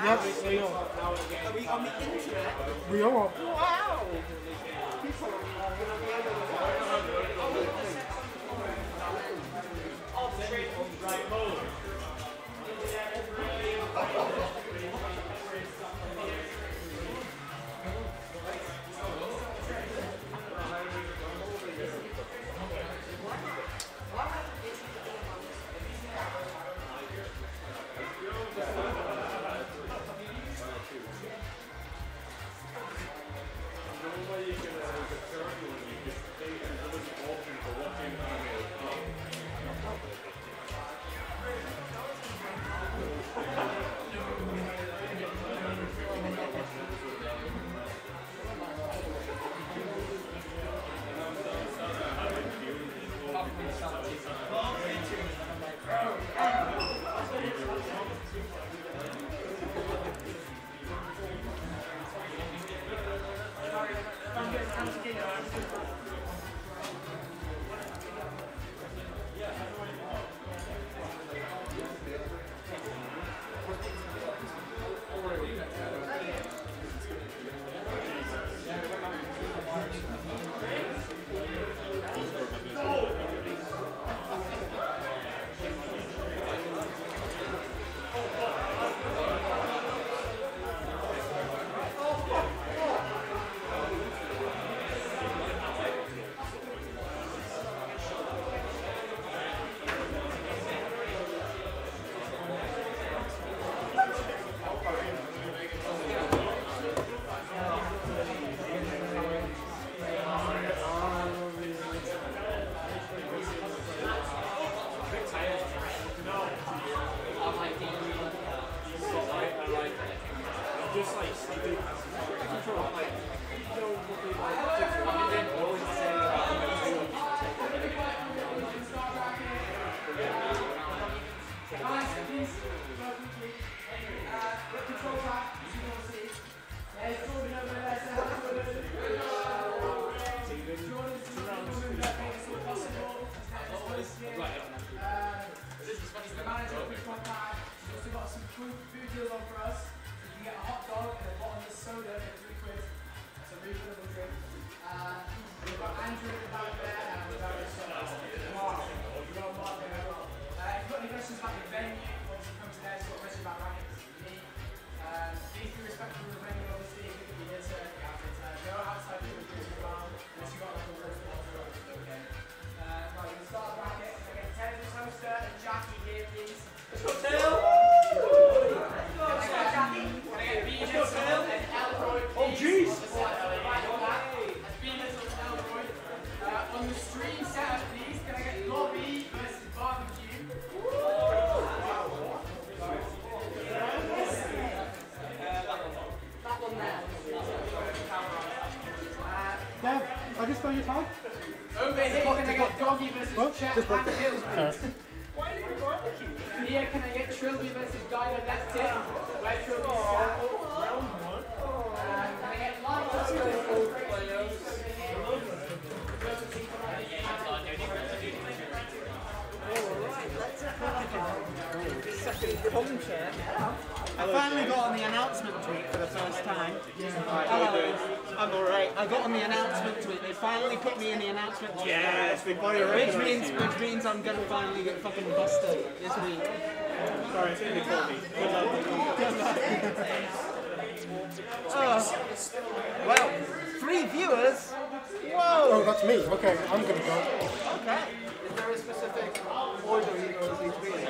Yes, we are. Are we on the internet? We are. Wow! I just saw your tag. Over here, can I get Doggy versus Chet and Trillbi? Why are you barbecue? Here, can I get Trillbi versus Guy That's it. Where Trillbi's set. Round one. Can I get Lyto? I finally got on the announcement tweet for the first time. Hello. I'm alright. I got on the announcement tweet. They finally put me in the announcement tweet. Yeah, it's been quite a Which means I'm gonna finally get fucking busted this week. Sorry, it's gonna call me. Good luck. Well, 3 viewers. Whoa. Oh, that's me. Okay, I'm gonna go. Okay. Is there a specific order you guys need to be in?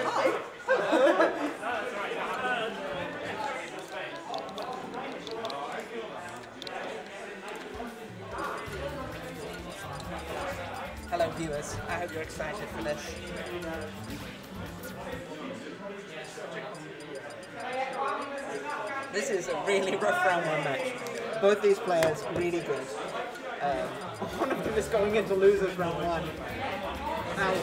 Hi. Hello viewers, I hope you're excited for this. This is a really rough round 1 match. Both these players really good. One of them is going into losers round 1. Ouch.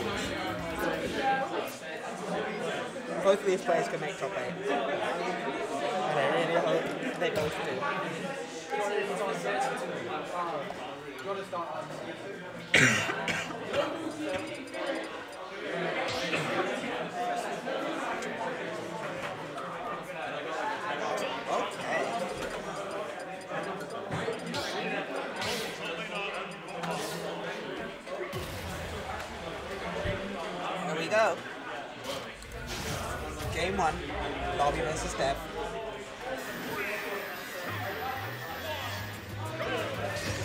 Both of these players can make top 8. And I really hope they both do. Okay. Here we go. Game 1, Lobby versus Dev.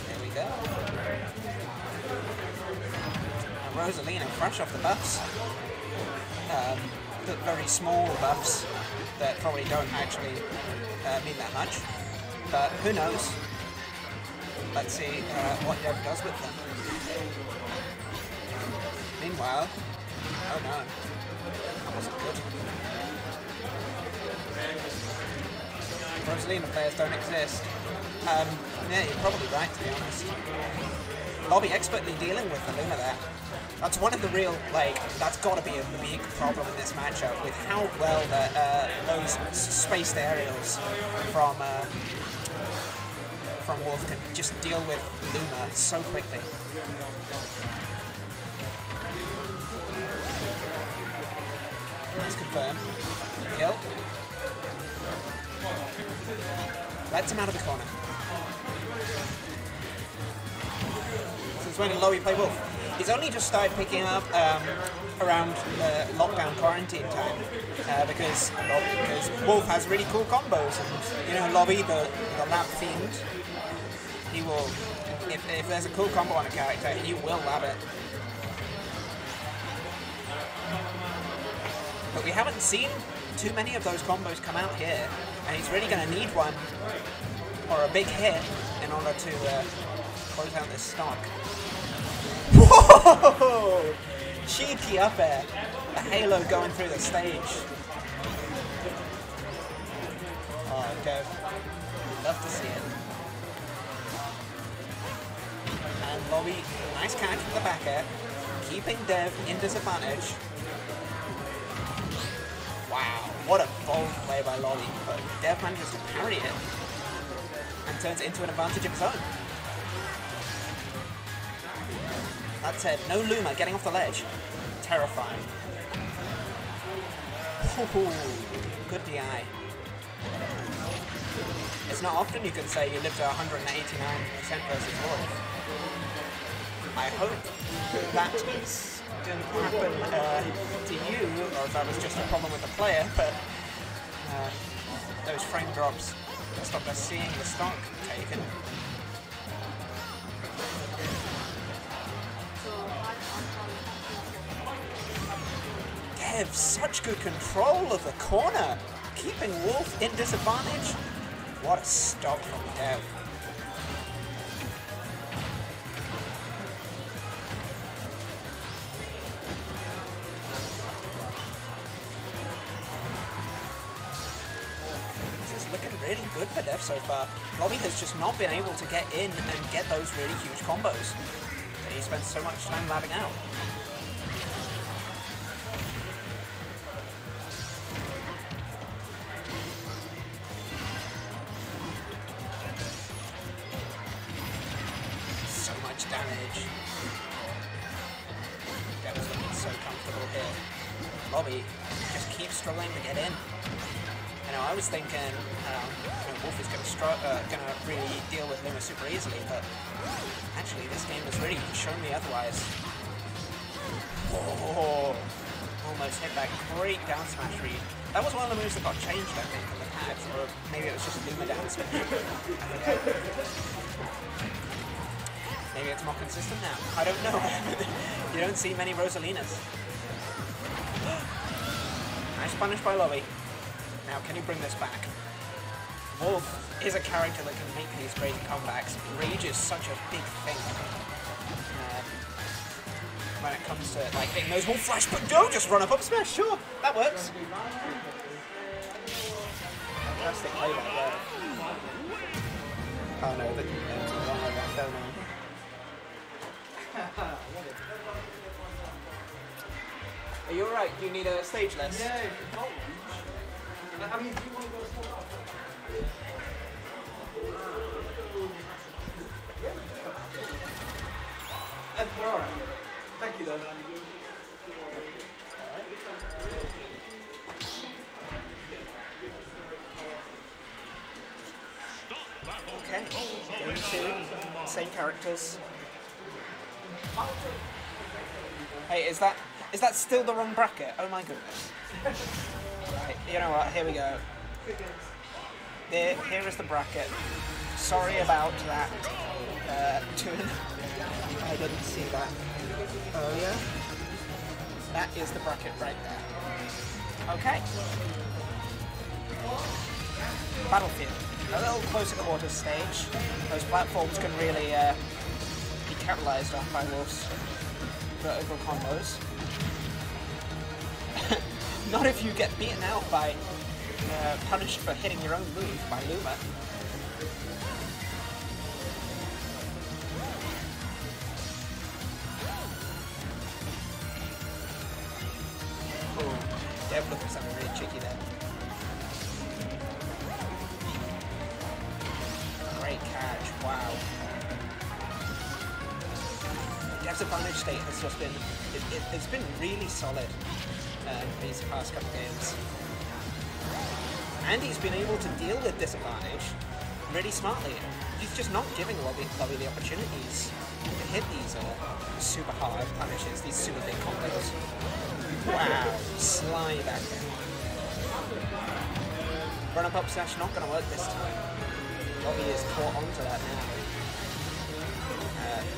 There we go. And Rosalina, fresh off the buffs. The very small buffs that probably don't actually mean that much. But who knows? Let's see what Dev does with them. Meanwhile, oh no, that wasn't good. Rosalina players don't exist. Yeah, you're probably right, to be honest. Lobby expertly dealing with the Luma there. That's one of the real, like, that's got to be a big problem in this matchup with how well those spaced aerials from Wolf can just deal with Luma so quickly. Let's confirm. Kill. Lets him out of the corner. Since when did Lobby play Wolf? He's only just started picking up around lockdown quarantine time because Wolf has really cool combos, and you know, Lobby, the lab fiend, he will, if there's a cool combo on a character, he will lab it. But we haven't seen too many of those combos come out here, and he's really going to need one or a big hit in order to close out this stock. Whoa! Cheeky up air. The halo going through the stage. Oh, Dev. Love to see it. And Lobby, nice catch with the back air, keeping Dev in disadvantage. Wow, what a bold play by Lobby, but Dev manages to parry it and turns it into an advantage of his own. That said, no Luma getting off the ledge. Terrifying. Ooh, good DI. It's not often you can say you live to 189% versus Wolf. I hope that didn't happen to you, or if that was just a problem with the player, but those frame drops stopped us seeing the stock taken. Dev, such good control of the corner, keeping Wolf in disadvantage. What a stop from Dev. This is looking really good for Dev so far. Lobby has just not been able to get in and get those really huge combos that he spends so much time labbing out. Damage. Dev's looking so comfortable here. Lobby just keeps struggling to get in. You know, I was thinking Wolf is going to really deal with Luma super easily, but actually this game has really shown me otherwise. Oh, almost hit that great down smash read. That was one of the moves that got changed, I think, from the patch, or maybe it was just Luma down smash. Maybe it's more consistent now. I don't know. You don't see many Rosalinas. Nice punish by Lobby. Now, can you bring this back? Wolf is a character that can make these crazy comebacks. Rage is such a big thing. When it comes to, like, hitting those Wolf flash, but don't just run up smash. Sure, that works. Fantastic play back there. Oh no, the don't know. Are you alright? Do you need a stage list? Yeah, if you've got one. I mean, do you want to go small? We're alright. Thank you, though. Okay, game 2, same characters. Hey, is that still the wrong bracket? Oh my goodness. Right, you know what, here we go. Here is the bracket. Sorry about that. I didn't see that. Oh yeah? That is the bracket right there. Okay. Battlefield. A little closer quarters stage. Those platforms can really be capitalized on by Wolf's vertical combos. Not if you get beaten out by, punished for hitting your own move by Luma. Oh, Dev looking for something really cheeky there. Great catch, wow. Dev's advantage state has just been, it's been really solid these past couple games. And he's been able to deal with disadvantage really smartly. He's just not giving Lobby the opportunities to hit these super hard punishes, these super big combos. Wow, slide back there. Run up slash not going to work this time. Lobby is caught onto that now.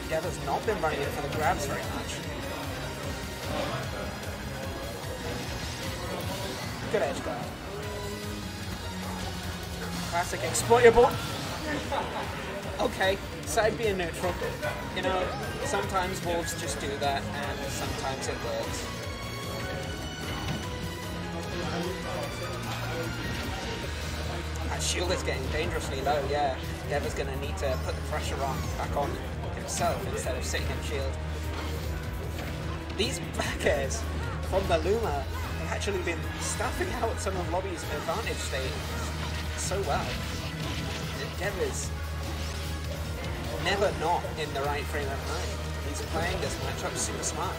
Dev has not been running it for the grabs very much. Good edge guard. Classic exploitable. Okay, side B and neutral. You know, sometimes Wolves just do that, and sometimes it works. That shield is getting dangerously low, yeah. Dev is going to need to put the pressure back on himself instead of sitting in shield. These back airs from the Luma have actually been stuffing out some of Lobby's advantage state so well. Dev is never not in the right frame of mind. He's playing this matchup super smart.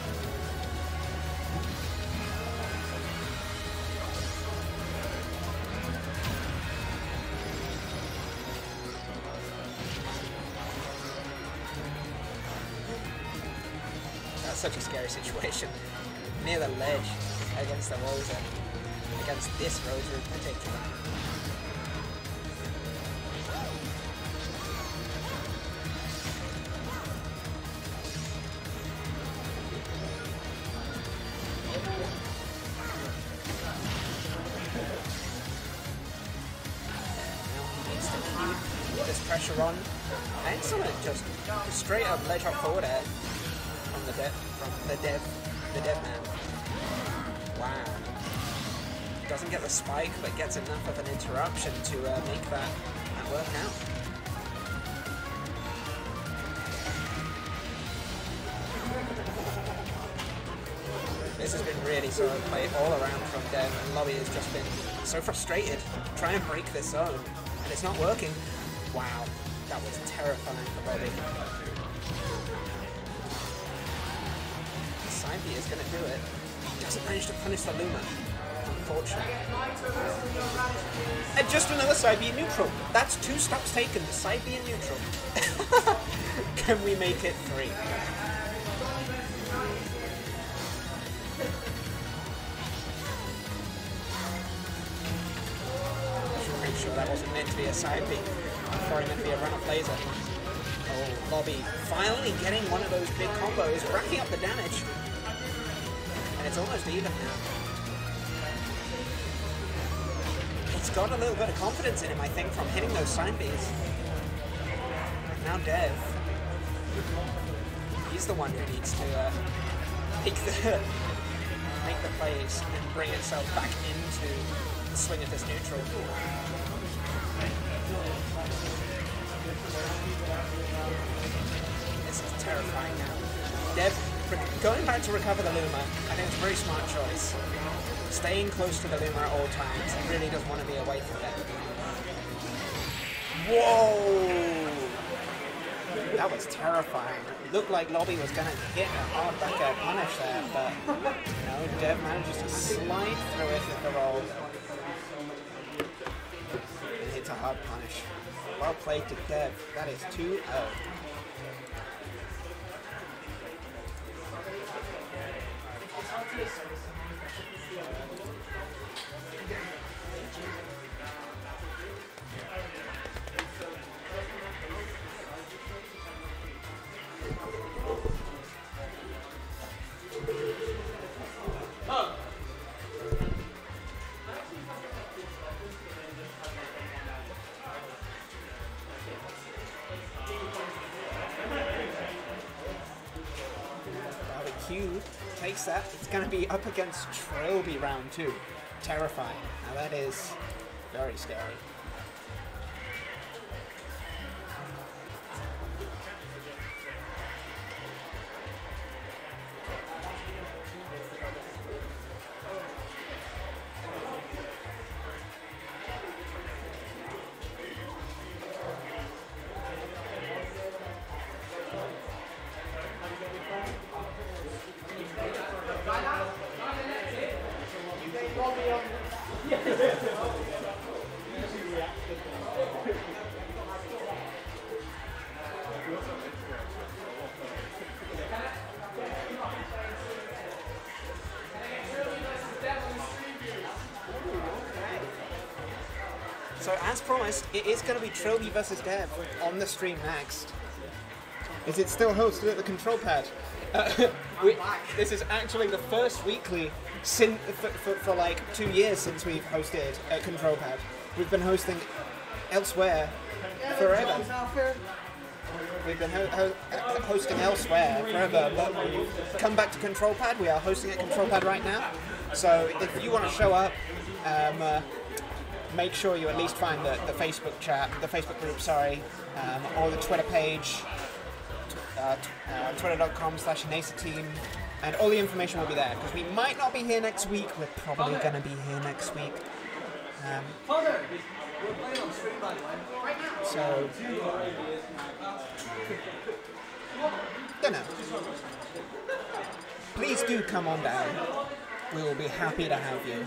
That's such a scary situation. Near the ledge against the Rosa. Against this Rosa in particular. Pressure on. Excellent, just straight up ledge hop forward air from the dev man. Wow. Doesn't get the spike, but gets enough of an interruption to make that work out. This has been really solid play all around from Dev, and Lobby has just been so frustrated trying to break this zone, and it's not working. Wow, that was terrifying for Bobby. The side B is going to do it. He doesn't manage to punish the Luma, unfortunately. And just another side B neutral. That's 2 stops taken, side B and neutral. Can we make it 3? I'm pretty sure that wasn't meant to be a side B. Probably meant to be a run-up laser. Oh, Lobby finally getting one of those big combos, racking up the damage. And it's almost even now. He's got a little bit of confidence in him, I think, from hitting those side Bs. Now Dev. He's the one who needs to make the plays and bring itself back into the swing of this neutral. This is terrifying now. Dev, going back to recover the Luma, I think it's a very smart choice. Staying close to the Luma at all times. He really doesn't want to be away from it. Whoa! That was terrifying. Looked like Lobby was going to hit a hard back air punish there, but no, Dev manages to slide through it with the roll. And hits a hard punish. Well played to Dev. That is 2-0. Takes that. It's going to be up against Trillbi round 2. Terrifying. Now that is very scary. So as promised, it is going to be Trillbi versus Dev on the stream next. Is it still hosted at the control pad? This is actually the first weekly for like 2 years since we've hosted at control pad. We've been hosting elsewhere forever. We've been hosting elsewhere forever, but we've come back to control pad. We are hosting at control pad right now. So if you want to show up, make sure you at least find the Facebook chat, the Facebook group, sorry, or the Twitter page, twitter.com/NasaTeam, and all the information will be there, because we might not be here next week. We're probably going to be here next week. So, don't know. Please do come on down. We will be happy to have you.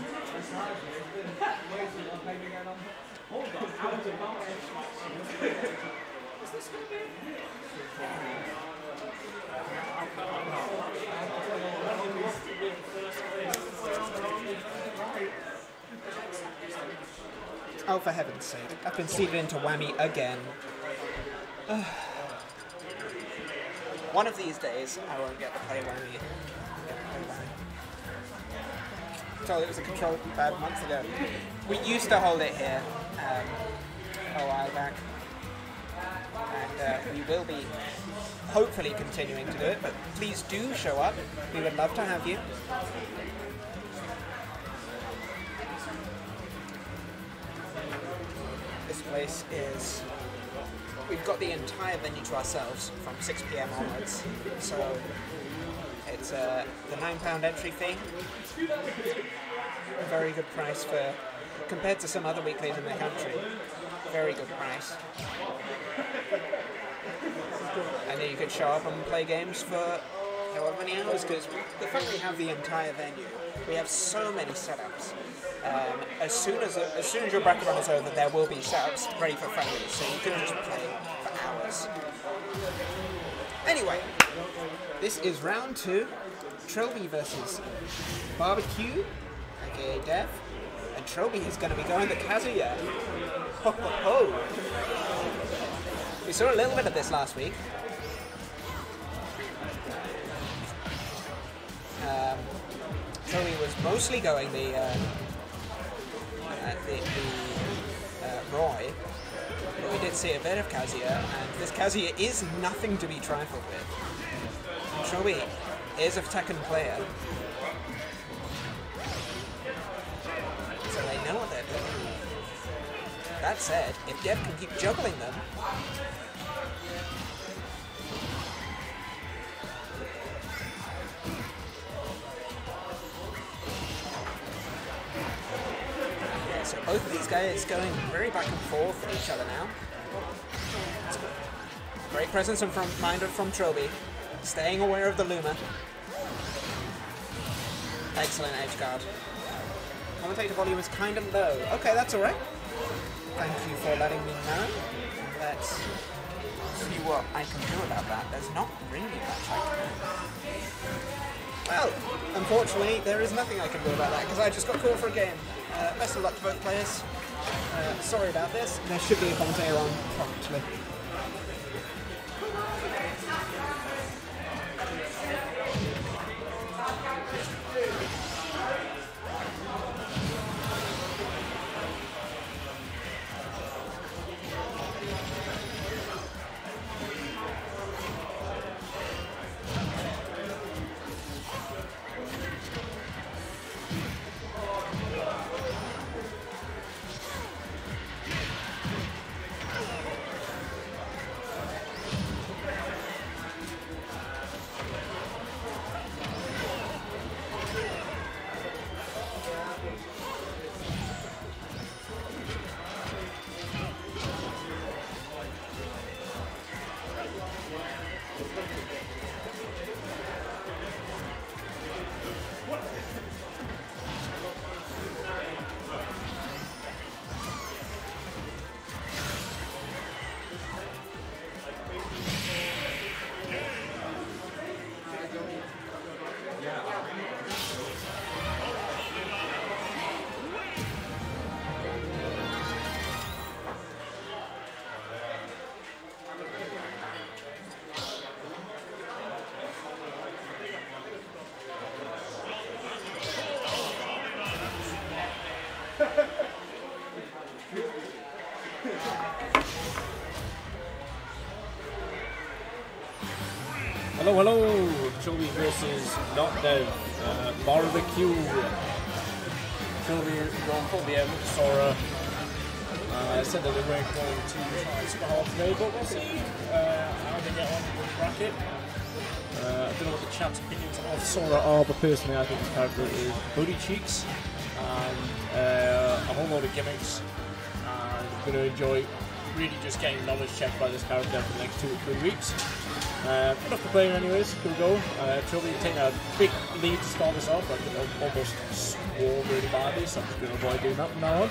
Oh, for heaven's sake. I've been seeded into Wammy again. One of these days, I won't get to play Wammy. So it was a control pad months ago. We used to hold it here a while back. And we will be hopefully continuing to do it, but please do show up. We would love to have you. This place is... We've got the entire venue to ourselves from 6 PM onwards, so it's the £9 entry fee. A very good price for, compared to some other weeklies in the country, very good price. And then you could show up and play games for however many hours, because the fact we have the entire venue, we have so many setups. As soon as your bracket run is over, there will be setups ready for Friendlies, so you can just play for hours. Anyway, this is round 2, Trillbi versus Barbecue, aka Dev, and Trillbi is going to be going to Kazuya. Ho ho ho! We saw a little bit of this last week. Trillbi was mostly going the Roy, but we did see a bit of Kazuya, and this Kazuya is nothing to be trifled with. Trillbi is a Tekken player, so they know what they're doing. That said, if Dev can keep juggling them, both of these guys going very back and forth with each other now. Great presence and reminder from Trillbi. Staying aware of the Luma. Excellent edge guard. Commentator volume is kind of low. Okay, that's alright. Thank you for letting me know. Let's see what I can do about that. There's not really much I can do. Well, unfortunately, there is nothing I can do about that because I just got called for a game. Best of luck to both players. Sorry about this. There should be a commentator on promptly. Hello, hello! Trillbi versus Not Dev. Barbecue. Trillbi going for the Sora. I said that they weren't going to try super hard today, but we'll see how they get on with the bracket. I don't know what the chat's opinions of Sora are, but personally I think this character is booty cheeks and a whole load of gimmicks. And I'm going to enjoy really just getting knowledge checked by this character for the next 2 or 3 weeks. Enough to play anyways, good go. Trillbi taking a big lead to start this off, but almost swore really badly, so I'm just going to avoid doing that from now on.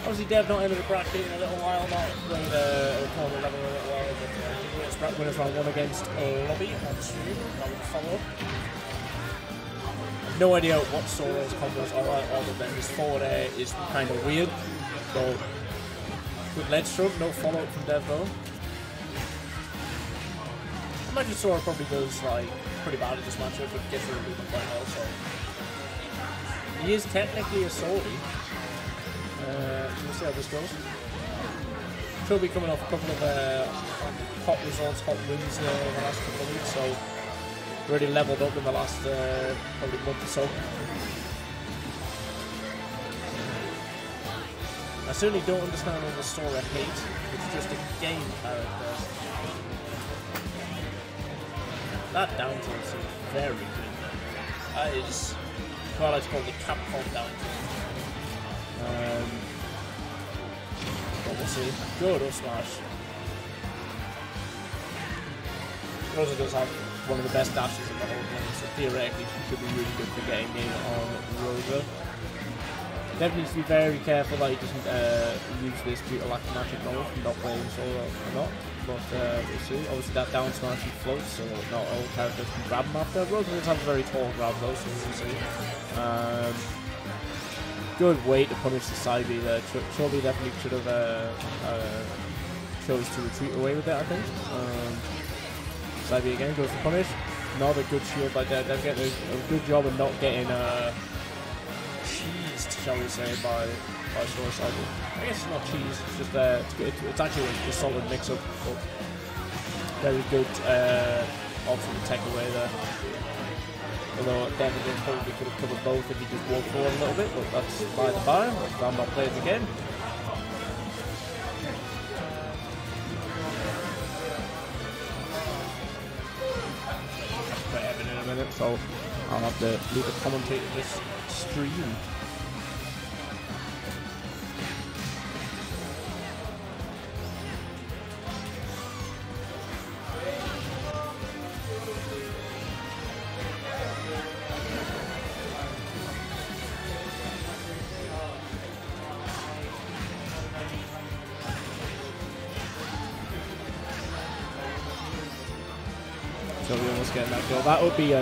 Obviously Dev not entered the bracket in a little while, not played a tournament level in a little while, but winners round 1 against Lobby on the stream, that was a follow-up. No idea what Sora's combos are other than his forward air is kind of weird, so good ledge stroke, no follow-up from Dev though. I imagine Sora probably does like pretty bad at this matchup, but gets rid of movement quite well, so he is technically a Sora. We'll see how this goes. Trillbi coming off a couple of hot results, hot wins in the last couple of weeks, so already leveled up in the last probably month or so. I certainly don't understand all the Sora hate. It's just a game character. That down tilt is very good. That is what I like to call the Capcom down tilt. But we'll see. Good up smash. Rosa does have one of the best dashes in the whole game, so theoretically she should be really good for getting in on Rosa. Definitely needs to be very careful that he doesn't use this due to lack of magic knowledge from not playing Sora or not. But we'll see. Obviously that down smash he floats, so not all characters can grab him after. Rosa does have a very tall grab though, so we'll see. Good way to punish the side B there. Trillbi definitely should have chose to retreat away with it, I think. Side B again goes for punish. Not a good shield by there. They're getting a good job of not getting cheesed, shall we say, by Sora side B. I guess it's not cheese, it's just it's actually a solid mix-up, but very good option to take away there. Although definitely probably could have covered both if he just walked forward a little bit, but that's by the by. I'm not playing again. Quite evident in a minute, so I'll have to leave a commentator this stream. Trillbi almost getting that kill. That would be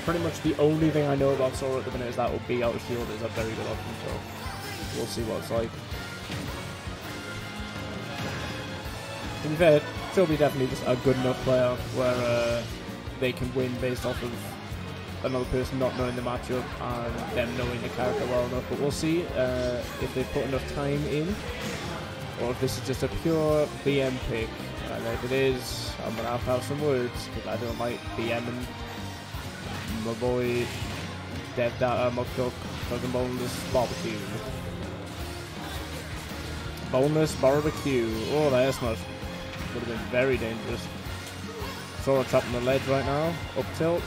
pretty much the only thing I know about Sora at the minute is that would be out of shield is a very good option. So we'll see what it's like. To be fair, Trillbi definitely just a good enough player where they can win based off of another person not knowing the matchup and them knowing the character well enough. But we'll see if they put enough time in, or if this is just a pure BM pick. And if it is, I'm going to have some words, because I don't like BMing my boy Dev Data Mugcook fucking boneless barbecue. Boneless barbecue. Oh, that's not. Would have been very dangerous. Sora trapped on the ledge right now. Up tilt.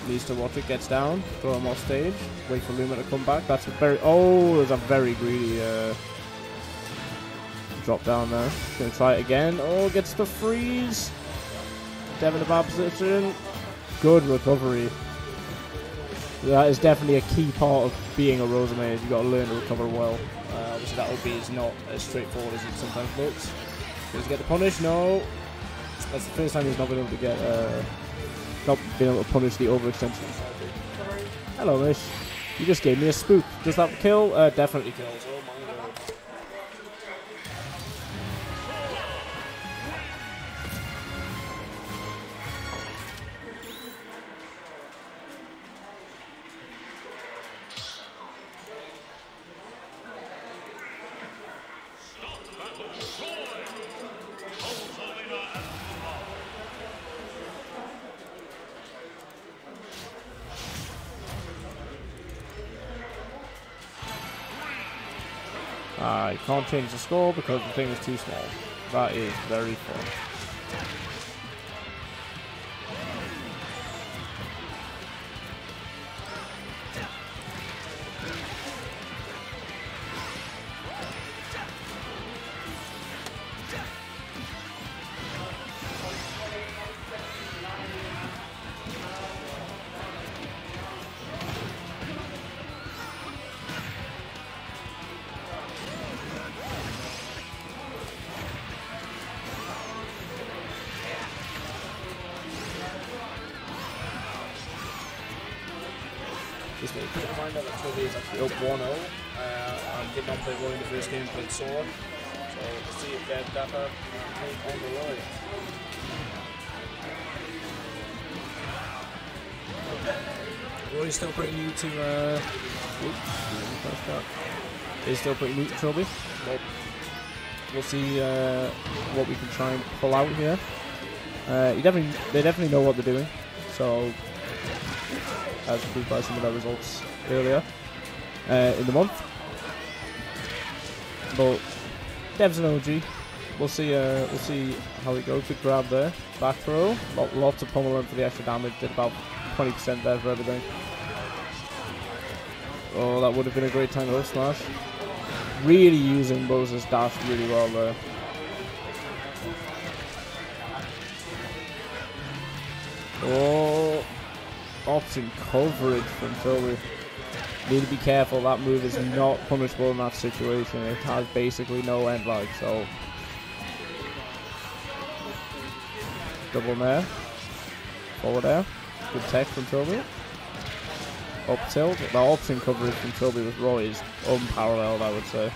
Needs to watch it. Gets down. Throw him off stage. Wait for Luma to come back. That's a very. Oh, there's a very greedy drop down there. Gonna try it again. Oh, gets the freeze. Dev in a bad position. Good recovery. That is definitely a key part of being a Rosalina. You've got to learn to recover well. Obviously, that OB is not as straightforward as it sometimes looks. Does he get the punish? No. That's the first time he's not been able to get, not been able to punish the overextension. Hello, Mish. You just gave me a spook. Does that kill? Definitely kills. Oh my god. You can't change the score because the thing is too small. That is very fun. Just need to find out that Trillbi is actually up 1-0 and did not play Roy in the first game, played Sora. So let's see if Dev Data can take on the Roy. Roy's still pretty new to he's still pretty new to Trillbi. But we'll see what we can try and pull out here. They definitely know what they're doing. So as proved by some of their results earlier in the month. But Dev's an OG. We'll see how it goes. Good grab there. Back throw. Lots of pummeling for the extra damage. Did about 20% there for everything. Oh, that would have been a great time to up smash. Really using Moses' dash really well there. Oh. Option coverage from Trillbi. Need to be careful, that move is not punishable in that situation. It has basically no end lag, so. Double nair. Forward air. Good tech from Trillbi. Up tilt. The option coverage from Trillbi with Roy is unparalleled, I would say.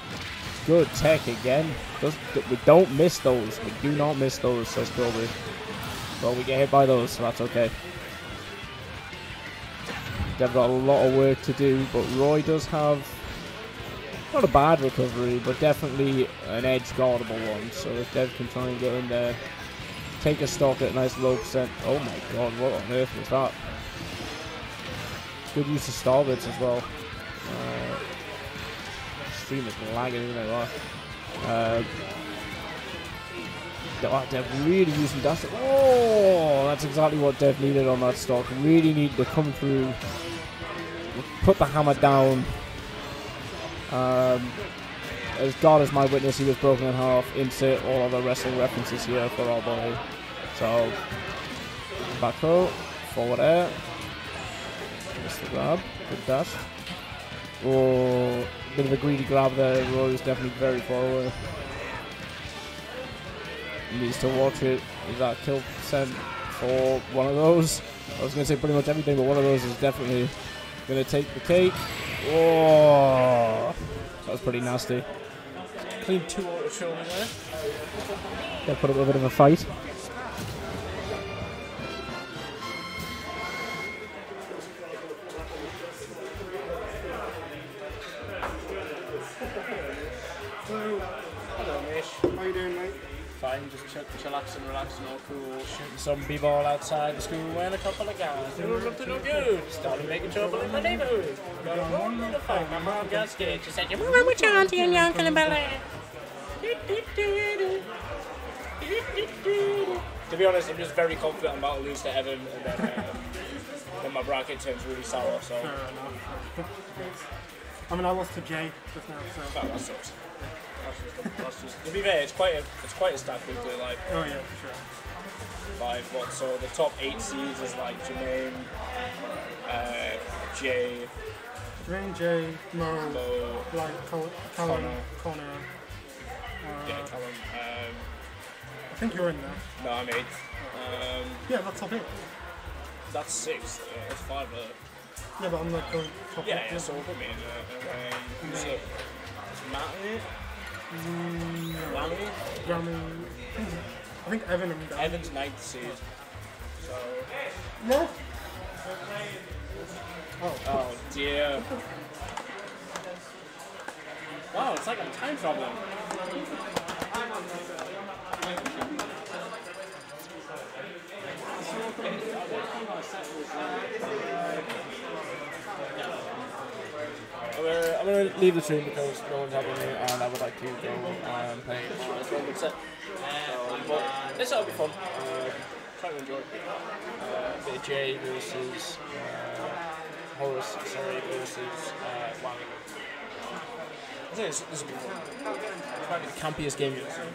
Good tech again. We don't miss those. We do not miss those, says Trillbi. Well, we get hit by those, so that's okay. They've got a lot of work to do, but Roy does have not a bad recovery, but definitely an edge guardable one. So if Dev can try and get in there, take a stock at a nice low percent. Oh my god, what on earth was that? Good use of starboards as well. Stream is lagging, isn't it? Dev really using dash. Oh, that's exactly what Dev needed on that stock. Really needed to come through, put the hammer down. As God is my witness, he was broken in half. Insert all other wrestling references here for our boy. So, back throw, forward air. Missed the grab, good dash. Oh, bit of a greedy grab there. Roy was definitely very far away. needs to watch it. Is that kill percent for one of those? I was going to say pretty much everything, but one of those is definitely going to take the cake. Oh, that was pretty nasty. Clean 2 auto Trillbi there. They put up a bit of a fight. Hello, mate. How you doing, mate? Fine, just chillaxing, relaxing, all cool. Shooting some b-ball outside the school wearing a couple of guys. They were up to no good. Started making trouble in the neighborhood. Got a one in the fight. My mom got scared. She said, "You're moving with your auntie and your uncle in Bel Air." To be honest, I'm just very confident I'm about to lose to Evan, and then my bracket turns really sour. So. Fair enough. I mean, I lost to Jay just now, so. Oh, that sucks. That's just, to be fair, it's quite a stack weekly, like. Oh yeah, for sure. So the top 8 seeds is like Jermaine, Jay, Jay, Mo, like Connor. Yeah, Callum. I think you're in there. No, I'm 8th. Yeah, that's top 8. That's 6th. That's 5. Yeah, but I'm like going top 8. Yeah, so we'll put me in there. Who's it? Is Matt in it? Wammy? I think Evan and Dan. Evan's 9th seed. So. No. Oh dear. Wow, it's like I'm time traveling. I'm going to leave the stream because no one's having me and I would like to go and play this one good set. But this will be fun. Try to enjoy it. A bit of Jay versus Horus, versus Wammy. I think this will be fun. This might be the campiest game you've seen.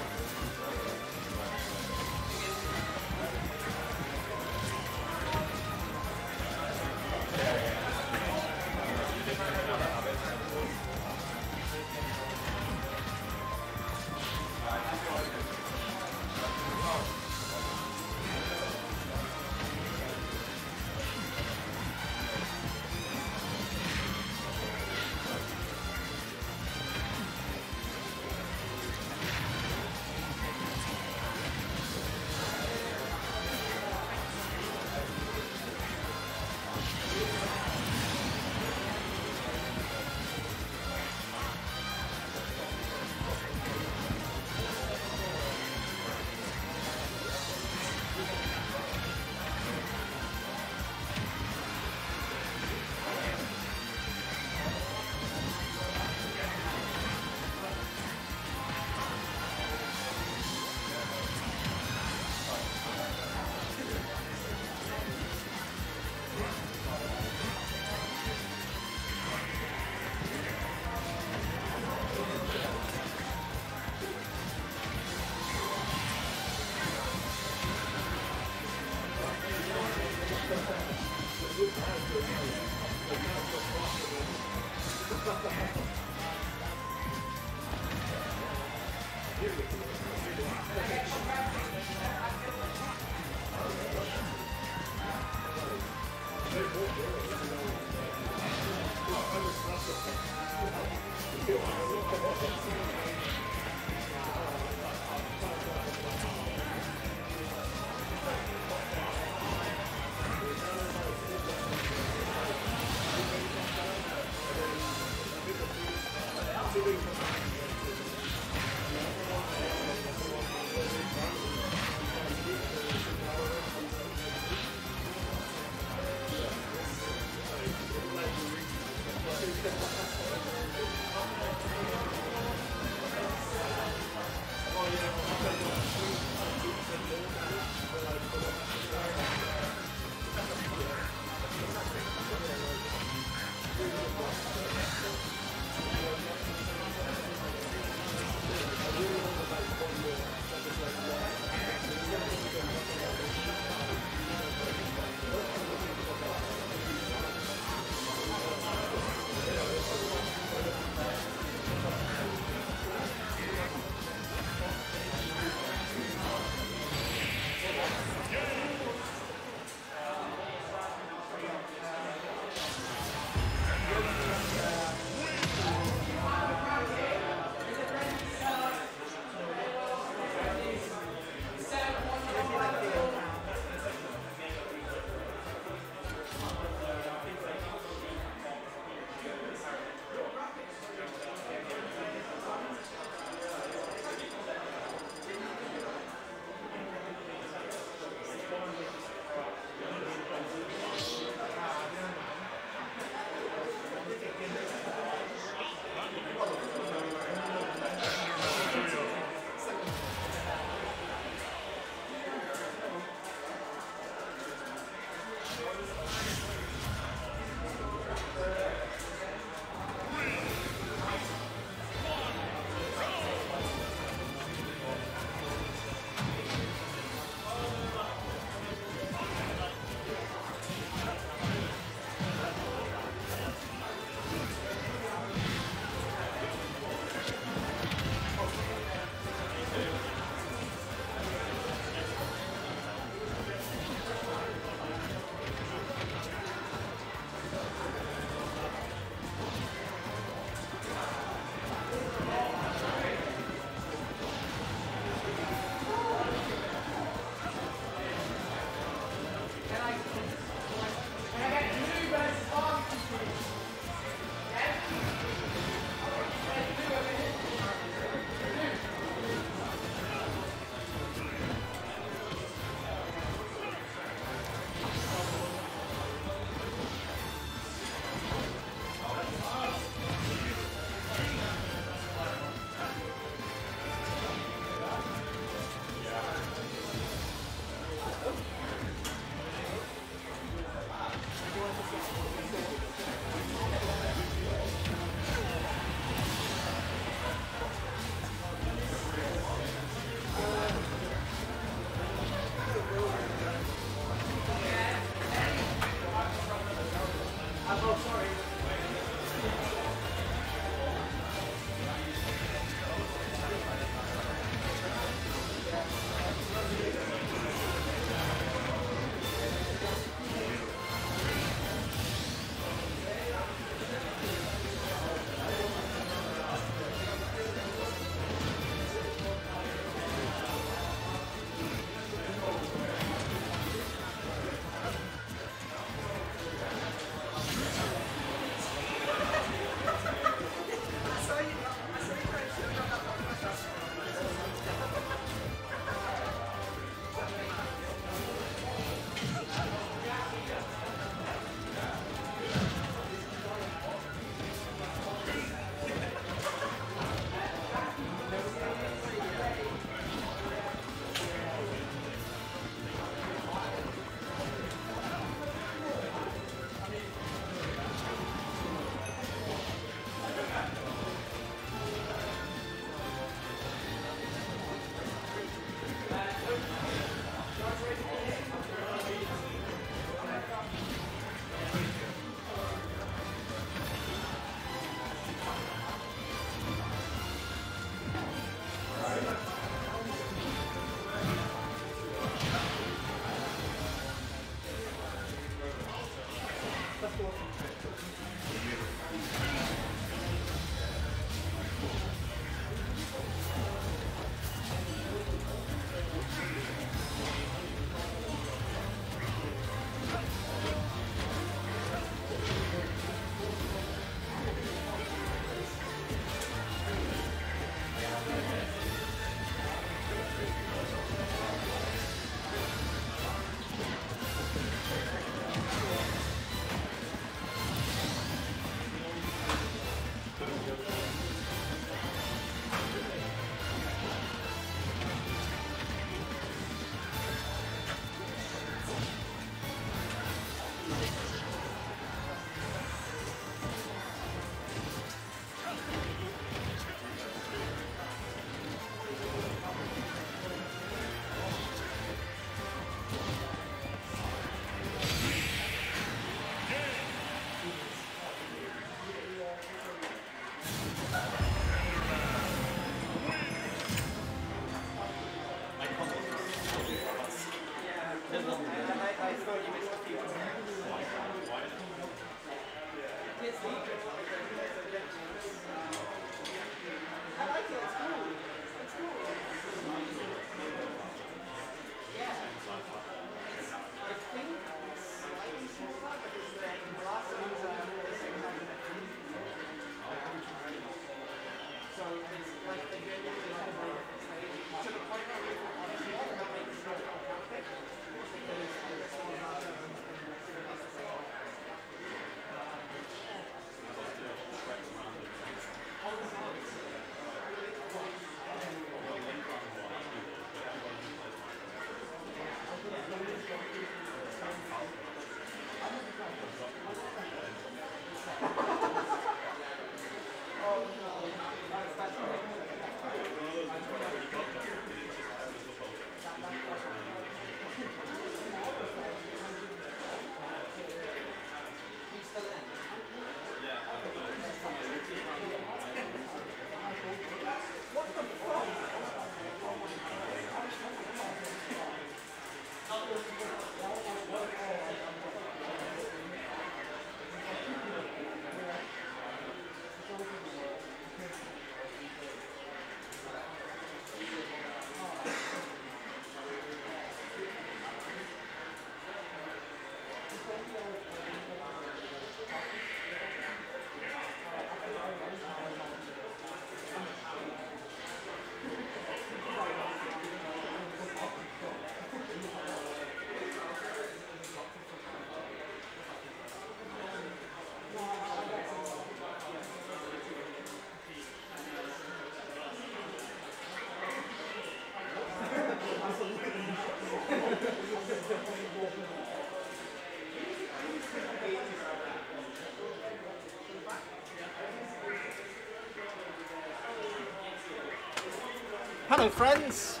Hello, friends.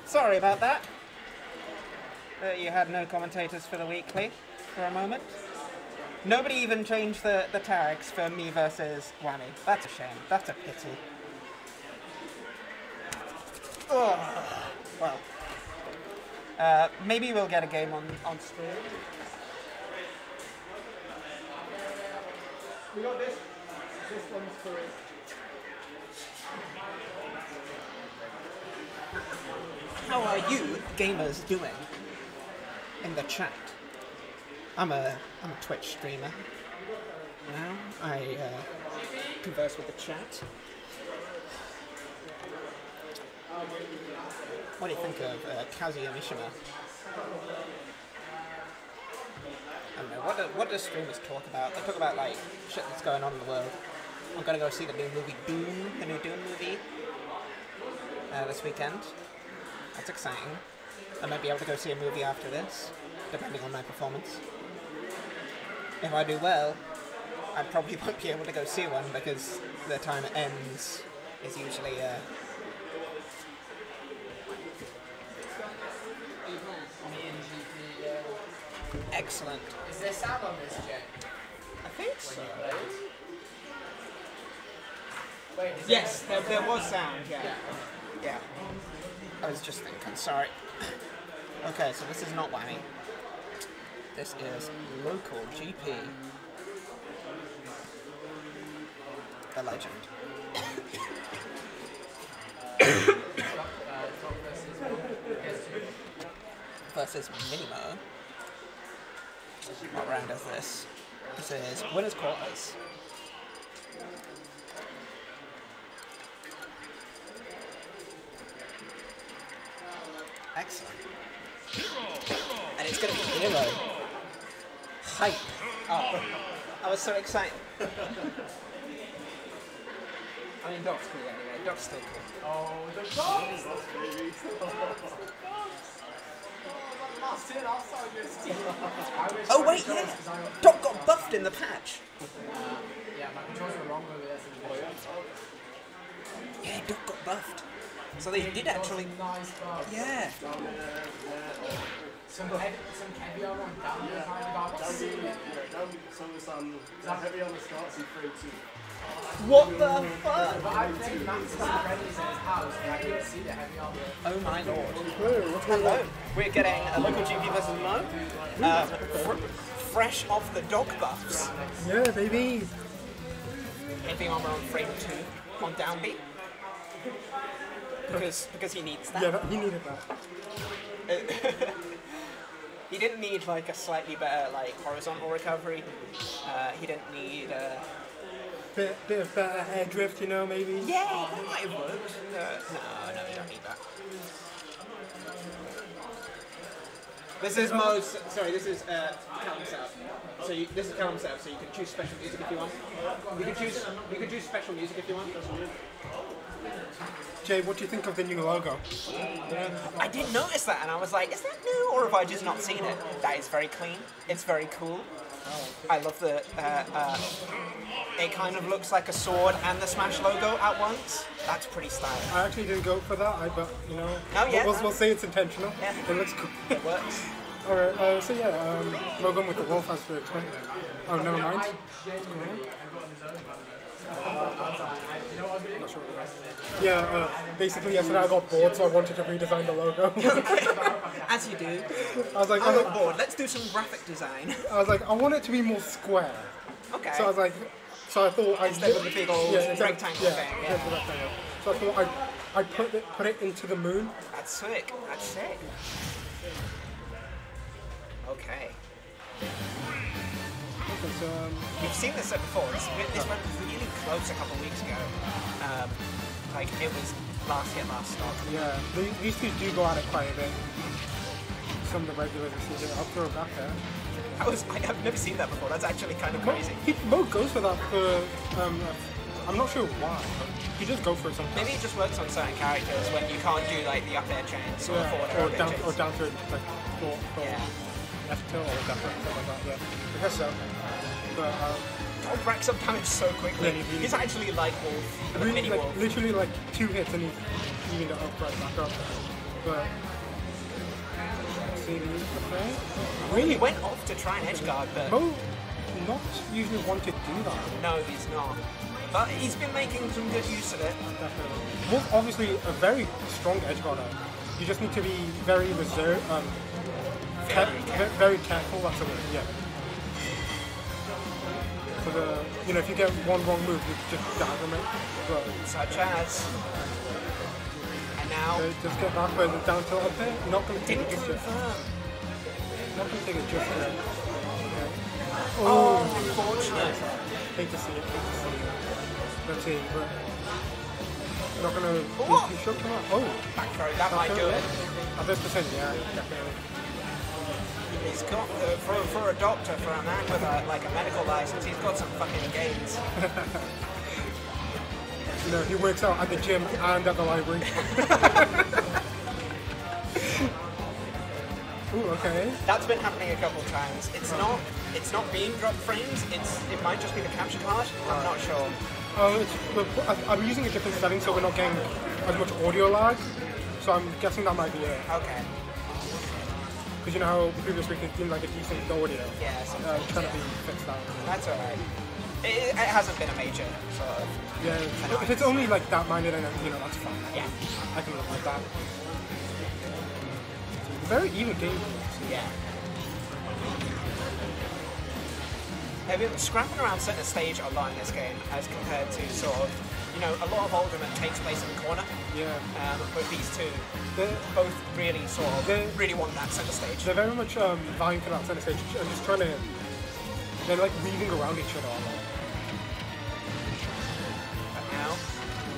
Sorry about that. You had no commentators for the weekly for a moment. Nobody even changed the tags for me versus Wammy. That's a shame. That's a pity. Oh, well. Maybe we'll get a game on stream. We got this. This one's for it. How are you gamers doing in the chat? I'm a Twitch streamer now. I converse with the chat. What do you think of Kazuya Mishima? I don't know. What do streamers talk about? They talk about like shit that's going on in the world. I'm gonna go see the new movie Doom, the new Doom movie, this weekend. That's exciting. I might be able to go see a movie after this, depending on my performance. If I do well, I probably won't be able to go see one because the time it ends is usually excellent. Is there sound on this, Jay? I think so. Wait, Yes, there was sound, yeah. Yeah. I was just thinking, sorry. Okay, so this is not Wammy. This is LocalGP. The legend. Versus MiniMo. What round is this? This is winners quarters. Excellent. And it's going to be Hero. Hype. Oh, I was so excited. I mean, Doc's cool anyway. Doc's still cool. Oh, the dogs! Oh wait, yeah. Doc got buffed in the patch. Yeah, my controls were wrong with this. Yeah, Doc got buffed. So they did actually. Nice buff. Yeah. Some heavy armor on down there. Heavy on the starts in 3-2. What the fuck? But I played Max and Friendlies in his house and I couldn't see the heavy armor. Oh my lord. Hello. We're getting a LocalGP versus Mo. Fresh off the dog buffs. Yeah, baby. Heavy armor on frame 2 on downbeat. Because he needs that. Yeah, he needed that. He didn't need like a slightly better like horizontal recovery. He didn't need Bit of better air drift, you know, maybe. yeah, that might have worked. No, you don't need that. This is Mo's. Sorry, this is Callum setup. So this is Callum setup. So you can choose special music if you want. You can choose special music if you want. Jay, what do you think of the new logo? I did notice that, and I was like, is that new, or have I just not seen it? That is very clean. It's very cool. I love the. It kind of looks like a sword and the Smash logo at once. That's pretty stylish. I actually didn't go for that, but you know, Oh, yeah. we'll say it's intentional. Yeah. It looks cool. It works. Alright, so yeah, we're going with the wolf as to explain it. Oh, never mind. Yeah, basically yesterday I got bored, so I wanted to redesign the logo. As you do. I was like, I'm on board. Let's do some graphic design. I was like, I want it to be more square. Okay. So I was like, so I thought Instead of the big old rectangle thing. Yeah, the rectangle. So I thought I put it into the moon. That's sick. That's sick. Okay. You've seen this set before. This went really close a couple of weeks ago. Like it was last hit, last stop. Yeah, these two do go at it quite a bit. Some of the regulars have seen it. I'll throw it back there. I've never seen that before. That's actually kind of crazy. Mo goes for that for, I'm not sure why, but he just go for it sometimes. Maybe it just works on certain characters when you can't do like the up air chains or forward air chains. Or down to like for yeah. F tilt or down to something like that. Yeah, I guess so. But Dog racks up damage so quickly. Yeah, he he's actually like Wolf, like really, mini like, Wolf. literally like 2 hits and he's evened it up right back up. But see, okay. Really went off to try and edge guard, but Mo not usually want to do that. no, he's not. But he's been making some good use of it. Definitely. Wolf obviously a very strong edge guarder. You just need to be very reserved, very careful. That's the word. Yeah. So the, if you get one wrong move, you just dazzle it. But Such as, and now just get back with the down tilt up there. Not going to take didn't it just yet. confirm. Not going to take it just yet. Okay. Oh, unfortunate. Hate to see it. Let's see, but not going to What? be too shook. Oh, Back throw, that might do it. At this percent, yeah, definitely. He's got, for a doctor, for a man with a medical license, he's got some fucking gains. He works out at the gym and at the library. Ooh, okay. That's been happening a couple times. It's not being drop frames. It might just be the capture card. I'm not sure. I'm using a different setting so we're not getting as much audio lag. So I'm guessing that might be it. Okay. Because you know how the previous week it's been like a decent audio. Yeah. Trying to be fixed out. That's alright. It hasn't been a major sort of. Yeah. If it's only like that minor, then that's fine. Yeah. I can live with that. Very even game. Yeah. They've been scrapping around centre stage a lot in this game as compared to sort of, a lot of Ultimate takes place in the corner. Yeah. But these two, They're both really sort of, really want that centre stage. They're very much vying for that centre stage and just trying to, they're like weaving around each other. But now,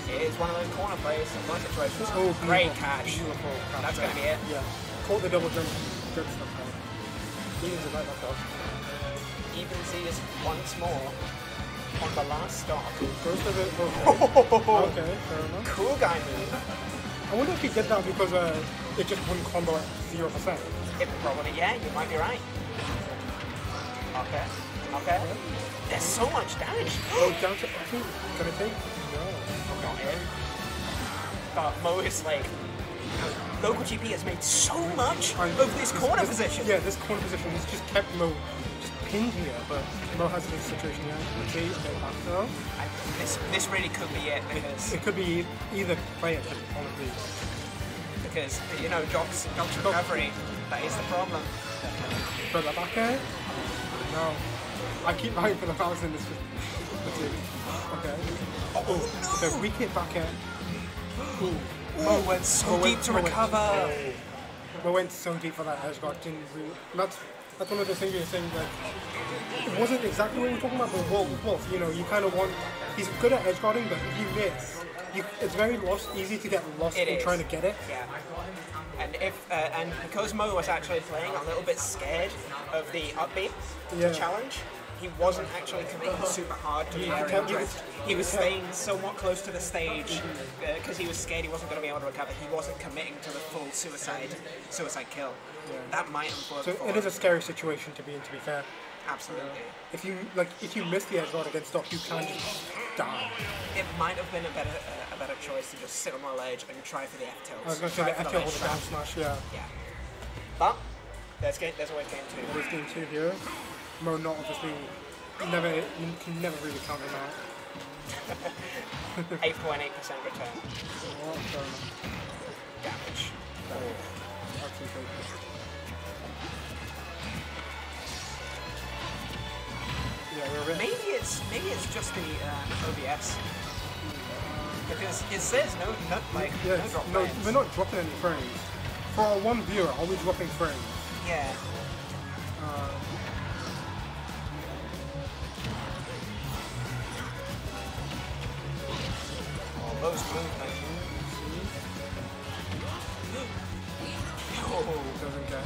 it is one of those corner plays, one situations. Oh, great catch. Beautiful catch. That's going to be it. Yeah. Caught the double jump. Good stuff there. He is like that though. Even sees once more on the last stop. Goes to the, okay, fair enough. Cool guy move. I wonder if he did that because it just wouldn't combo at 0%. It probably, yeah, you might be right. Okay. There's so much damage. Oh, down to, I think, gonna take? No. Not in. But Mo is like, LocalGP has made so much of this corner position. Yeah, this corner position has just kept Mo just pinned here, but Mo has this situation here. Okay, back though. This really could be it because It could be either player, could honestly. because Doc's recovery, that is the problem. But the back air? No. I keep vying for the fouls in this. Let's see. Okay. Oh, okay, weak hit back air. Ooh. Mo went so deep to recover. Mo went so deep for that edge guard. Didn't really. That's one of the things you're saying. Like, it wasn't exactly what we're talking about, but Wolf, you kind of want. He's good at edge guarding, but if you miss, it's very easy to get lost in trying to get it. Yeah. And because Mo was actually playing a little bit scared of the upbeat, the challenge, he wasn't actually committing super hard to the area drift. He was staying somewhat close to the stage because he was scared he wasn't going to be able to recover. He wasn't committing to the full suicide kill. Yeah. That might have worked. So it is a scary situation to be in, to be fair. Absolutely. If you miss the edge guard against Doc, you can just die. It might have been a better choice to just sit on the ledge and try for the F tilts. I was going to say the F tilt or the down smash, yeah. Yeah. But there's always game 2. There's game 2 here. Mo not obviously you can never really count him out. 8.8% return. Oh, fair enough. Damage. That's insane. Yeah, maybe it's just the OBS because it says no drop frames. We're not dropping any frames. For our one viewer, are we dropping frames? Yeah. Those movements. Oh, doesn't get.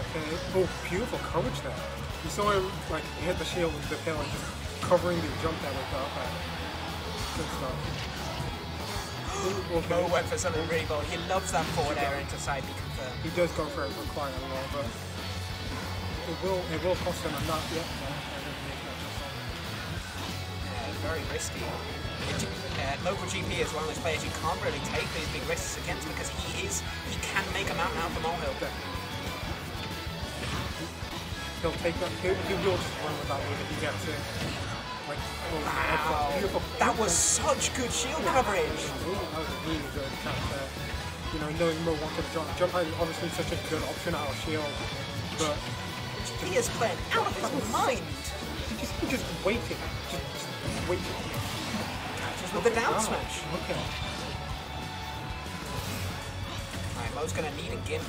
Okay. Oh, beautiful coverage there. You saw him like hit the shield with the tail and just covering the jump that with the up air. Good stuff. Okay. Mo went for something really well. He loves that forward air into side B confirmed. He does go for it quite a lot, but it will cost him a not yet. very risky. LocalGP is one of those players you can't really take these big risks against because he can make a mountain out of a molehill. He'll take that. He will just run with that one if he gets it. Like, wow, that was such good shield coverage. That was a really good attack there. You know, knowing Mo wanted to jump. Jump is obviously such a good option out of shield, but he is playing out of his mind. He's just waiting. Just waiting. Catches with the down smash. Okay. Alright, Mo's gonna need a gimp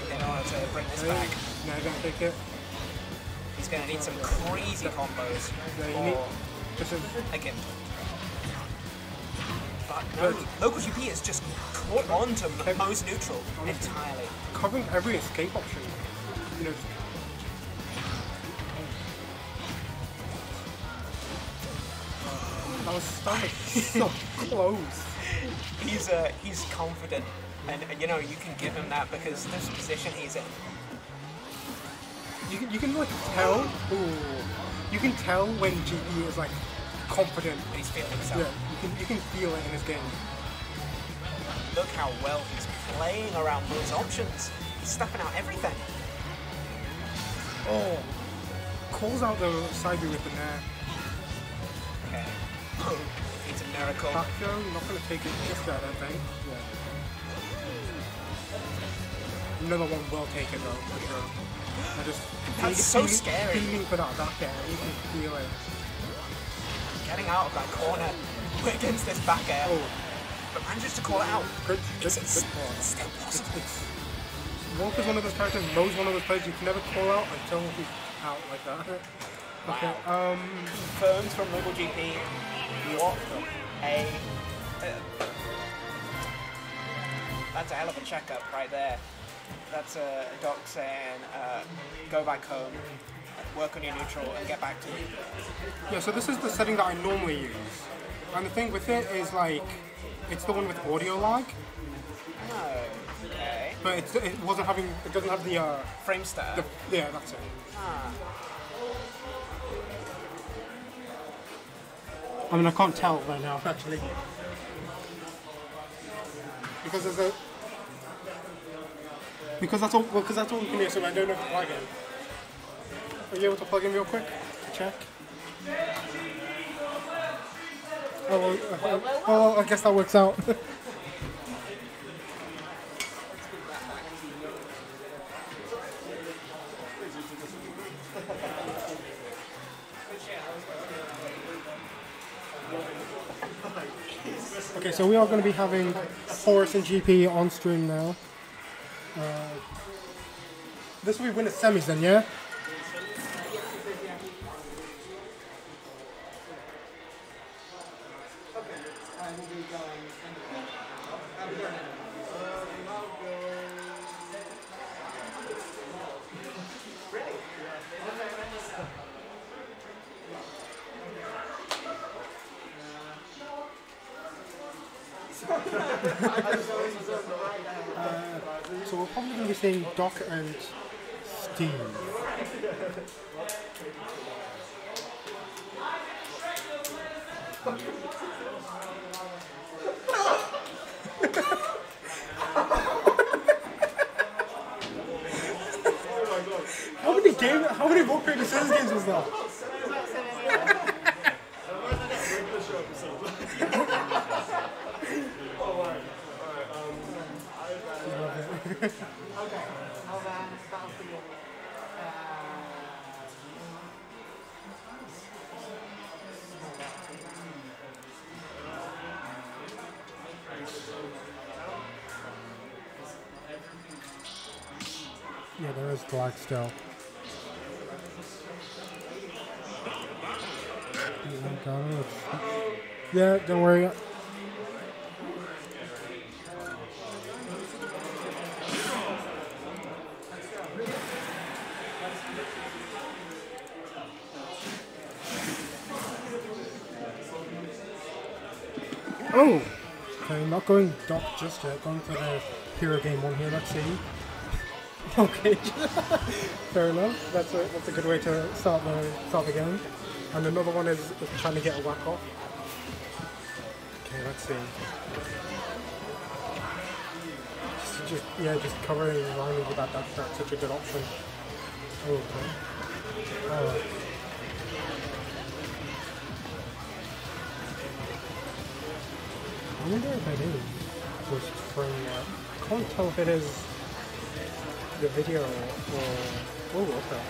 in order to bring this back. Now he's gonna take it. He's gonna need some crazy combos. Yeah, you need a gimp. But no, LocalGP is just caught on to Mo's neutral entirely. Covering every escape option. You know. That was so close. He's confident, and you know you can give him that because this position he's in. You can like tell. Ooh, you can tell when GP is like confident. And he's feeling himself. Yeah, you can feel it in his game. Look how well he's playing around those options. He's stuffing out everything. Oh, calls out the side B with the nair. Okay. Oh, it's a miracle. Back throw, not going to take it just yet, I think. Yeah. Another one will take it though, for sure. That's so scary. Feeling for that back air, you can feel it. Getting out of that corner against this back air. Oh. But manages to call it out. Good Still possible. Wolf is one of those characters, Mo's one of those players you can never call out until he's out like that. Okay, Confirmed from LocalGP. What that's a hell of a checkup right there. That's a doc saying, go back home, work on your neutral, and get back to me. Yeah, so this is the setting that I normally use. And the thing with it is like, it's the one with audio lag. Oh, okay. But it doesn't have the frame stutter. Yeah, that's it. Ah. I mean, I can't tell right now, actually. Because that's all we can do, so I don't know if to plug in. Are you able to plug in real quick to check? Oh, well, I guess that works out. Okay, so we are going to be having Horus and GP on stream now. This will be winner semis then, yeah? So we're probably going to be seeing Doc and Steve. How many rock paper scissors games was that? Okay, hold on, stop for you. Yeah, there is black still. Yeah, don't worry. Oh! Okay, not going Doc just yet, going for the hero game one here, let's see. Okay, fair enough. That's a good way to start the game. and another one is trying to get a whack off. Okay, let's see. Just covering lining with that. That's such a good option. Oh, okay. Oh. I wonder if it is just from. I can't tell if it is the video or. Oh, okay.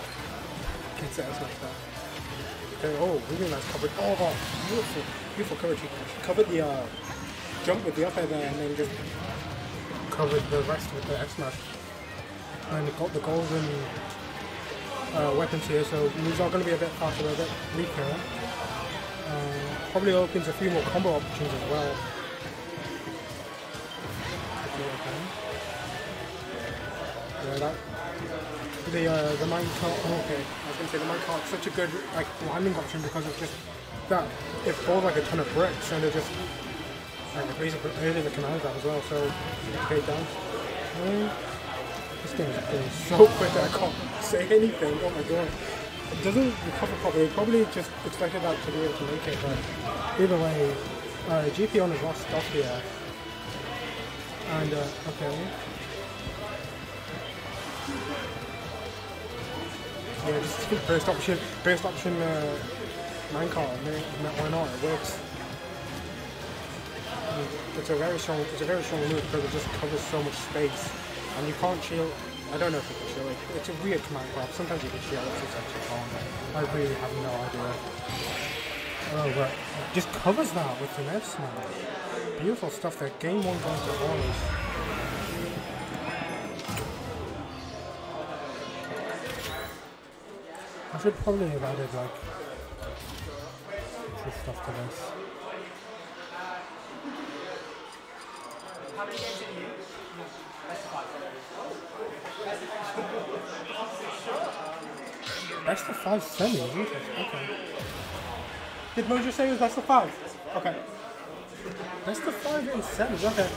Can't say as much that. Okay, oh, really nice coverage. Oh, beautiful, beautiful coverage. She covered the jump with the up air there, and then just covered the rest with the F smash. And it got the golden weapons here, so moves are going to be a bit faster, a bit weaker. Probably opens a few more combo options as well. Yeah, the minecart. Oh, okay, I was gonna say the minecart is such a good like landing option because of just that. It falls like a ton of bricks, and it just basically really the command that as well. So okay, down. This thing is going so quick that I can't say anything. Oh my god, it doesn't recover properly. Probably just expected that to be able to make it, but either way, GP on his last stop here, and okay. Yeah, just burst option minecart. Why not? It works. It's a very strong move because it just covers so much space, and you can't shield. I don't know if you can shield it. It's a weird command grab. Sometimes you can shield it, sometimes you can't. I really have no idea. Oh, but it just covers that with an F smash. Beautiful stuff there. Game 1 going to Horus. I should probably have added like extra stuff to this. Best of 5 semis, isn't it? Okay. Did Mojo say it was best of 5? Okay. Best of 5 in semis, okay.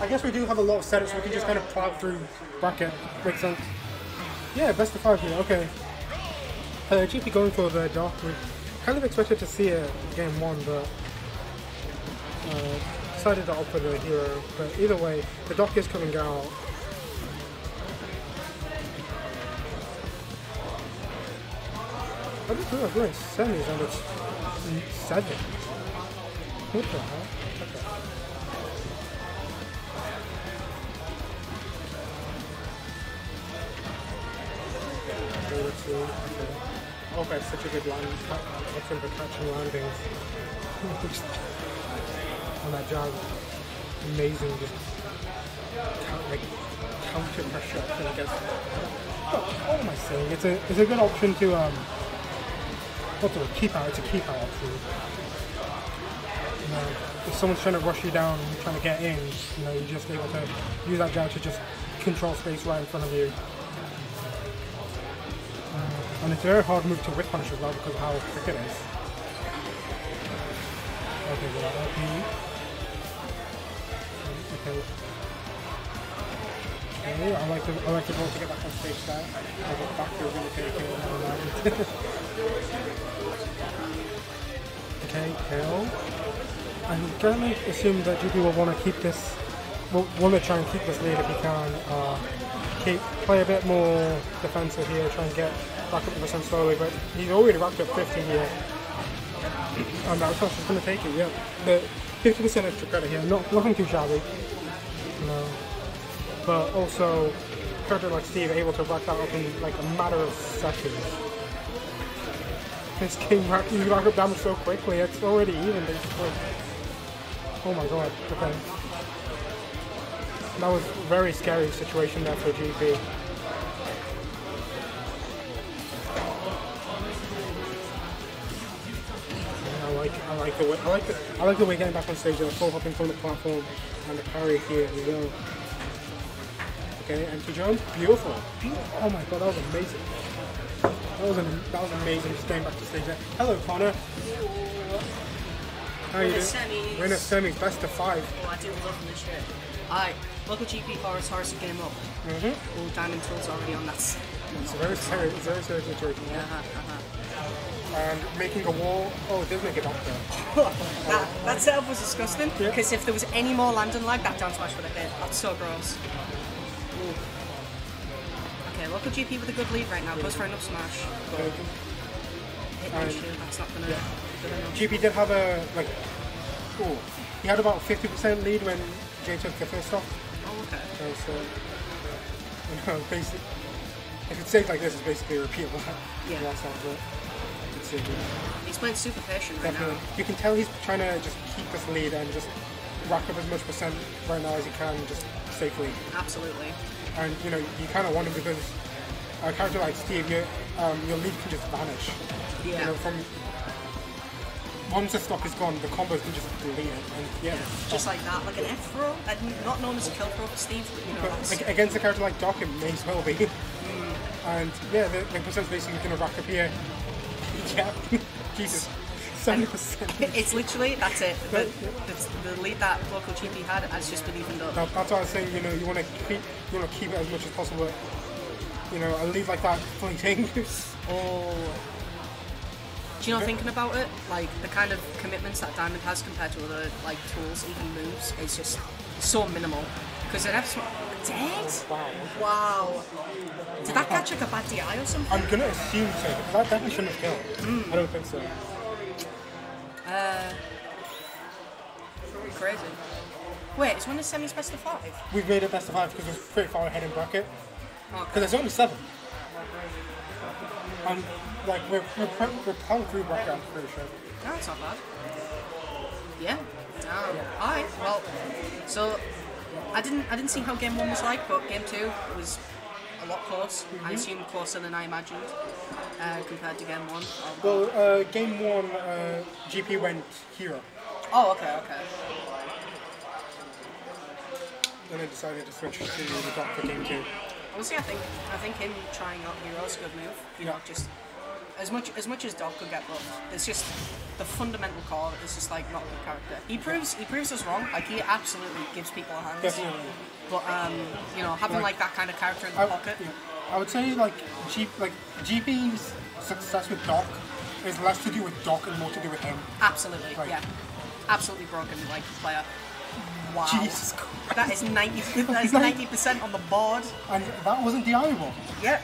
I guess we do have a lot of setups, so we can just kind of plow through bracket. Makes sense. Yeah, best of 5 here, okay. GP going for the dark. We kind of expected to see it game 1, but decided to opt for the hero. But either way, the dock is coming out. I just realized we're in semis and it's 7. What the hell? Okay. Let's see. Okay. Okay, such a good land option for catching landings. On that jab, amazing, just counter pressure option against. What am I saying? It's a good option to what's it? Keep out. It's a keep out option. You know, if someone's trying to rush you down, trying to get in, you know, you're just able to use that jab to just control space right in front of you. And it's a very hard move to whip punish as well because of how quick it is. Okay, well, okay. Okay, I like the ball to get back on stage there. I got back to really take it. Okay, kill. I'm gonna assume that GP will want to keep this. Will want to try and keep this lead if he can. Play a bit more defensive here, try and get back up to percent slowly, but he's already racked up 50 here. And that's just going to take it, yeah. The 50% extra credit here, nothing too shabby. No. But also, character like Steve able to rack that up in like a matter of seconds. This game you rack up damage so quickly, it's already even basically. Oh my god, okay. That was a very scary situation there for GP. I like the way getting back on stage, full hopping from the platform and the parry here as well. Okay, empty jump, beautiful. Oh my god, that was amazing. That was amazing just getting back to stage there. Hello Connor. How are you doing? We're in a semis, best of 5. Oh, I do love this shit. Alright, LocalGP Horus game up. Oh, Diamond Tool's already on that. It's a very serious situation. Yeah, and making a wall. Oh, it does make it up there. that setup was disgusting, because if there was any more landing lag, that down smash would have hit. That's so gross. Ooh. Okay, LocalGP with a good lead right now, goes for an up smash. Hit and shoot, that's not gonna good enough. GP did have a, like, he had about 50% lead when Jay took the first off. Oh, okay. So, you know, basically, if it's saved like this, it's basically a repeat of that. Yeah. That sounds good. He's playing super patient right Definitely. now. You can tell he's trying to just keep this lead and just rack up as much percent right now as he can, just safely. Absolutely. And you know, you kind of want him because a character like Steve, your lead can just vanish. Yeah. You know, from once the stock is gone, the combos can just delete it. And just like that, like an F throw, not known as a kill throw for Steve, but you know. But against a character like Doc, it may as well be. And yeah, the percent's basically going to rack up here. Yeah, Jesus, 70%. It's literally, that's it. The lead that LocalGP had has just been evened up. That's what I was saying. You know, you want to keep it as much as possible. You know, a lead like that fleeting. Oh. Do you know, thinking about it, like the kind of commitments that Diamond has compared to other like tools, even moves, is just so minimal. Because it has dead. Wow. Did that catch like a bad DI or something? I'm gonna assume so, because that definitely shouldn't have killed. I don't think so. Crazy. Wait, it's when the semis best of 5? We've made it best of 5 because we're pretty far ahead in bracket. Okay. Because there's only 7. And like we're plowing through bracket, I'm pretty sure. No, it's not bad. Yeah. Alright, well, so I didn't see how game 1 was like, but game 2 was a lot close. I assume closer than I imagined compared to game 1. Well, game 1, GP went hero. Oh, okay. And then decided to switch to the Doc for game 2. Honestly, I think him trying out hero is a good move. You know, just as much as Doc could get buffed, it's just the fundamental core is just like not a good character. He proves us wrong. Like he absolutely gives people a hand. Definitely. But you know, having like that kind of character in the pocket. Yeah. I would say like GP's success with Doc is less to do with Doc and more to do with him. Absolutely, like, yeah. Absolutely broken like player. Wow. Jesus Christ. That is 90% on the board. And that wasn't DIable. Yeah.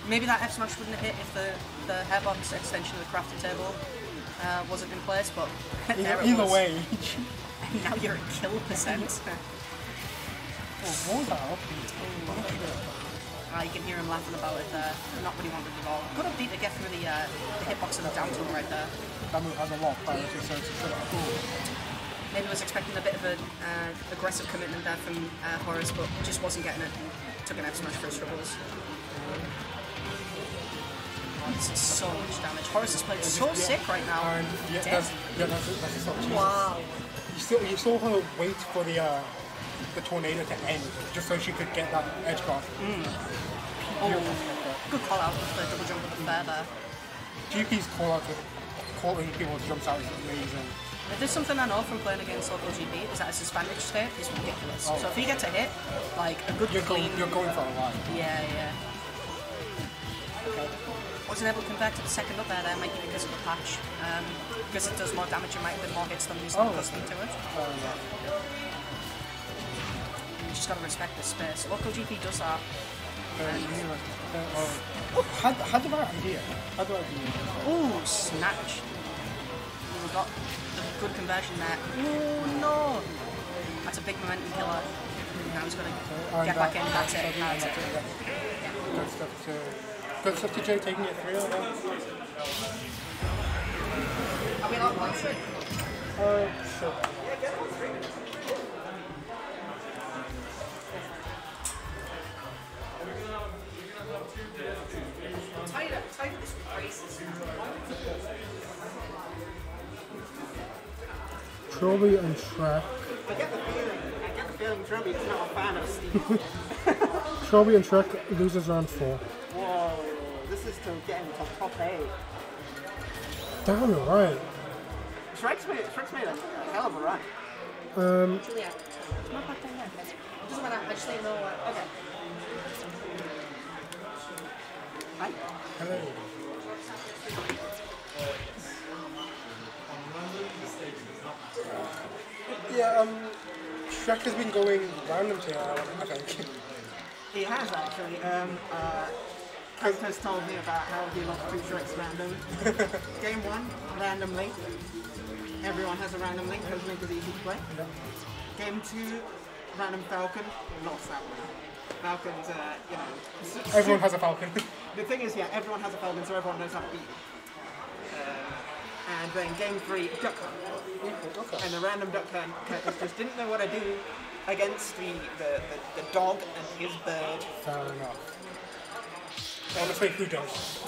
Maybe that F smash wouldn't have hit if the hairbox extension of the crafting table wasn't in place, but either way. Now you're at kill percent. What was that up? You can hear him laughing about it there. Not what he wanted at all. Good upbeat to get through the hitbox of the down tilt right there. That move has a lot of priority, so it's cool. Maybe was expecting a bit of an aggressive commitment there from Horus, but just wasn't getting it. Took an F smash for his struggles. This is so much damage. Horus is playing so sick right now. And that's a stop. Wow. You saw her wait for the tornado to end, just so she could get that edge guard. Oh, good call out with the double jump with the fair there. GP's call out to calling people's jumps out is amazing. If there's something I know from playing against LocalGP is that his disadvantage state is ridiculous. So if he gets a hit, like a good clean... You're going for a line. Yeah. Okay. Wasn't able to convert to the second up there, might be because of the patch. Because it does more damage, it might have been more hits than he's accustomed to it. You just gotta respect the space. LocalGP does that. How do I idea? Ooh, snatch. We got a good conversion there. Ooh, no! That's a big momentum killer. Now he's gonna get back in, that's it. Good stuff to Jay taking it through. Are we allowed one trick? Sure. Tighter this race. Trillbi and Shrek. I get the feeling Trillbi is not a fan of Steve. Trillbi and Shrek loses round 4. Whoa, this is to get him to top 8. Damn, you're right. Shrek's made a hell of a run. Julia, it's not back down there. It doesn't matter, I just need to know what. Okay. Hi. Hello. Yeah, Shrek has been going random here, I think. He has actually. Coco's told me about how he lost 2 Shreks random. Game 1, random link. Everyone has a random link because link is easy to play. Yeah. Game 2, random Falcon. Lost that one. Falcon's, you know. Everyone has a Falcon. The thing is, yeah, everyone has a Falcon, so everyone knows how to beat you. And then game 3, Duck Hunt. Okay. And the random Duck Hunt, Curtis just didn't know what to do against the dog and his bird. Fair enough. Honestly, who does?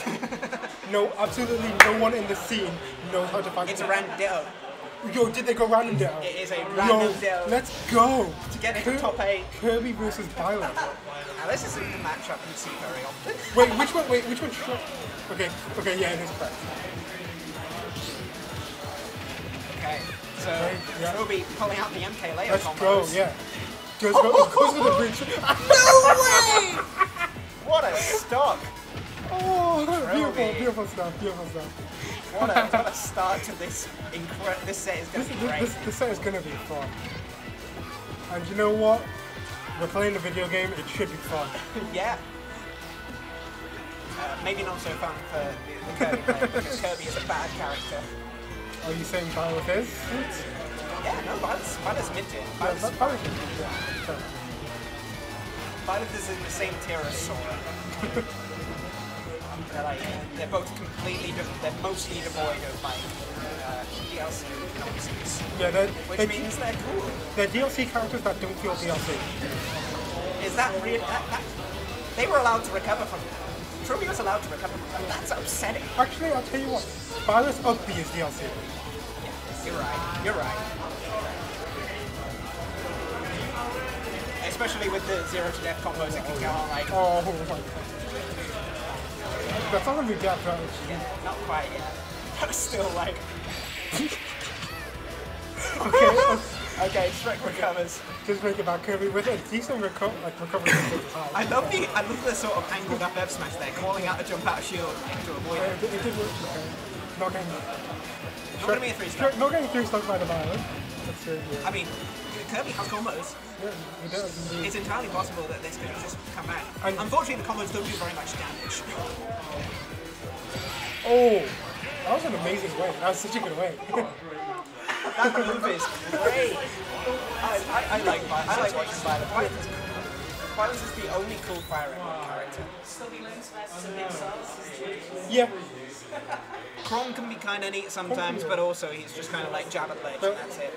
No, absolutely no one in the scene knows how to fight. It's a random ditto. Yo, did they go random ditto? It is a random ditto. Let's go! To get into top 8. Kirby versus Byleth. Now this isn't the matchup you see very often. Wait, which one? Okay, yeah, it is correct. Okay, so yeah. Trillbi pulling out the MK layer Let's combos. go, yeah. Goes for the bridge. No way! What a stock! Oh, Trillbi. beautiful stuff. What a start to this incredible. This set is going to be great. This set is going to be fun. And you know what? We're playing a video game, it should be fun. Yeah. Maybe not so fun for the Kirby player because Kirby is a bad character. Are you saying Byleth is? Yeah, no, Byleth's mid-tier. Byleth is in the same tier as Sora. They're both completely different. They're mostly devoid of DLC nonsense. Yeah, which means they're cool. They're DLC characters that don't feel DLC. Is that real? They were allowed to recover from that. Trillbi was allowed to recover from that. That's upsetting. Actually, I'll tell you what. Byleth Ugly is DLC. Yeah, you're right. Especially with the 0 to death combos that can go on like. Oh my god. That's not gonna be death, right? Yeah, not quite yet. But still like. Okay, Shrek recovers. Just make it back Kirby with a decent recovery. I love the sort of angled up F smash there, calling out the jump out shield to avoid it. It did work. Not getting. Not gonna be a 3-star. Not getting 3-star by the Byleth. That's good. Yeah. I mean, Kirby has combos. Yeah, he does indeed. It's entirely possible that this could just come back. And unfortunately, the combos don't do very much damage. Oh, that was an amazing way. That was such a good way. That move is great. I like watching Violet. Violet is the only cool Fire Emblem character. Yeah. Chrom can be kind of neat sometimes, but also he's just kind of like jab at ledge and that's it.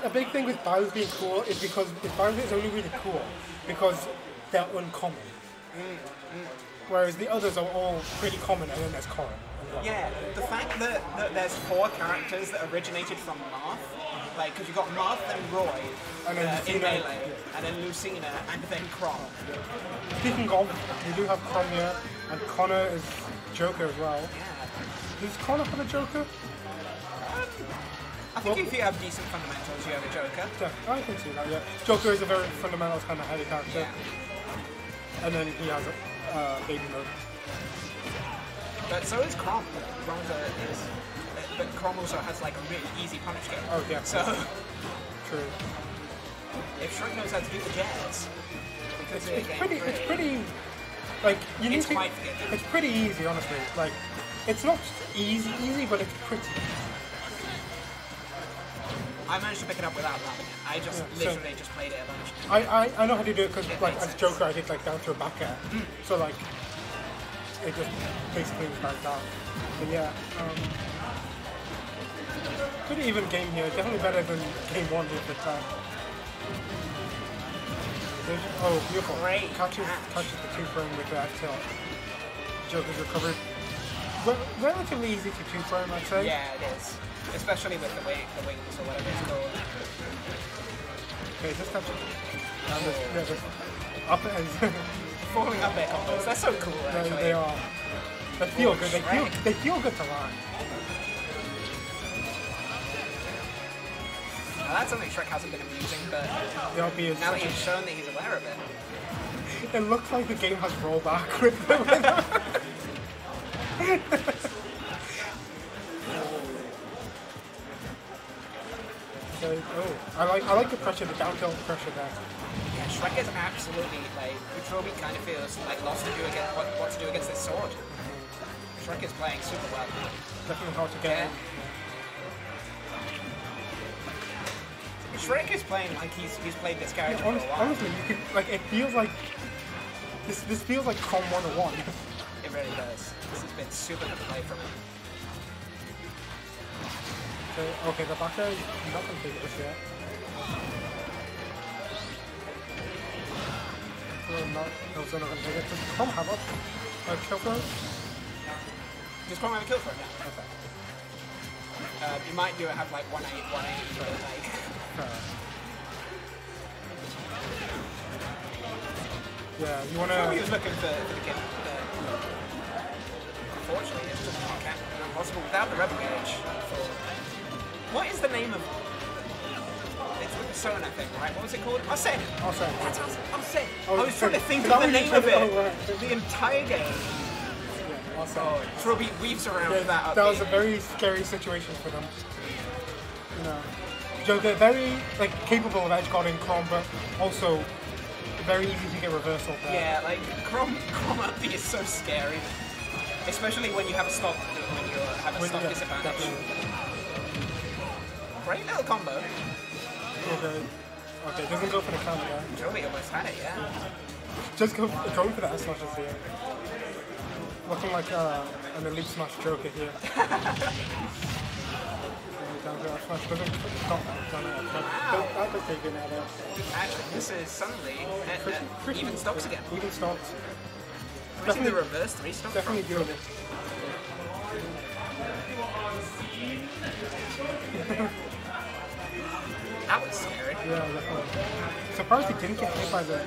A big thing with Byleth being cool is because Byleth is only really cool because they're uncommon. Whereas the others are all pretty common, and then there's Korra. Yeah, the fact that there's 4 characters that originated from Marth, like, because you've got Marth and Roy and then in Melee, and then Lucina, and then Chrom. Speaking of, we do have Chrom here, and Connor is Joker as well. Yeah. Does Connor have a Joker? I think if you have decent fundamentals, you have a Joker. Yeah, I can see that, yeah. Joker is a very fundamentals kind of heavy character. Yeah. And then he has a baby mode. But so is Chrom. But Chrom also has like a really easy punish game. Oh yeah. So true. If Shrek knows how to do the jazz, it's pretty like you need it's to. quite forgiving. It's pretty easy, honestly. Like it's not easy, but it's pretty. I managed to pick it up without loving it. I just literally just played it a bunch. I know how to do it because like as Joker I did like down to a back air. So like it just basically was back down. But yeah, pretty even game here. Definitely better than game 1 with the time. Oh, beautiful. Great Catches the 2-frame with the F-tilt. Joker's recovered. Relatively easy to 2-frame, I'd say. Yeah, it is. Especially with the wings or whatever it's called. Okay, just catch it. Just up and falling up air combos. They're so cool, actually. They are. They feel good. They feel good to learn. Now that's something Shrek hasn't been abusing, but now that he's shown that he's aware of it. It looks like the game has rollback with them. So, oh, I like the pressure, the down tilt pressure there. Yeah, Shrek is absolutely like Trillbi kind of feels like lost to do against what to do against this sword. Shrek is playing super well. Definitely hard to get. Yeah. Shrek is playing like he's played this character for a while. Honestly, you could, like, it feels like this feels like Com 101. It really does. This has been super good play from him. So, okay, the back air is not going to take it just yet. Also not going to take it. Does Com have a kill throw? Does Com have a kill for him? Yeah. Okay. You might do it have like 180, but like. Yeah, you want to. He was looking for the kill. Unfortunately, it's just not impossible without the rebel gauge. What is the name of? It's the persona thing, right? What was it called? Arsene. Arsene. That's Arsene. Oh, I was trying to think of the name of it. The entire game. Oh, Trillbi weaves around with that. That was a very scary situation for them. You know, they're very like capable of edge guarding Crom, but also very easy to get reversal there. Yeah, like Crom up B is so scary, especially when you have a stop disadvantage. Definitely. Great little combo. Okay, doesn't go for the counter there. Trillbi almost had it, yeah. Just going for the S smashes here. Looking like an elite smash joker here. Down to S smash doesn't stop down to S smash. That could take it now there. Actually, this is suddenly even stocks again. Even stocks. Definitely the reverse 3 stocks. Definitely doing it. That was scary. Yeah, definitely. Surprised he didn't get hit by the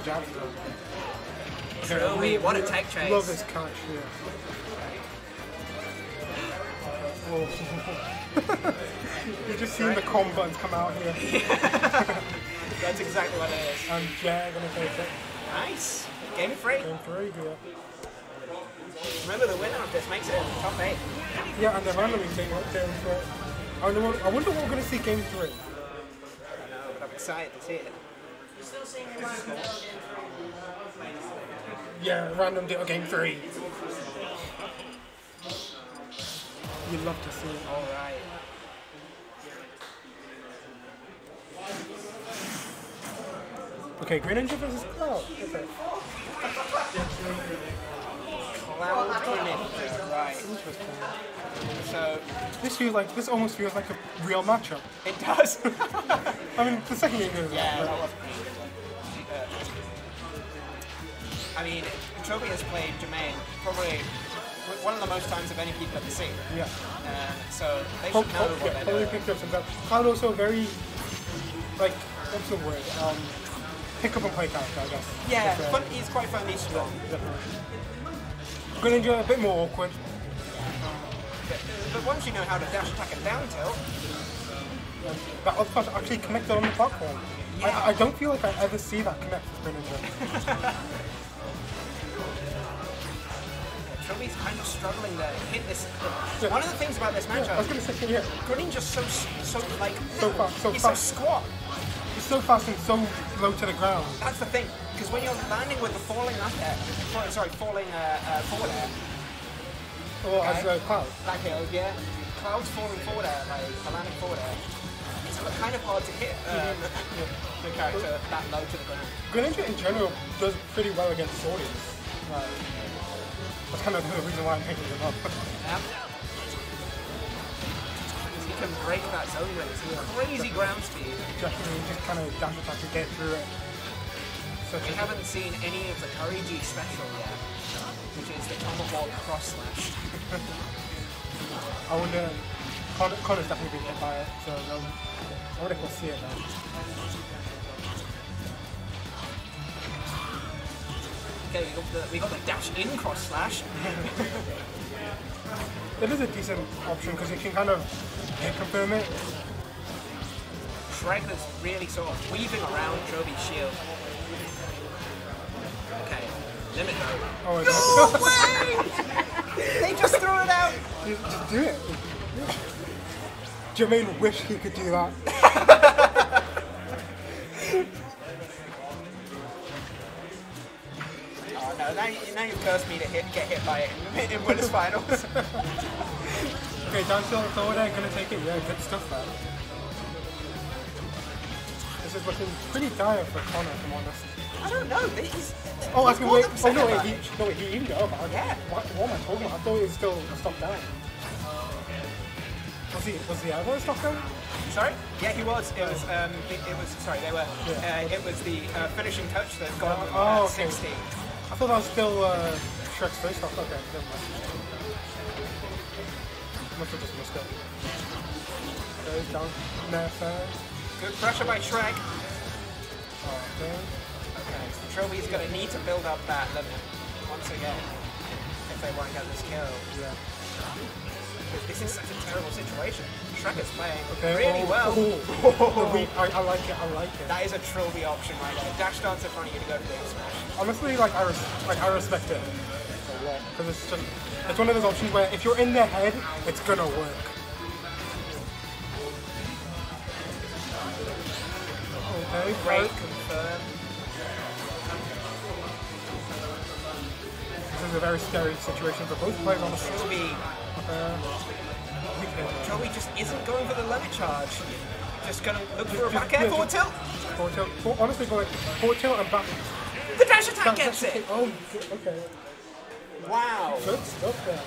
jabs though. Trillbi, what a tech chase. Love his catch, yeah. Oh. You're just seeing the com buttons come out here. That's exactly what it is. And yeah, gonna take it. Nice. Game 3. Game 3 here. Remember, the winner of this makes it in the top 8. Yeah, and they're randomly taking game 3. I wonder what we're gonna see game 3. I know, but I'm excited to see it. Yeah, random deal game 3. You'd love to see it. Alright. Okay, Green Ninja versus Cloud. Okay. Cloud Ninja, right. Interesting. So This almost feels like a real matchup. it does. I mean, the second game goes. Yeah, that wasn't me. I mean, Trillbi has played Jermaine probably one of the most times of any people ever seen. Yeah. So they should know what they're probably doing. picked up some stuff. Cloud also very, like, what's the word? Pick up and play character, I guess. Yeah, But, he's quite funny, strong. definitely. Green Ninja a bit more awkward. But once you know how to dash attack and down tilt, That other part actually connected on the platform. Yeah. I don't feel like I ever see that connect with Green Ninja. Trillbi's kind of struggling to hit this. One of the things about this I was matchup, gonna say, yeah, Green Ninja's so like so fast, he's so squat. It's so fast and so low to the ground. That's the thing, because when you're landing with the falling up air, falling forward air, Or as Cloud. back air, yeah, Cloud's falling forward air, like landing forward air. It's kind of hard to hit the character that low to the ground. Green Ninja in general does pretty well against Swordians. That's kind of the reason why I'm picking them up. Yeah. He can break that zone with his crazy ground speed. Definitely just kind of dash attack to get through it. We haven't seen any of the CurryG special yet, which is the tomahawk cross slash. I wonder, Connor's definitely been hit by it, so I wonder if we'll see it now. Okay, we got the dash in cross slash. It is a decent option because you can kind of hit confirm it. Shrek is really sort of weaving around Trillbi's shield. Okay, limit mode. Oh, No way! They just threw it out! Just do it. Jermaine wished he could do that. Oh no, now you've cursed me to get hit by it in winners finals. Okay, down still over there, gonna take it. Yeah, good stuff there. This is looking pretty dire for Connor, if I'm honest. I don't know, he's... Oh, I was gonna wait. Oh no, about wait, he even got up. Yeah. What am I talking about? I thought it was still a stop down. Was he ever a stop down? Sorry? Yeah, he was. It was. Sorry, they were. Yeah. It was the finishing touch that got him okay. 16. I thought that was still Shrek's first stop. Okay, never mind. Must have just missed it. Goes down there first. Good pressure by Shrek. Okay. Okay, so Trillbi's going to need to build up that limit once again if they want to get this kill. Yeah. This is such a terrible situation. Shrek is playing really well. I like it. I like it. That is a Trillbi option right there. Dash dance in front of you to go to big smash. Honestly, like I respect it a lot because it's one of those options where if you're in their head, it's gonna work. Okay, Great confirm. This is a very scary situation for both players on the Trillbi. Trillbi just isn't going for the limit charge. Just gonna look for a back air forward tilt. Forward tilt. Honestly, going forward tilt and back. The dash attack gets it. Oh, okay. Wow. Good stuff there.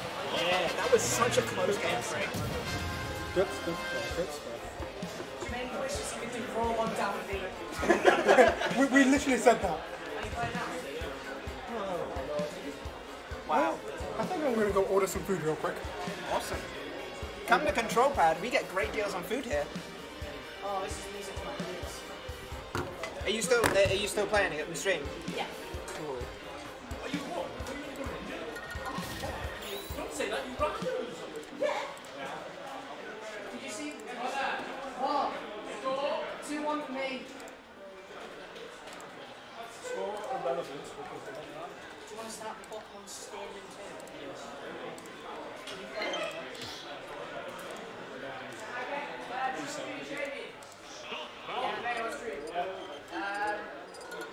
Yeah, that was such a close game break. Good stuff there. Good stuff. We literally said that. Wow. I think I'm gonna go order some food real quick. Awesome. Come to Control Pad, we get great deals on food here. Oh, this is music to my ears. Are you still playing it on the stream? Yeah. Cool. Don't say that, you rock. Yeah. Did you see? What? 2-1 for me. Score irrelevant because Do you want to start Pokemon Standing 2? Yes.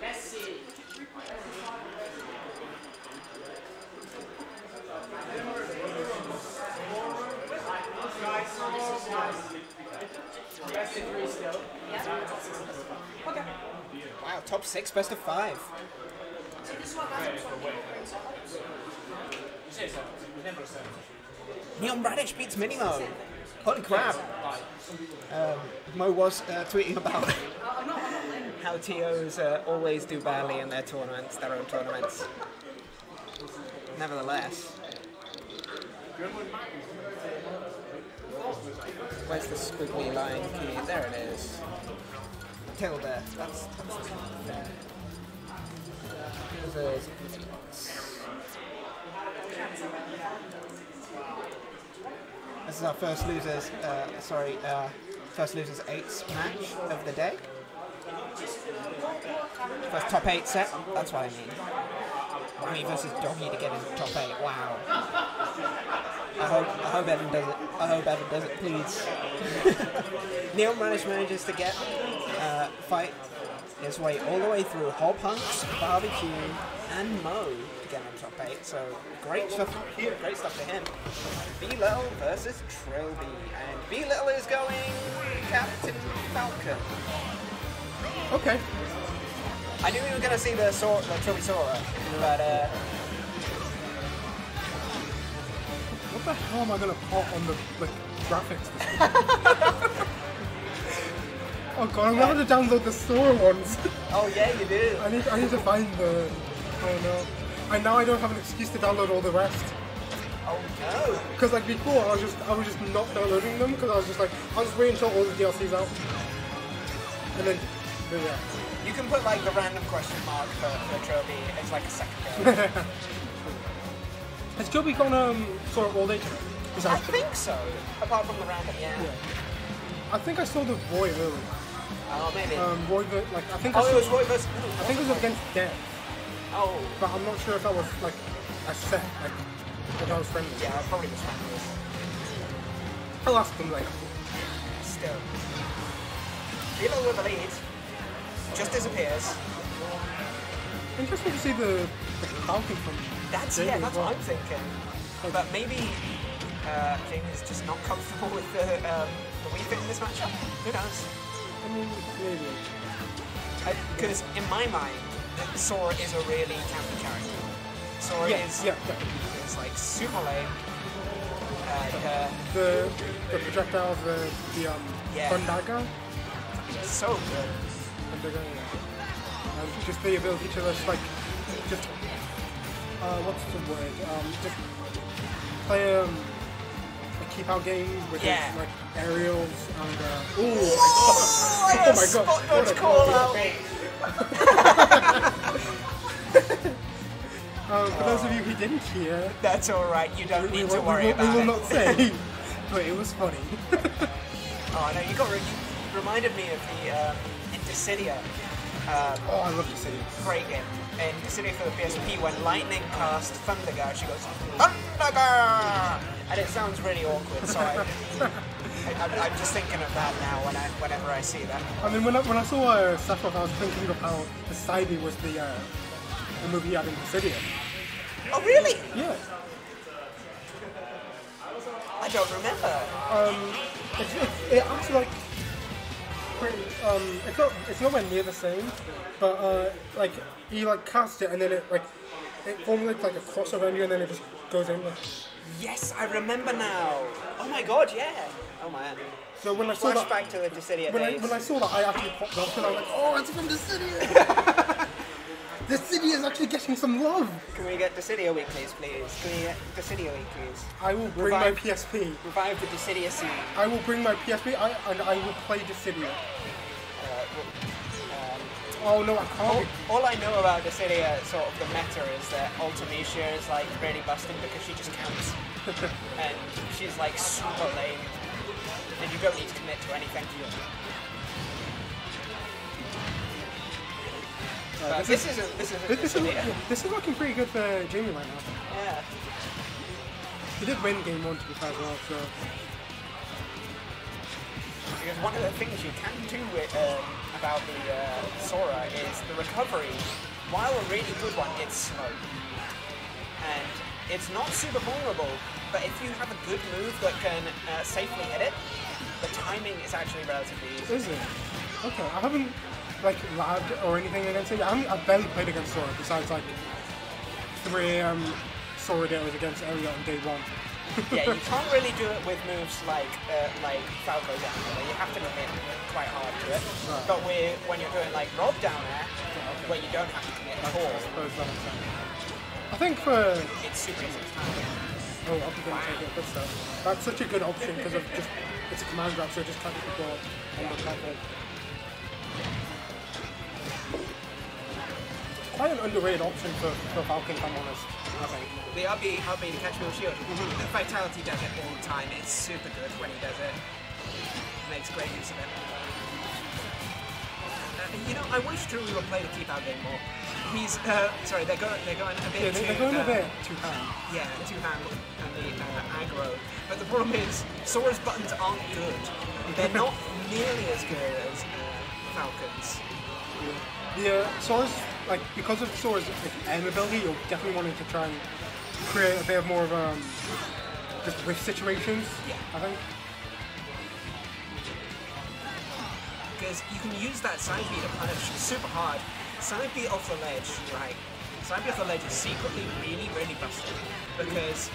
Let's see. Best of 3 still. Okay. Wow, top 6, best of 5. So this is what happens when you say so. You never said. NeonRaddish beats MiniMo. Holy crap. Mo was tweeting about how TOs always do badly in their tournaments, their own tournaments. Nevertheless. Where's the squiggly line key? There it is. Tilde. That's fair. This is our first losers, first losers 8s match of the day. First top 8 set, that's what I mean. Wammy versus Doggy to get into top 8, wow. I hope Evan does it. I hope Evan does it, please. NeonRaddish manages to fight his way all the way through Hop Hunks, Barbecue, and Mo to get on top 8. So great stuff to him. B-Little versus Trillbi, and B-Little is going Captain Falcon. Okay. I knew we were going to see the Trillbi Sora, but what the hell am I gonna put on the graphics this week? Oh god, I'm gonna have to download the Sora ones. Oh yeah, you do. I need to find the. Oh no. And now I don't have an excuse to download all the rest. Oh no. Because like before, I was just not downloading them because I was just like, I'll just wait until all the DLCs out. And then, but yeah. You can put like the random question mark for Trillbi. It's like a second go. Has Trillbi gone Sora all day? I think so. Apart from the random, yeah. I think I saw the Roy earlier. Oh, maybe. Roy, like I think. Oh, it was Roy versus. I think it was against Dev. Oh. But I'm not sure if that was like a set, like if that was friendly. Yeah, probably was friendly. I'll ask them later. Lyto. Lyto with the lead. Just disappears. Interesting to see the Falcon from That's Jamie as that's well. what I'm thinking. But maybe Jamie's just not comfortable with the Wii Fit in this matchup. Who knows? I mean, maybe. Because in my mind, Sora is a really campy character. Sora is like super lame. The projectiles, the fun dagger. So good. And just the ability to just like what's the word? Just play a keep out game with like aerials and oh my god! What a call out! For those of you who didn't hear, that's all right. You don't need to worry about it. We will not say, but it was funny. Oh no, you reminded me of the in Dissidia. Oh, I love Dissidia. Great game. In Dissidia for the PSP, when Lightning cast Thundergar, she goes Thundergar, and it sounds really awkward. So I'm just thinking of that now whenever I see that. I mean, when I saw Sephiroth, I was thinking of how the Sidey was the movie he had in Dissidia. Oh really? Yeah. I don't remember. It acts like pretty. It's nowhere near the same, but like he like casts it and then it formulates like a crossover engine and then it just goes in. Yes, I remember now. Oh my god, yeah. Oh man. So when I saw that, flashback to the Dissidia days. When I saw that, I actually popped off and I was like, oh, it's from Dissidia. Dissidia is actually getting some love. Can we get Dissidia weeklies, please? Can we get Dissidia weeklies? I will bring my PSP. Revive the Dissidia scene. I will bring my PSP and I will play Dissidia. Oh no, I can't. All I know about Dissidia, sort of the meta, is that Ultimecia is like really busting because she just counts. And she's like super lame. And you don't need to commit to anything. This is looking pretty good for Jamie right now. Yeah. He did win game 1 to be fair as well, so. Because one of the things you can do about the Sora is the recovery. While a really good one, it's slow. And it's not super vulnerable, but if you have a good move that can safely hit it, the timing is actually relatively easy. Is it? Okay, I haven't like lagged or anything against it. I've barely played against Sora besides like 3 Sora days against Elliot on day 1. Yeah, you can't really do it with moves like Falcon. You have to commit quite hard to it. Right. But when you're doing like Rob down there, where you don't have to commit at all. I think for it's super easy. Oh, I'll be going to take it. Good stuff. That's such a good option because of just it's a command grab, so it just can't people on the platform. Quite an underrated option for Falcon, if I'm honest, I think. The RB to catch me with shield. The Vitality does it all the time. It's super good when he does it. Makes great use of it. You know, I wish Trillbi would play the keep out game more. He's sorry, they're going a bit too. They're going a bit too hand. Yeah, too hand and the aggro. But the problem is, Sora's buttons aren't good. They're not nearly as good as Falcon's. Yeah, Sora's like because of Sora's aim ability, you're definitely wanting to try and create a bit more of just whiff situations. Yeah, I think. Because you can use that side B to punish super hard. Side B off the ledge, right? Side B off the ledge is secretly really, really busted because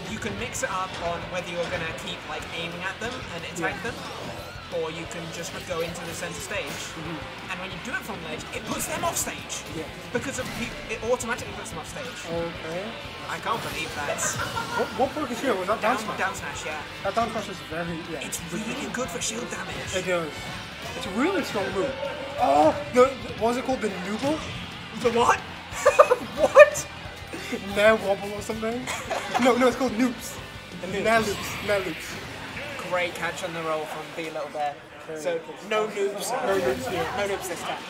you can mix it up on whether you're gonna keep like aiming at them and attack them, or you can just go into the center stage. And when you do it from ledge, it puts them off stage. Yeah. Because it automatically puts them off stage. Okay. I can't believe that. What perk is here? Was that down smash? Down smash, yeah. That down smash is very It's really good for shield damage. It does. It's a really strong move. Oh, what was it called? The Nooble? The what? What? Nair Wobble or something? No, it's called Noops. Nair Loops. Great catch on the roll from the little bear. So no noobs. No noobs here. No noobs this time.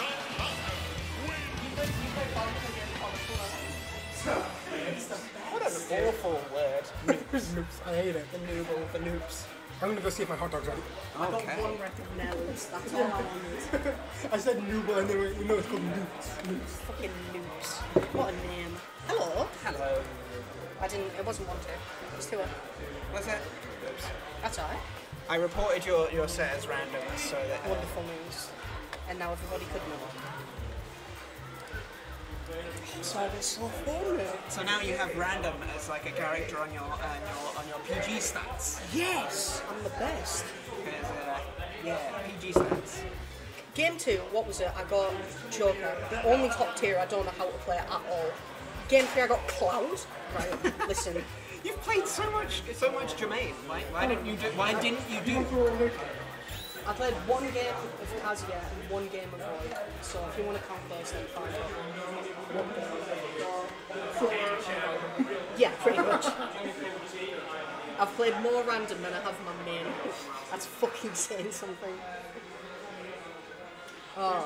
What an awful word. Noops. I hate it. The nooble, the noobs. I'm gonna go see if my hot dog's ready. I got one rep of Nellies, that's all I wanted. I said noob, and then you know it's called noobs. Fucking noobs. What a name. Hello. Hello. It wasn't 1-2. It was 2-1. Was it? That's alright. I reported your set as random, so that... Wonderful news. And now everybody could know. So now you have random as like a character on your PG stats. Yes! I'm the best. Because, yeah, PG stats. Game 2, what was it? I got Joker. The only top tier I don't know how to play at all. Game 3 I got Cloud. Right, listen. You've played so much Jermaine. Why didn't you do? I played one game of Kazuya and one game of Void. So if you want to count those, then fine. Yeah, pretty much. I've played more random than I have my main. That's fucking saying something. Oh.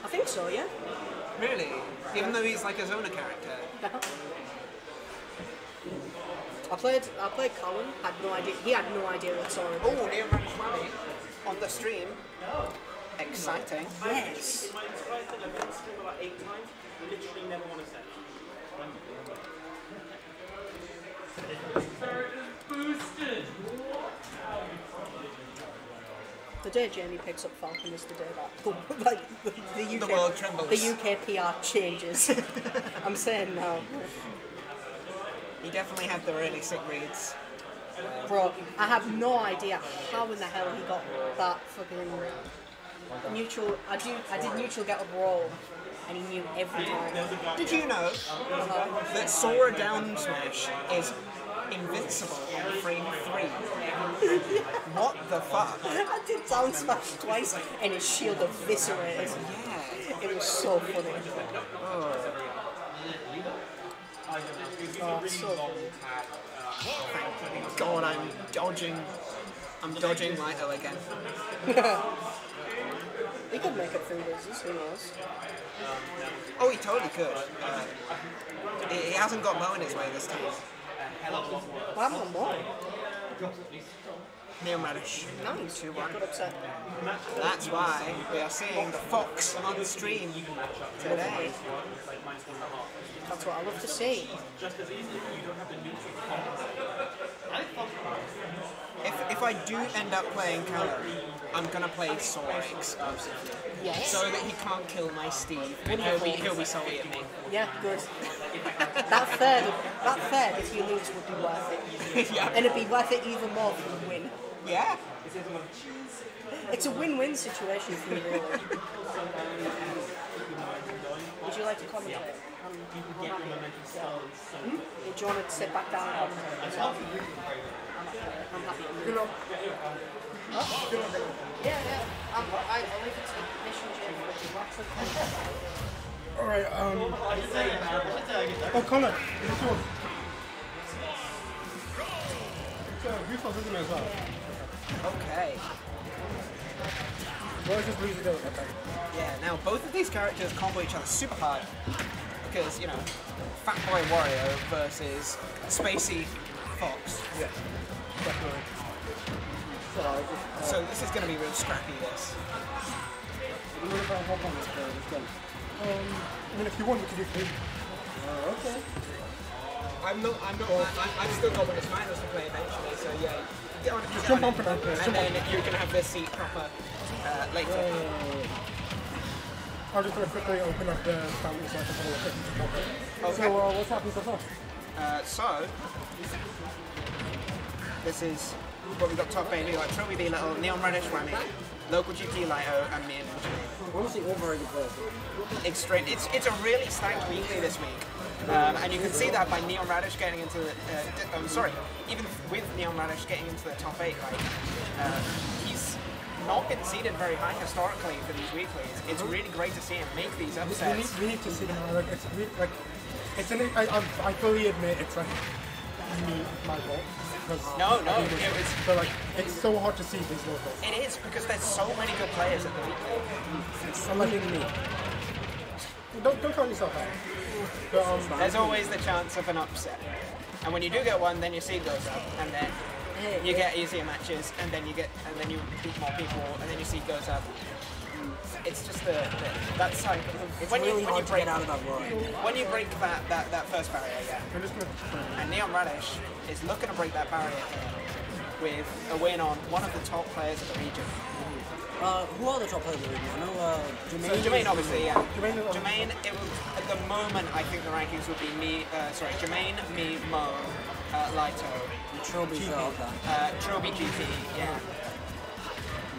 I think so, yeah. Really? Even though he's like a Zona character. I played Colin, had no idea. He had no idea what Sora did. Oh, NeonRaddish Wammy on the stream. Exciting. Yes. The day Jamie picks up Falcon is the day that the world trembles. The UK PR changes. I'm saying now. He definitely had the really sick reads. Bro, I have no idea how in the hell he got that fucking neutral. I did neutral get a roll, and he knew every time. Did you know that Sora down smash is invincible on frame 3? What the fuck? I did down smash twice, and his shield eviscerated. Yeah. It was so funny. Oh, so funny. Thank God, I'm dodging Lyto again. He could make it through this, who knows? Oh, he totally could. He hasn't got Mo in his way this time. Well, I'm on more. NeonRaddish. Nice. 2-1. Good upset. That's why we are seeing the Fox on stream today. That's what I love to see. If I do end up playing Color, I'm gonna play Sora exclusively. Yes. So that he can't kill my Steve, and he'll be salty at me. Yeah, good. that third, if you lose, would be worth it. Yeah. And it'd be worth it even more for the win. Yeah. It's a win-win situation for me, really. Would you like to commentate? I'm happy. Would you want to sit back down and commentate as well? I'm happy. Huh? Yeah. I'll leave it to Mission Jim. Alright, oh, Connor, this one. It's Goosebumps, isn't it, as well? Okay. Well, just lose it over. Yeah, now both of these characters combo each other super hard. Because, you know, Fat Boy Wario versus Spacey Fox. Yeah, definitely. So this is going to be real scrappy, this. I mean, if you want, we can do 3. Okay. I've still got one of finals to play eventually, so yeah. Get on it. Just jump on for now. And then you can have this seat proper later. I'm just going to quickly open up the fountain so I can have a look at it. Okay. So, what's happened so far? So, this is what we've got top 8. We've got Trillbi, little NeonRaddish Wammy, LocalGP, Lyto, and MiniMo. Honestly, all very good players. It's a really stacked weekly this week. And you can see that by NeonRaddish getting into the... even with NeonRaddish getting into the top 8, like, he's not been seeded very high historically for these weeklies. It's really great to see him make these upsets. We need to see them. Like, it's really, like, it's an, I fully admit it's like my fault. No, But like, it's so hard to see these locals. it is because there's so many good players at the weekly. Unlike in me. Don't count yourself out. But, There's always the chance of an upset. And when you do get one, then your seed goes up, and then you get easier matches, and then you beat more people, and then your seed goes up. It's just that's like when you break out of that world. When you break that first barrier, yeah. And NeonRaddish is looking to break that barrier with a win on one of the top players of the region. Who are the top players of the region? I know Jermaine. So Jermaine, obviously, yeah. Jermaine, it was, at the moment, I think the rankings would be Jermaine, me, Mo, Lyto. Trillbi, Trillbi GP, yeah.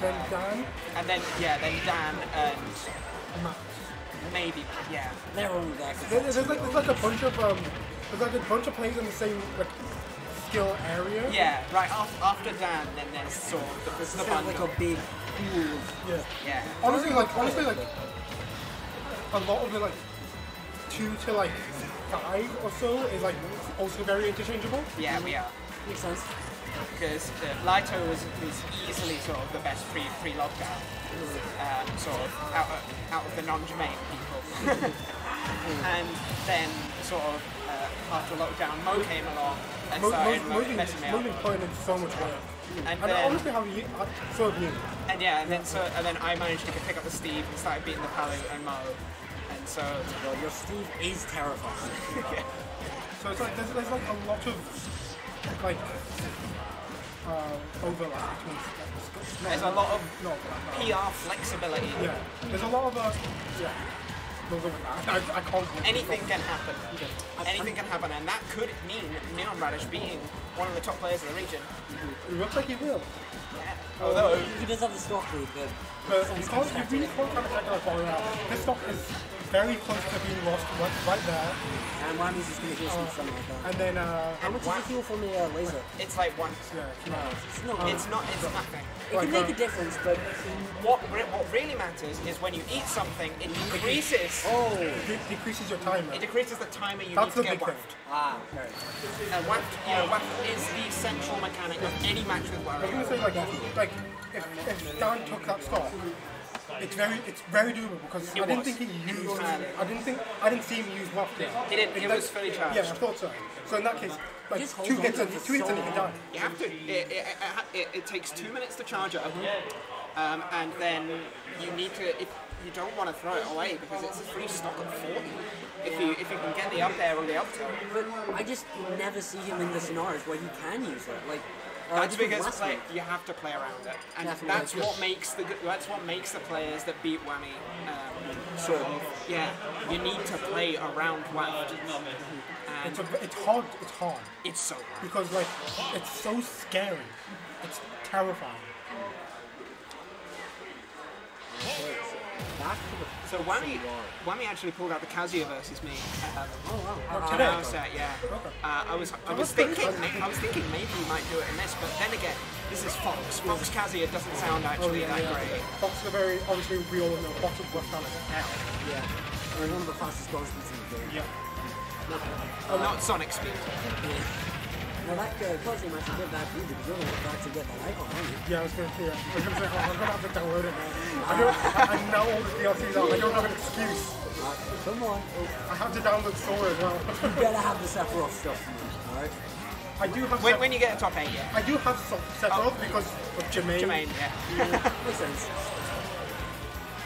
Then Dan. And then Dan and maybe, yeah. They're all there. There's like a bunch of players in the same like skill area. Yeah, right. After Dan, then there's sort of the Sounds like a big pool. Yeah. Honestly, like a lot of the like 2 to like 5 or so is like also very interchangeable. Yeah, we are. Makes sense. Because Lyto was easily sort of the best pre-lockdown, sort of out of the non-Jermaine people. And then sort of after lockdown, Mo came along and started messing me up. Mo's putting in so much work. And then, honestly, so have you. And yeah, and then I managed to pick up the Steve and started beating the Palu and Mo. And so your Steve is terrifying. Yeah. So it's like there's like a lot of like overlap between. There's a lot of PR flexibility. Yeah, there's a lot of I can't. Anything can happen. Anything can happen, and that could mean NeonRaddish being one of the top players of the region. It looks like he will. Yeah. Although he does have the stock lead, but you really can't kind of check like Wario out. His stock is very close to being lost right there. And Wammy's just going to heal something like that. And then how much is the heal from the laser? It's like 1. Yeah, it's nothing. It can make a difference, but what really matters is when you eat something, it decreases. It decreases your timer. It decreases the timer you That's need to the get big waft. Okay. And waft is the central mechanic of any match with Wario. I was gonna say like if Dan took that stock, it's very doable because I didn't think he used. I didn't see him use waft. He didn't. It was fully charged. Yeah, I thought so. So in that case, like 2 hits and he can die. You have to. It takes 2 minutes to charge it up, and then you need to. If you don't want to throw it away because it's a free stock of 40. If you can get the up air or the up tilt. But I just never see him in the scenarios where he can use it. Like. That's because you have to play around it, and that's what makes the players that beat Wammy sort of. Yeah, you need to play around Waft. It's hard. It's hard. It's so hard because like it's so scary. It's terrifying. So Wammy actually pulled out the Kazuya versus me. Today? Yeah. I was thinking maybe he might do it in this, but then again, this is Fox. Fox Kazuya doesn't sound actually that great. Fox is very obviously we all know Fox is what's done it. Yeah. One of the fastest goals in the game. Yeah. Not Sonic speed. Now that Kazuya match is a bit bad for you because you're going to actually get the icon, aren't you? Yeah, I was going to have to download it now. I know all the DLCs out. I don't have an excuse. Come on. I have to download Sora as well. You better have the Sephiroth stuff, alright? I do have when you get a top 8, yeah. I do have Sephiroth because of Jermaine. Jermaine, yeah. Makes sense.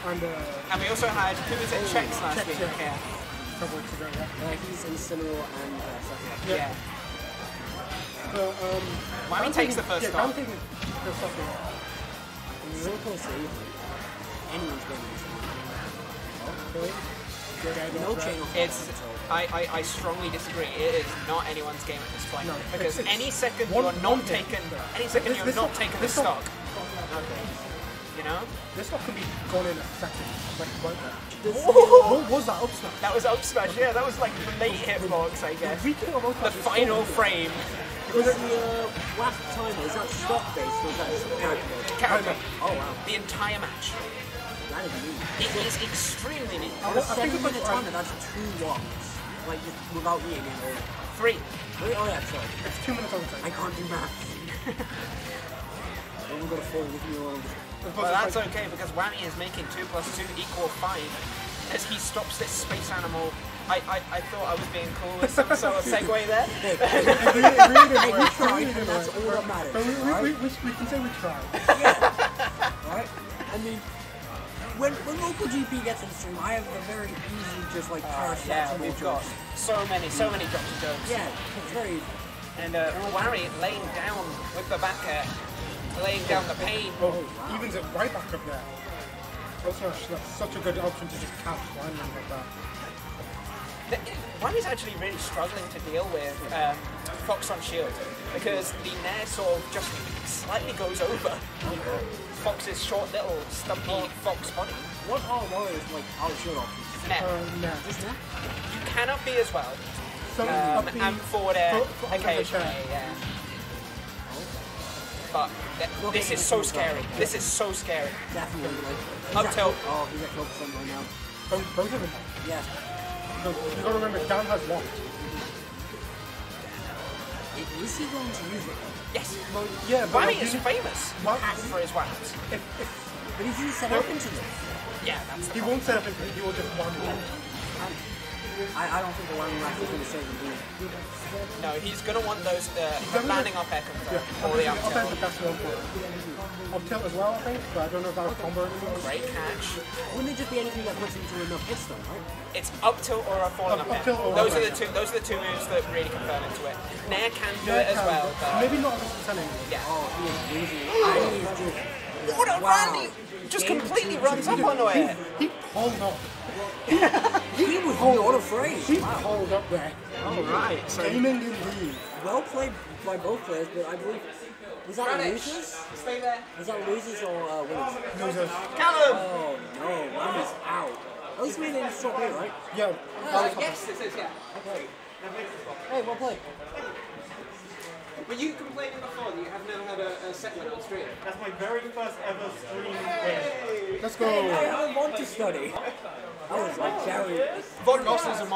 And we also had, who was it, Shrek last week? Yeah. Yeah. Couple weeks ago, yeah. He's Incineroar and Sephiroth. Yeah. Wammy takes the first stop. I'm taking the first stop. Local save. Anyone's going to be no chain of I strongly disagree. It is not anyone's game at this point. No, because any second you're not taking the stock. You know? This stock can be gone in a second. Like right there. What was that up smash? That was up smash, yeah, that was like the late hitbox, I guess. The final frame. Is the last timer, is that stock based or is that character? Oh wow. The entire match. That is neat. It is extremely neat. On a 7-minute timer, that's 2 ones. Like just without eating it or 3. Oh yeah, sorry. It's 2 minutes over time. I can't do math. I'm gonna fall with you all. Well, that's okay because Wammy is making 2 + 2 = 5 as he stops this space animal I thought I was being cool with some sort of segue there. It really didn't work. We tried, and that's all that matters. But right? we can say we tried. Right? I mean, when LocalGP gets in the stream, I have a very easy, just like Yeah, we've got so many drops of jokes. Yeah, it's very easy. And Wammy laying down with the back air, laying down the pain. Oh, evens it right back up there. That's such a good option to just catch one like that. Wammy's actually really struggling to deal with Fox on shield because the nair sort of just slightly goes over Fox's short little stumpy Fox body. What are Wario's like out shield options? Nair. Just nair? You cannot be as well. And forward air occasionally, yeah. But this is so scary. This is so scary. Definitely. Up tilt. Oh, he's at 12% right now. Both of them. Yeah. You gotta remember, Dan has locked. Is he going to use it? Yes. Well, yeah, but Wammy is famous for his wounds. But he's used set up into this. Yeah, that's the he won't set up into it, he will just one win. I don't think the one rack is going to save him. No, he's going to want those landing up air control or the up I'll take tilt. the best one for it. Up tilt as well, I think, but I don't know if that was combo anymore. Great catch. Wouldn't it just be anything that puts him to enough hits though, right? It's up tilt or a falling up air. tilt or Those up are air. the two moves that really confirm into it. Nair can do it as well. But Maybe not 100% anymore. yeah. Oh, he is losing it. And he's just... What a Wow. rally! Just completely runs up on air. He pulled up. He was not afraid. He pulled up there. Alright, so Gaming indeed. Well played by both players, but I believe... Was that Raddish, losers? stay there. Was that losers or winners? Losers. Callum! Oh no, Wammy's out. At least we didn't stop here, right? Yeah. Yes, this is, yeah. Hey, well played. Were you complaining before that you have never had a set win on stream? That's my very first ever stream win. Let's I go. want to study. I was like Jerry. Four losses are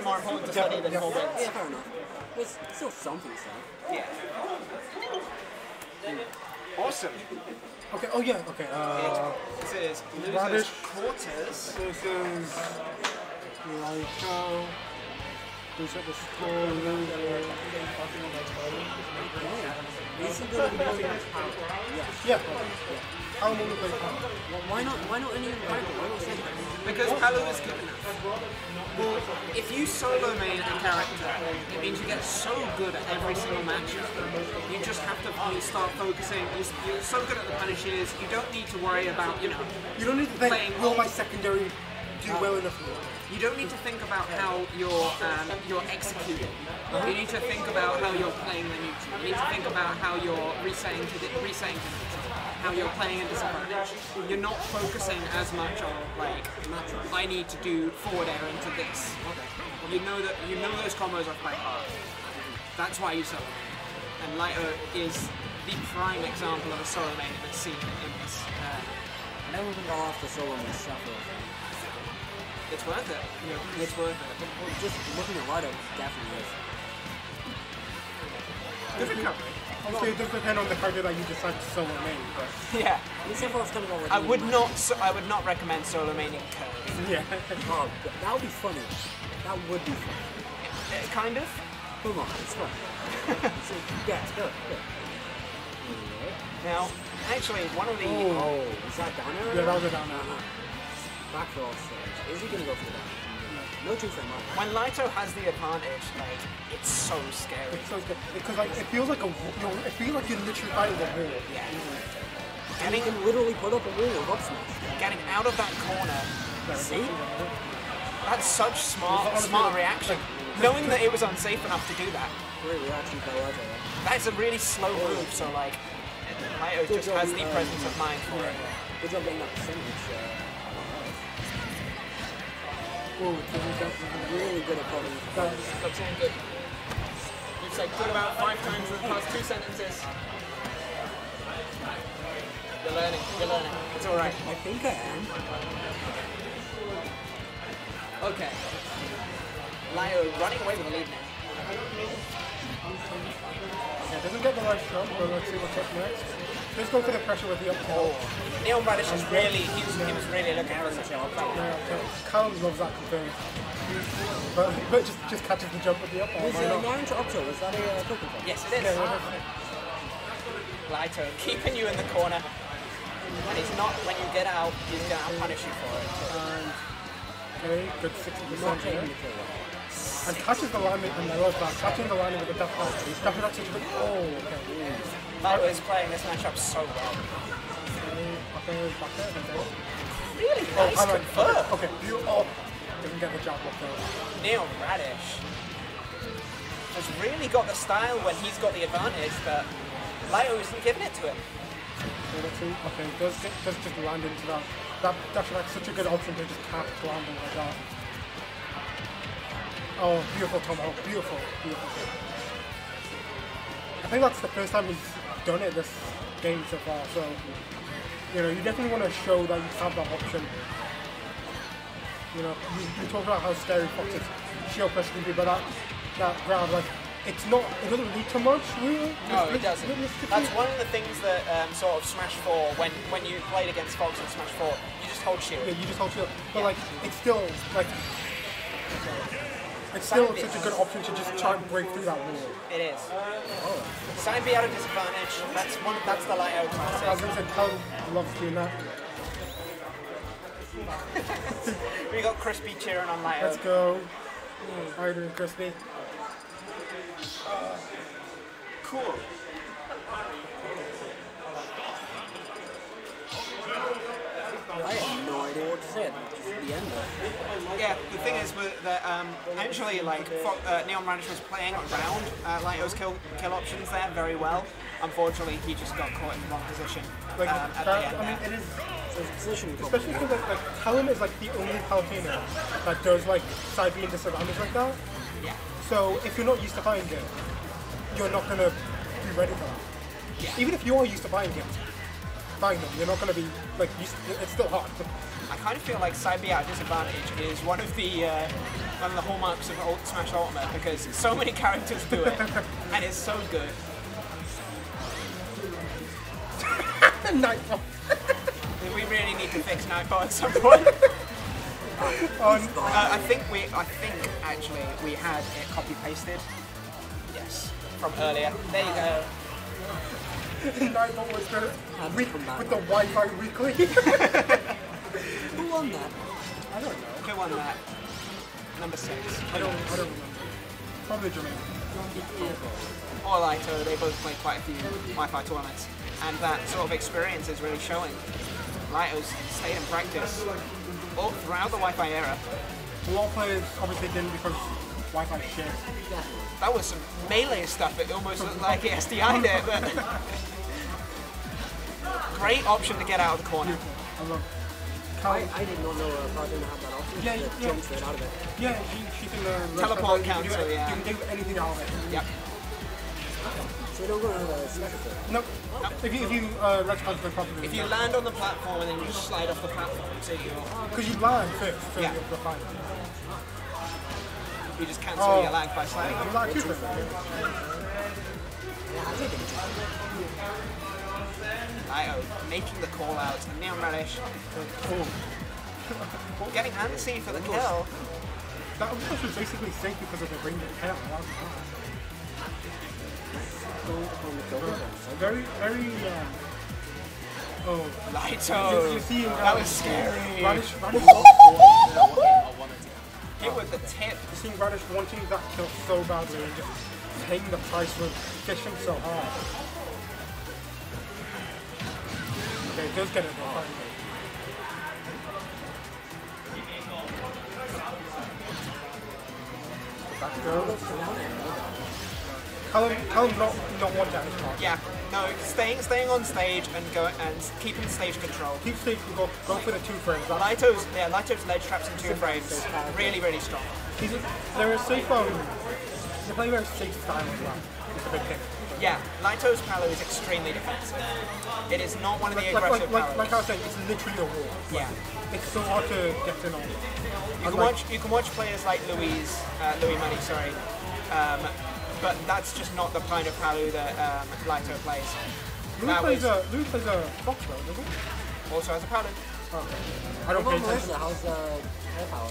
more important to study than 4 wins. Yeah, fair enough. It's still something, so. Yeah. Awesome. Okay, oh yeah, okay. This is losers Raddish. quarters. This is Lyto. Reset the score. Is he going to be going back? Yeah. How long will we play? Why not any of Why not say Because Palu is good enough. Well, if you solo main a character, it means you get so good at every single matchup. You just have to start focusing. You're so good at the punishes, you don't need to worry about, You don't need to think, Playing will my secondary do well enough? you don't need to think about how you're executing. You need to think about how you're playing the neutral. You need to think about how you're resetting to neutral, how you're playing a disadvantage. You're not focusing as much on like I need to do forward air into this. You know those combos are quite hard. That's why you solo main. And Lyto is the prime example of a solo main in this scene in this. I never think I'll have to solo myself. It's worth it. It's worth it. Just looking at Lyto, definitely is. Good recovery. Obviously, it does depend on the character that you decide to solo main, but Yeah. Let's see if I was going to go with I would not recommend solo maining Curry. yeah. Oh, that would be funny. That would be funny. Kind of. Come on, it's fun. Yeah, it's good. Now, actually, one of the Oh, is that down there? Yeah, that was a down now. Back for all stage. Is he going to go for the down? No two frame up. when Lyto has the advantage, like it's so scary. It's so good because like it feels like it feels like you're literally fighting the wall. Yeah. And he can literally put up a wall of up smash. Getting out of that corner. See? That's such smart reaction. Knowing that it was unsafe enough to do that. Great reaction by Lyto. That's a really slow move. So like, Lyto just has the presence of mind for it. Good job getting that percentage. Really good at pulling. Stop saying good. You've said good about 5 times in the past 2 sentences. You're learning. It's alright. I think I am. Okay. Lyto running away with the lead now. Yeah, doesn't get the right shot, but let's see what's up next. Let's go for the pressure with the up tilt. NeonRaddish is really, he was really looking for the job. Callum loves that confirmed. But just catches the jump with the up. Is Naruto up tilt? Is that a cooking from? Yes, it is. Lyto keeping you in the corner. And he's not, when you get out, he's going to punish you for it. Okay, good 60%. And catches the landing, and I love that. Catching the landing with the death punch. Definitely not such a good. Oh, okay. Lyto is playing this matchup so well. Okay, back there, okay. Really nice convert. Okay, didn't get the jab off there. NeonRaddish has really got the style when he's got the advantage, but Lyto isn't giving it to him. Okay, does just land into that. That's like such a good option to just catch landing like that. Oh, beautiful tomahawk, beautiful. I think that's the first time he's done it this game so far, so you know, you definitely want to show that you have that option. You know, we talked about how scary Fox's shield pressure can be, but that grab, like, it doesn't lead to much, really. No, it doesn't. That's one of the things that sort of Smash 4, when you played against Fox in Smash 4, you just hold shield. Yeah, you just hold shield. But like, it's still like, it's still such a good option to just try and break through that wall. It is. Side B at a disadvantage. That's the Lyto classic. As I said, Callum loves doing that. We got Crispy cheering on Lyto. Let's go. How are you doing, Crispy? Cool. I have no idea what to say at the end there. Yeah, the thing is that actually, like, NeonRaddish was playing around Lyto's kill options there very well. Unfortunately, he just got caught in the wrong position Like, at the end. I mean, There. it is, Position especially because like Callum is like the only Palutena that does like side B and disadvantage like that. Yeah. So if you're not used to buying it, you're not gonna be ready for that. Yeah. Even if you are used to buying them, you're not gonna be like it's still hard. I kind of feel like side B at disadvantage is one of the hallmarks of Smash Ultimate because so many characters do it and it's so good. Nightbot. We really need to fix Nightbot at some point. I think actually we had it copy pasted. Yes, from earlier. There you go. Nightbot was the week with the Wi-Fi weekly. Who won that? I don't know. Who won that? Number 6. I don't remember. Probably Jermaine. Or Lyto, they both played quite a few Wi-Fi tournaments. And that sort of experience is really showing. Lyto's stayed in practice all throughout the Wi-Fi era. A lot of players obviously didn't because Wi-Fi shit. That was some melee stuff, it almost looked like it SDI'd it, but great option to get out of the corner. I love I did not know Palutena had that option. Yeah, Just jump straight out of it. Yeah, she can Teleport counter, yeah. You can do anything out of it. Yep. So we don't go to the special thing. Nope. If you let's concentrate properly. If you land on the platform and then you slide off the platform, so because you land first, so Yeah. you're fine. you just cancel your lag by sliding You off. land too first. Lyto making the call out, and NeonRaddish getting antsy for the kill. That was basically safe because of the ring of hell. Very, oh. Lyto! You see, That was scary. Radish Hit with the tip. You see Radish wanting that kill so badly and just paying the price for fishing so hard. Okay, it does get it though, finally. Back goes. Callum not one damage card. Yeah, no, staying on stage and keeping stage control. Keep stage control, go for the 2 frames. Lyto's ledge traps in 2 frames. Really, really strong. They're a safe they play very safe style as well. It's a big thing. Yeah, Lyto's Palu is extremely defensive. It is not one of the aggressive Palus. Like I was saying, it's literally a wall. Yeah. It's so hard to get in on. You can watch players like Louis Money, sorry. But that's just not the kind of Palu that Lyto plays. Louis plays a Fox though, doesn't he? Also has a paladin. I don't pay attention. Marissa, how's air power?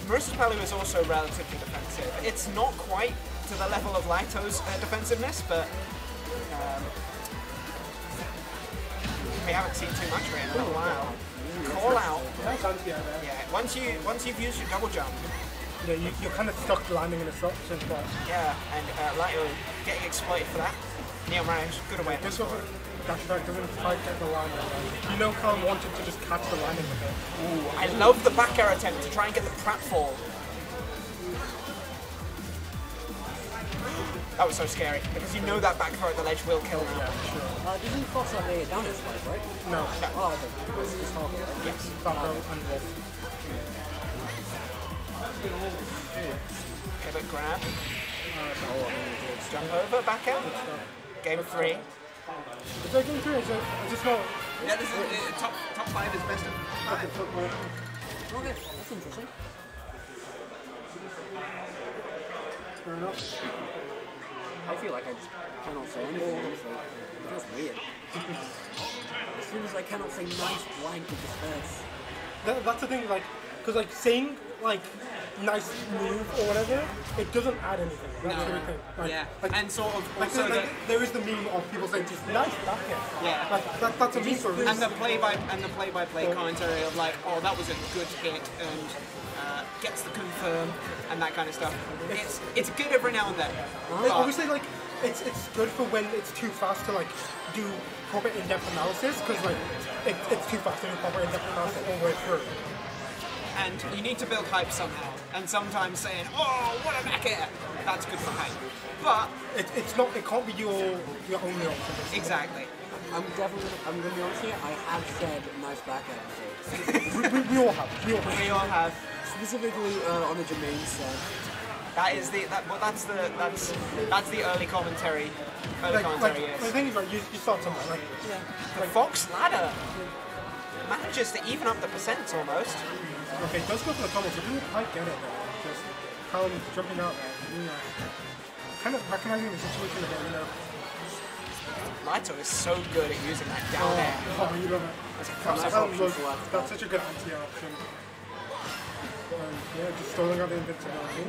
Marissa's paladin is also relatively defensive. It's not quite to the level of Lyto's defensiveness, but we haven't seen too much of it in a while. Call out. Yeah, once you've used your double jump. Yeah, you're kind of stuck landing in a section spot. Yeah, and Lyto getting exploited for that. NeonRaddish, good awareness. This one, dash attack doesn't quite get the landing. You know Carl wanted to just catch the landing with it. Ooh, I love the back air attempt to try and get the pratfall. That was so scary, because you know that back throw at the ledge will kill now. Yeah, sure. Didn't Fox have a down spike, right? No. Oh, okay. Because he's talking, right? Yes. Falcon and Wolf. Pivot grab. Jump over, back out. Game 3. Is that game 3? Is it not? Yeah, this is top 5 is best of 5. Okay, that's interesting. Fair enough. I feel like I just cannot say anything, honestly. It feels weird. As soon as I cannot say nice blank, it just hurts. That's the thing, like, because like saying like nice move or whatever, it doesn't add anything. That's the thing. Like, Yeah, like, and sort of like, also like, there is the meme of people saying just nice back end. Yeah. Like that's a meme for a reason. and the play-by-play commentary of like, oh, that was a good hit and gets the confirm and that kind of stuff. It's good every now and then. Like, obviously, like it's good for when it's too fast to like do proper in-depth analysis, because like it's too fast to do proper in-depth analysis all the way through. And you need to build hype somehow. And sometimes saying, oh, what a back air, that's good for hype. But It's not. It can't be your only option. exactly. I'm gonna be honest here, I have said nice back end before. we all have. We all have. Specifically on the Jermaine side. That's the early commentary. Like, Yes. the thing is, like, you start somewhere. Like, The Fox ladder manages to even up the percents almost. okay, it does go for the comments. I didn't quite get it though. Just Callum jumping out there. Kind of recognizing the situation again. Lyto is so good at using that down air. Oh, you love it. That's such a good anti-air option. Yeah, just throwing out the invincibility.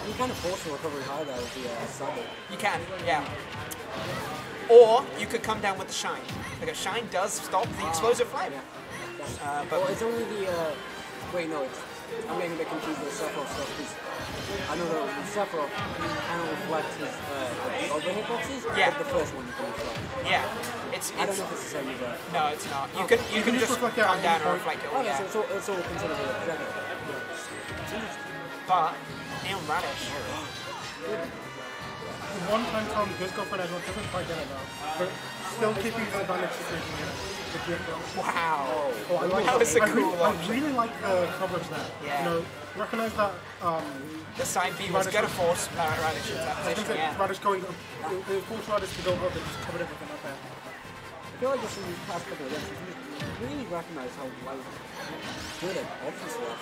You kind of force a recovery high there with the saddle. You can, yeah. Or you could come down with the shine, because shine does stop the explosive flame. Yeah. But Well, it's only the wait, no, I'm getting a bit confused with the Sephiroth stuff, because I know that with Sephiroth, you can reflect his other hitboxes, Yeah. but the first one you can reflect. yeah, I don't know if it's the same as that. no, it's not. You can just reflect come it down at and any reflect it. Okay, Yeah. so it's all considered a projectile. But NeonRaddish. The one time Tom does go for an edge, doesn't quite get it though. But still keeping the advantage situation here. Wow. Oh, I like That was a I cool really, option. I really like the coverage there. Yeah. You know, recognize that. The side B was going to force Radish into that I think position. that Yeah. Radish going, the force Radish to go up and just covered everything up there. I feel like just in these past couple of games, you really recognize how good at option select.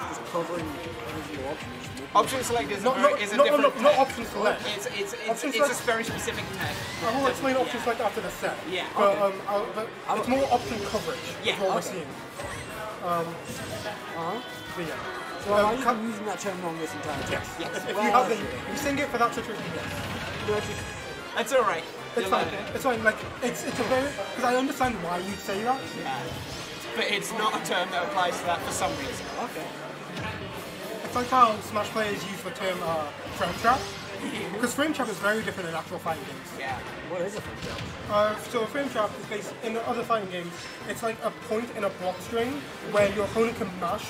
Just covering every single option. Option select is a different Not tech. option select. It's a very specific tech. I will explain option select after the set. Yeah. But, but it's more option coverage. Yeah, Is what we're okay. seeing. So yeah. So are you using that term wrong this entire time? If you have the, if you sing it for that situation, yes. That's alright. It's fine. It's fine. Like it's a very, because I understand why you'd say that. Yeah. But it's not a term that applies to that for some reason. Okay. It's like how Smash players use the term frame trap. Because frame trap is very different in actual fighting games. Yeah. What is a frame trap? So a frame trap is based in other fighting games. It's like a point in a block string where your opponent can mash,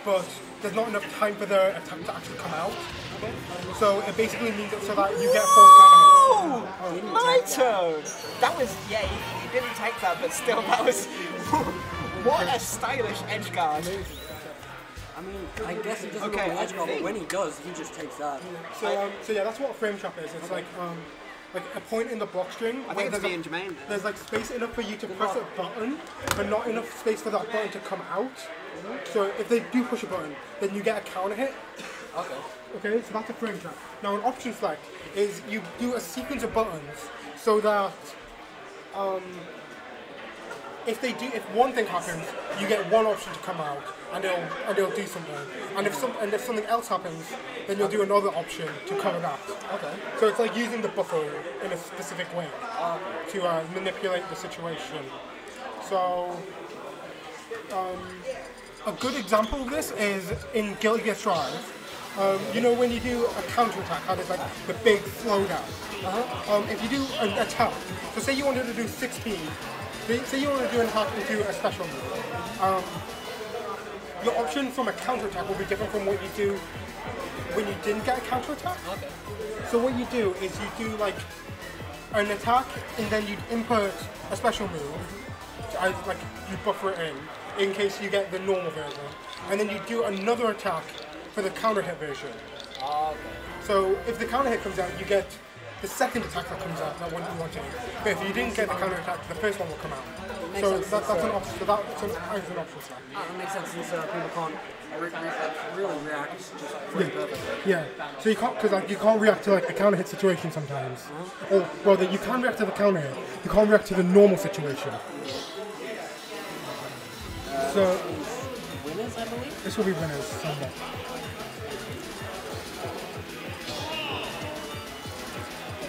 but there's not enough time for their attack to actually come out. Okay. So it basically means it so that you get force counter hits. Oh, Lyto! That was, yeah, he didn't take that, but still, that was. What a stylish edge guard. I mean, I guess he doesn't know the edge guard, but when he does, he just takes that. So yeah, that's what a frame trap is. It's like a point in the block string. I think it's being Jermaine. There's like space enough for you to press a button, but not enough space for that button to come out. So if they do push a button, then you get a counter hit. Okay. Okay, so that's a frame trap. Now an option select is you do a sequence of buttons so that if one thing happens, you get one option to come out, and they'll do something. And if something else happens, then you'll do another option to cover that. Okay. So it's like using the buffer in a specific way to manipulate the situation. So a good example of this is in Guilty Gear Strive. You know when you do a counter attack, how there's like the big slowdown. If you do an attack, so say you wanted to do 16. Say you want to do an attack into a special move. Your option from a counter attack will be different from what you do when you didn't get a counter attack. Okay. So what you do is you do like an attack and then you input a special move. Like you buffer it in case you get the normal version, and then you do another attack for the counter hit version. Okay. So if the counter hit comes out, you get the second attack that comes out, that one you wanted. But if you didn't get the counter attack, the first one will come out. So that's an option. So that's an option set. That makes sense since people can't really react just pretty perfectly. Yeah. So you can't, because like you can't react to like a counter hit situation sometimes. Or well, you can react to the counter hit. You can't react to the normal situation. So Winners, I believe. This will be winners Sunday.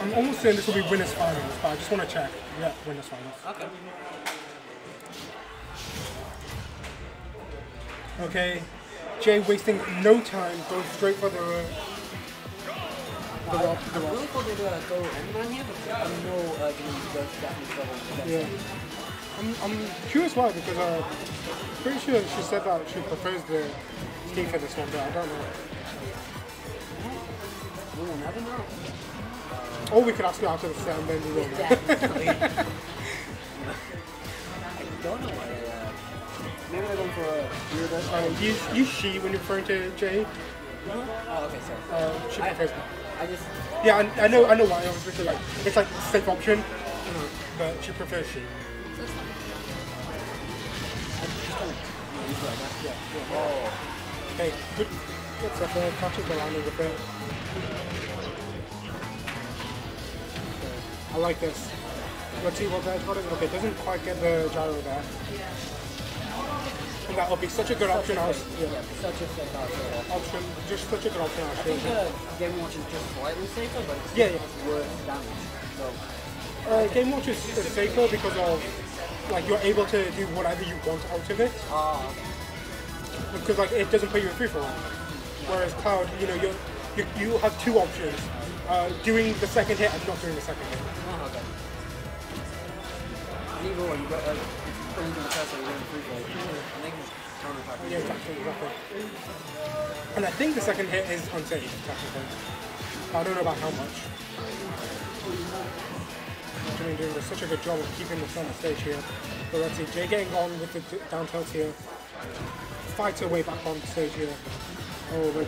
I'm almost saying this will be winners finals, but I just want to check. Yeah, winners finals. Okay. Okay, Jay wasting no time, going straight for the rock. I really thought they'd go Endman here, but I know Jimmy does definitely trouble. Yeah. I'm curious why, because pretty sure she said that she prefers the ski for this one, but I don't know. We'll never know. Or we could ask her after the set and then we will. Definitely. I don't know why. Maybe they're going for a weirder. Use she when you're referring to Jay. Oh, okay, sorry. She prefers that. I just. Yeah, I know why. I was just like, it's like a safe option, but she prefers she. That's fine. I just don't use like that. Yeah. Oh. Hey, good stuff there. Catches the line a little bit. I like this. Let's see what the edge got it. Okay, doesn't quite get the gyro there. And that will be such a good option. Yeah, such a safe option. Just such a good option. I think Game Watch is just slightly safer, but it's yeah. worse damage. So. Game Watch is safer because of like you're able to do whatever you want out of it. Because like it doesn't put you in free for one. Whereas Cloud, you know, you have two options: doing the second hit and not doing the second hit. Okay. Either way, you got going to the first one, you're in free for and they can counter attack. Yeah, exactly. And I think the second hit is unsafe, technically. I don't know about how much. Doing such a good job of keeping the center stage here. But let's see, Jay getting on with the down tilt here. Fights her way back on stage here. Oh, but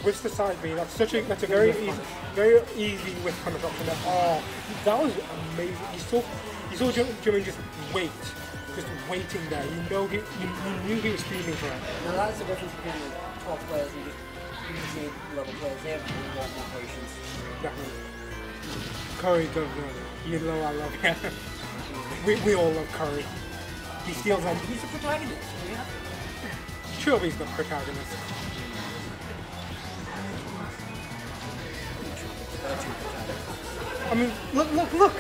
with the side B, that's a very easy with punish option there. Oh, that was amazing. You saw Jimmy just waiting there. You knew he was streaming for it. Now that's the difference between like top players and just mid-level players. They have a lot more patience. Definitely. CurryGovernor, you know I love him. we all love Curry. He steals them. He's the protagonist. Yeah. Trillbi's the protagonist. I mean, look!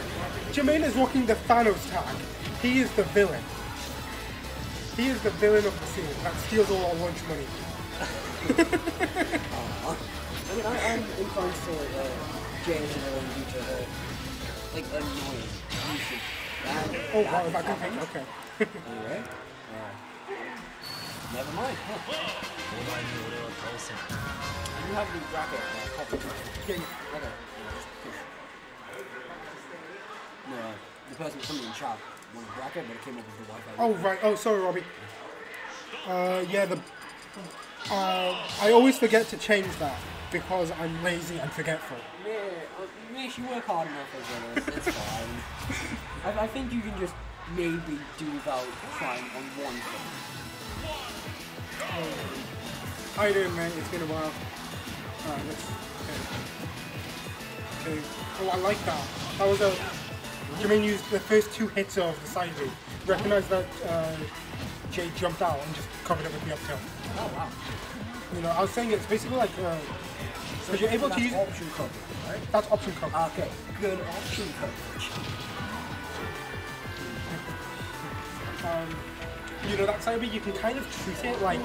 Jermaine is rocking the Thanos tag. He is the villain. He is the villain of the scene that steals all our lunch money. I mean, I'm inclined to James and Owen due to her, like, annoying usage. Oh, wow, if I can think, okay. Alright. Never mind. You have the bracket covered. Okay. No, the person coming in chat wanted a bracket, but it came up with the Wi-Fi. Oh, right. Oh, sorry, Robbie. Yeah, I always forget to change that because I'm lazy and forgetful. Yeah, you work hard enough as well. It's fine. I think you can just maybe do without trying on one thing. How you doing, man? It's been a while. Alright, let's... Okay. Oh, I like that. Jermaine used the first 2 hits of the side B. Recognized that Jay jumped out and just covered it with the up tilt. Oh wow. You know, I was saying it's basically like, because you're able to use... option coverage, right? That's option coverage. Okay, good option coverage. You know, that side B, you can kind of treat it like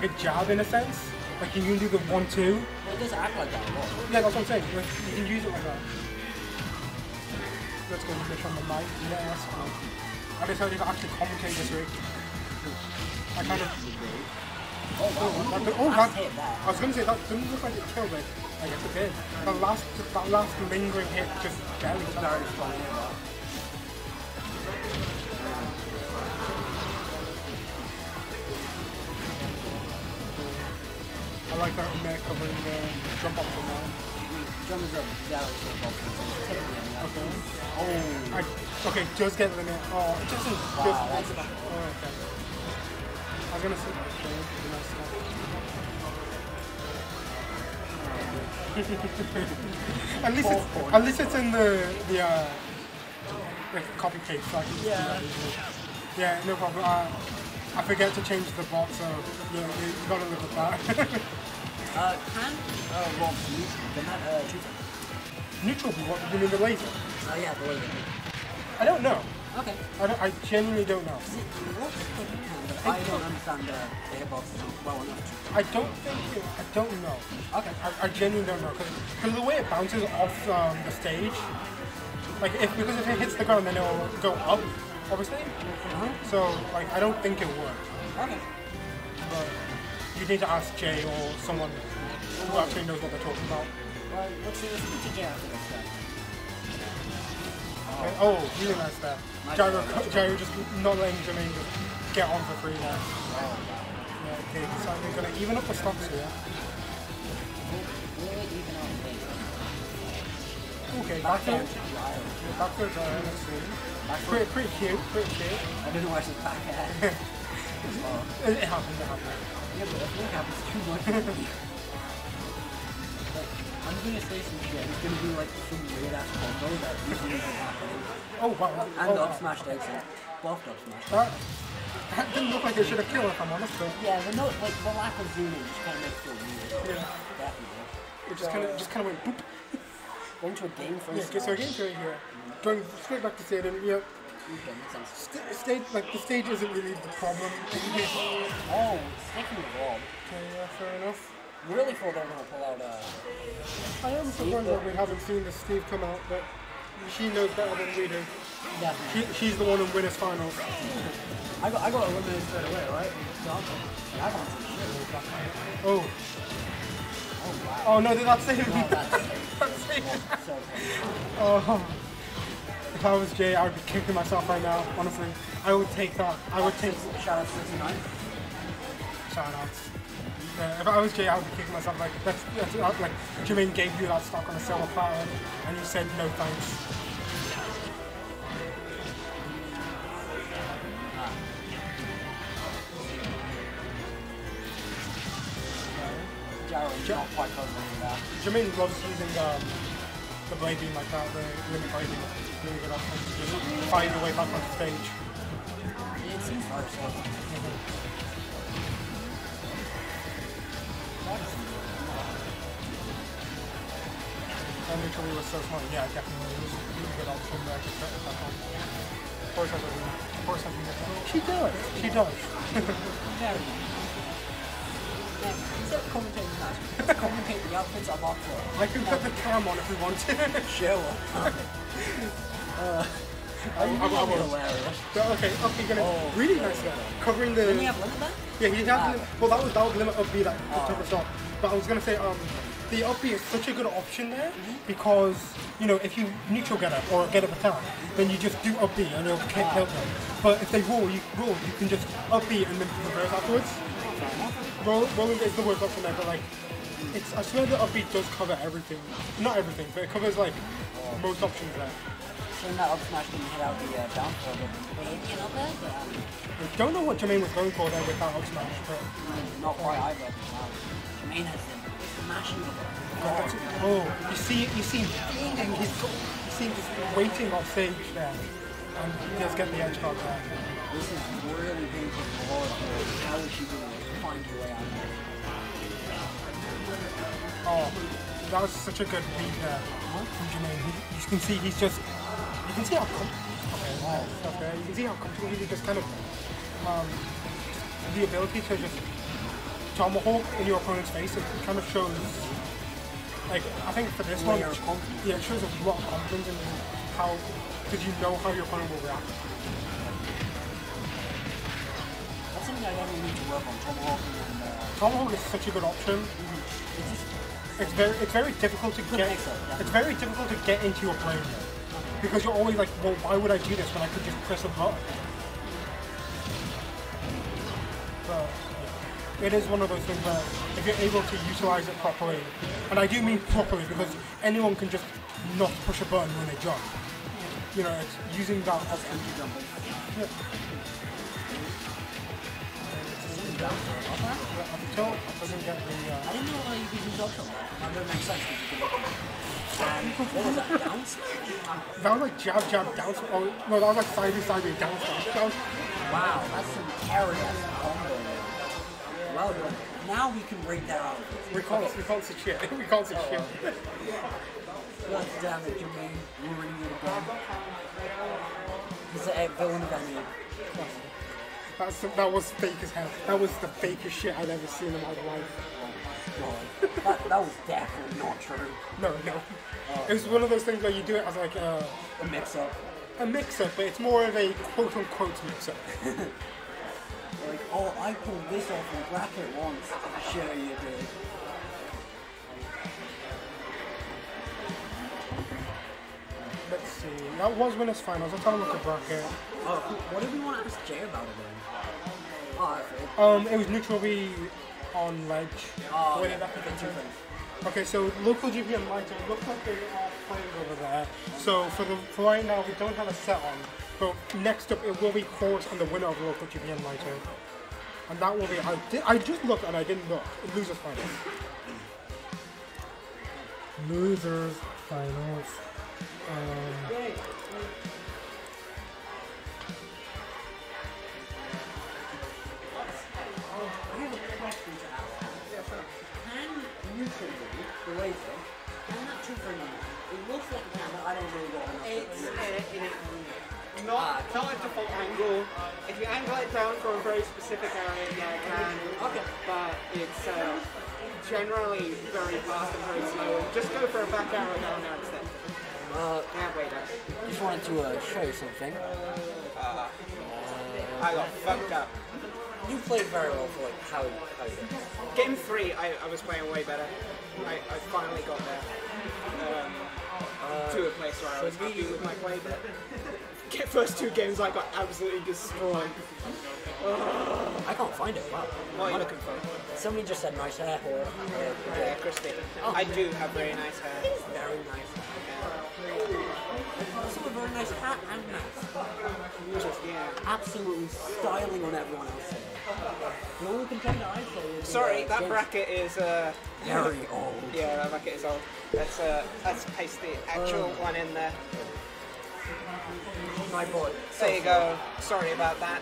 a jab in a sense. Like you can do the 1-2. Well, it does act like that a lot. Yeah, that's what I'm saying. Like, you can use it like that. Let's go fish on the mic. Yes. I decided to actually commentate this week. I kind of... I was going to say, that didn't look like it killed it. I guess it did. That last lingering hit just barely very strong. I like that Mayor covering the jump up from now. Jump is up, jump up. Okay. Oh. Okay, just get limit. Oh, it doesn't. Wow, that's okay. I was gonna say. at least it's in the like copy paste, so I can see that easily. Yeah, no problem. I forget to change the bot, so yeah, you gotta live with that. Can Rob choose it? Neutral, what do you mean, the laser? Oh yeah, the laser. I don't know. Okay. I genuinely don't know. I don't understand the hitbox well enough. I don't know. Okay. I genuinely don't know, because the way it bounces off the stage, like because if it hits the ground then it'll go up, obviously. So like I don't think it would. Okay. But you need to ask Jay or someone who actually knows what they're talking about. Well, let's speak to Jay after this then. Okay. Oh, really nice there. Gyro just not letting Jermaine just get on for free there. Yeah, okay, so we're gonna even up the stocks here. Okay, back to Gyro, let's see. Pretty cute. I don't know why she's back ahead. It happened. Yeah, but I think it happens too much. I'm gonna say some shit. It's gonna be like some weird ass combo that usually doesn't happen. Oh wow. And up smash exit. Both up smash. That didn't look like it should have killed if I'm honest, but yeah, the lack of zooming just kind of makes it weird. Yeah. Definitely. It just kind of went boop. Going to a game first. Yeah, so a game right here. Going straight back to stadium. Yep. Okay, makes sense. The stage isn't really the problem. Oh, sticking with Rob. Okay, yeah, fair enough. Really thought they were going to pull out I am surprised that we haven't seen the Steve come out, but she knows better than we do. Yeah. She's the one in winners finals. I got a eliminated straight away, right? Yeah, I got some shit. Oh. Oh, wow. Oh no, that's it. Oh, That's it. so Oh. If I was Jay, I would be kicking myself right now, honestly. I would take that. I would take... Shout out to 69. Shout outs. Yeah, if I was Jay, I would be kicking myself like, that's like, Jermaine gave you that stock on a silver platter, and you said no thanks. Not quite covering that. Jermaine loves using the blade beam like that, the limit blade beam. Really good option to just find your way back on stage. It seems hard, so. And Trillbi was so smart. Yeah, definitely. It was a really good option there to set it back on. Horus has a She does. Very nice. Instead of commentating that, commentate the outfits I'm up for. I can put the cam on if we want to. Sure. I'm hilarious. Okay, gonna really nice there. Covering the... Didn't he have limit then? Yeah, he had limit. Well, that was limit up B that took us off. But I was gonna say, the up B is such a good option there because, you know, if you neutral get up or get up attack, then you just do up B and it'll help them. But if they roll, you can just up B and then reverse afterwards. Rolling is the worst option there, but like, I swear the up B does cover everything. Not everything, but it covers like most options there. So in that up smash didn't hit out the down throw, but they didn't get up there? I don't know what Jermaine was going for there with that up smash, but... Not quite either. Jermaine has the smashing. Oh, you see him being, he's see him just waiting off stage there and just get the edge guard there. This is really painful for Horus. How is she going to find her way out of it? Oh, that was such a good read there from Jermaine. You can see he's just, you can see how you can see how comfortable he just kind of, the ability to just tomahawk in your opponent's face, it kind of shows, like, I think for this one, yeah, it shows a lot of confidence in how, because you know how your opponent will react. That's something I definitely need to work on, tomahawking and... Tomahawk is such a good option. It's very difficult to get. It's very difficult to get into your plane because you're always like, well, why would I do this when I could just press a button? But it is one of those things where if you're able to utilize it properly, and I do mean properly because anyone can just not push a button when they jump. You know, it's using that as empty jumping. Yeah. Until it doesn't get the. I didn't know you could use option. That doesn't make sense because you can look at it. And what was that, down smash? That was like jab, jab, down smash. Oh, no, that was like sidey, down smash. Wow, that's some carry combo. Well done. Now we can break that out. We can't see shit. We can't see shit. God damn it, Jermaine. Ruining it again. He's the villain of any. That was fake as hell. That was the fakest shit I'd ever seen in my life. Oh my God. that was definitely not true. No. It was one of those things where you do it as like a mix-up. A mix-up, but it's more of a quote-unquote mix-up. Like, oh, I pulled this off in bracket once. Sure you did. Let's see. That was winners finals. Let's have a look at bracket. Oh, what did we want to ask Jay about it then? It was Trillbi on ledge. Oh, okay, so LocalGP and Lyto look like they are playing over there. So for right now, we don't have a set on. But next up, it will be Horus and the winner of LocalGP and Lyto. And that will be. I just looked and I didn't look. Losers finals. Losers finals. The laser, I'm not too friendly. It looks like that, but I don't really know. It's not a default angle. If you angle it down for a very specific area, yeah, it can. Okay. But it's generally very fast and very slow. Just go for a back arrow down there instead. Yeah, wait up. Just wanted to show you something. I got fucked up. You played very well for like how you did. Game 3, I was playing way better. I finally got there. To a place where I was happy with my play, but first 2 games I got absolutely destroyed. I can't find it. Wow. What are you looking for? Somebody just said nice hair or Yeah, Christy. I do have very nice hair. very nice. Also a very nice hat and mask. Yeah. Absolutely styling on everyone else. The only contender I say is Sorry, that bracket is very old. Yeah, that bracket is old. Let's paste the actual one in there. My boy. There you go. Sorry about that.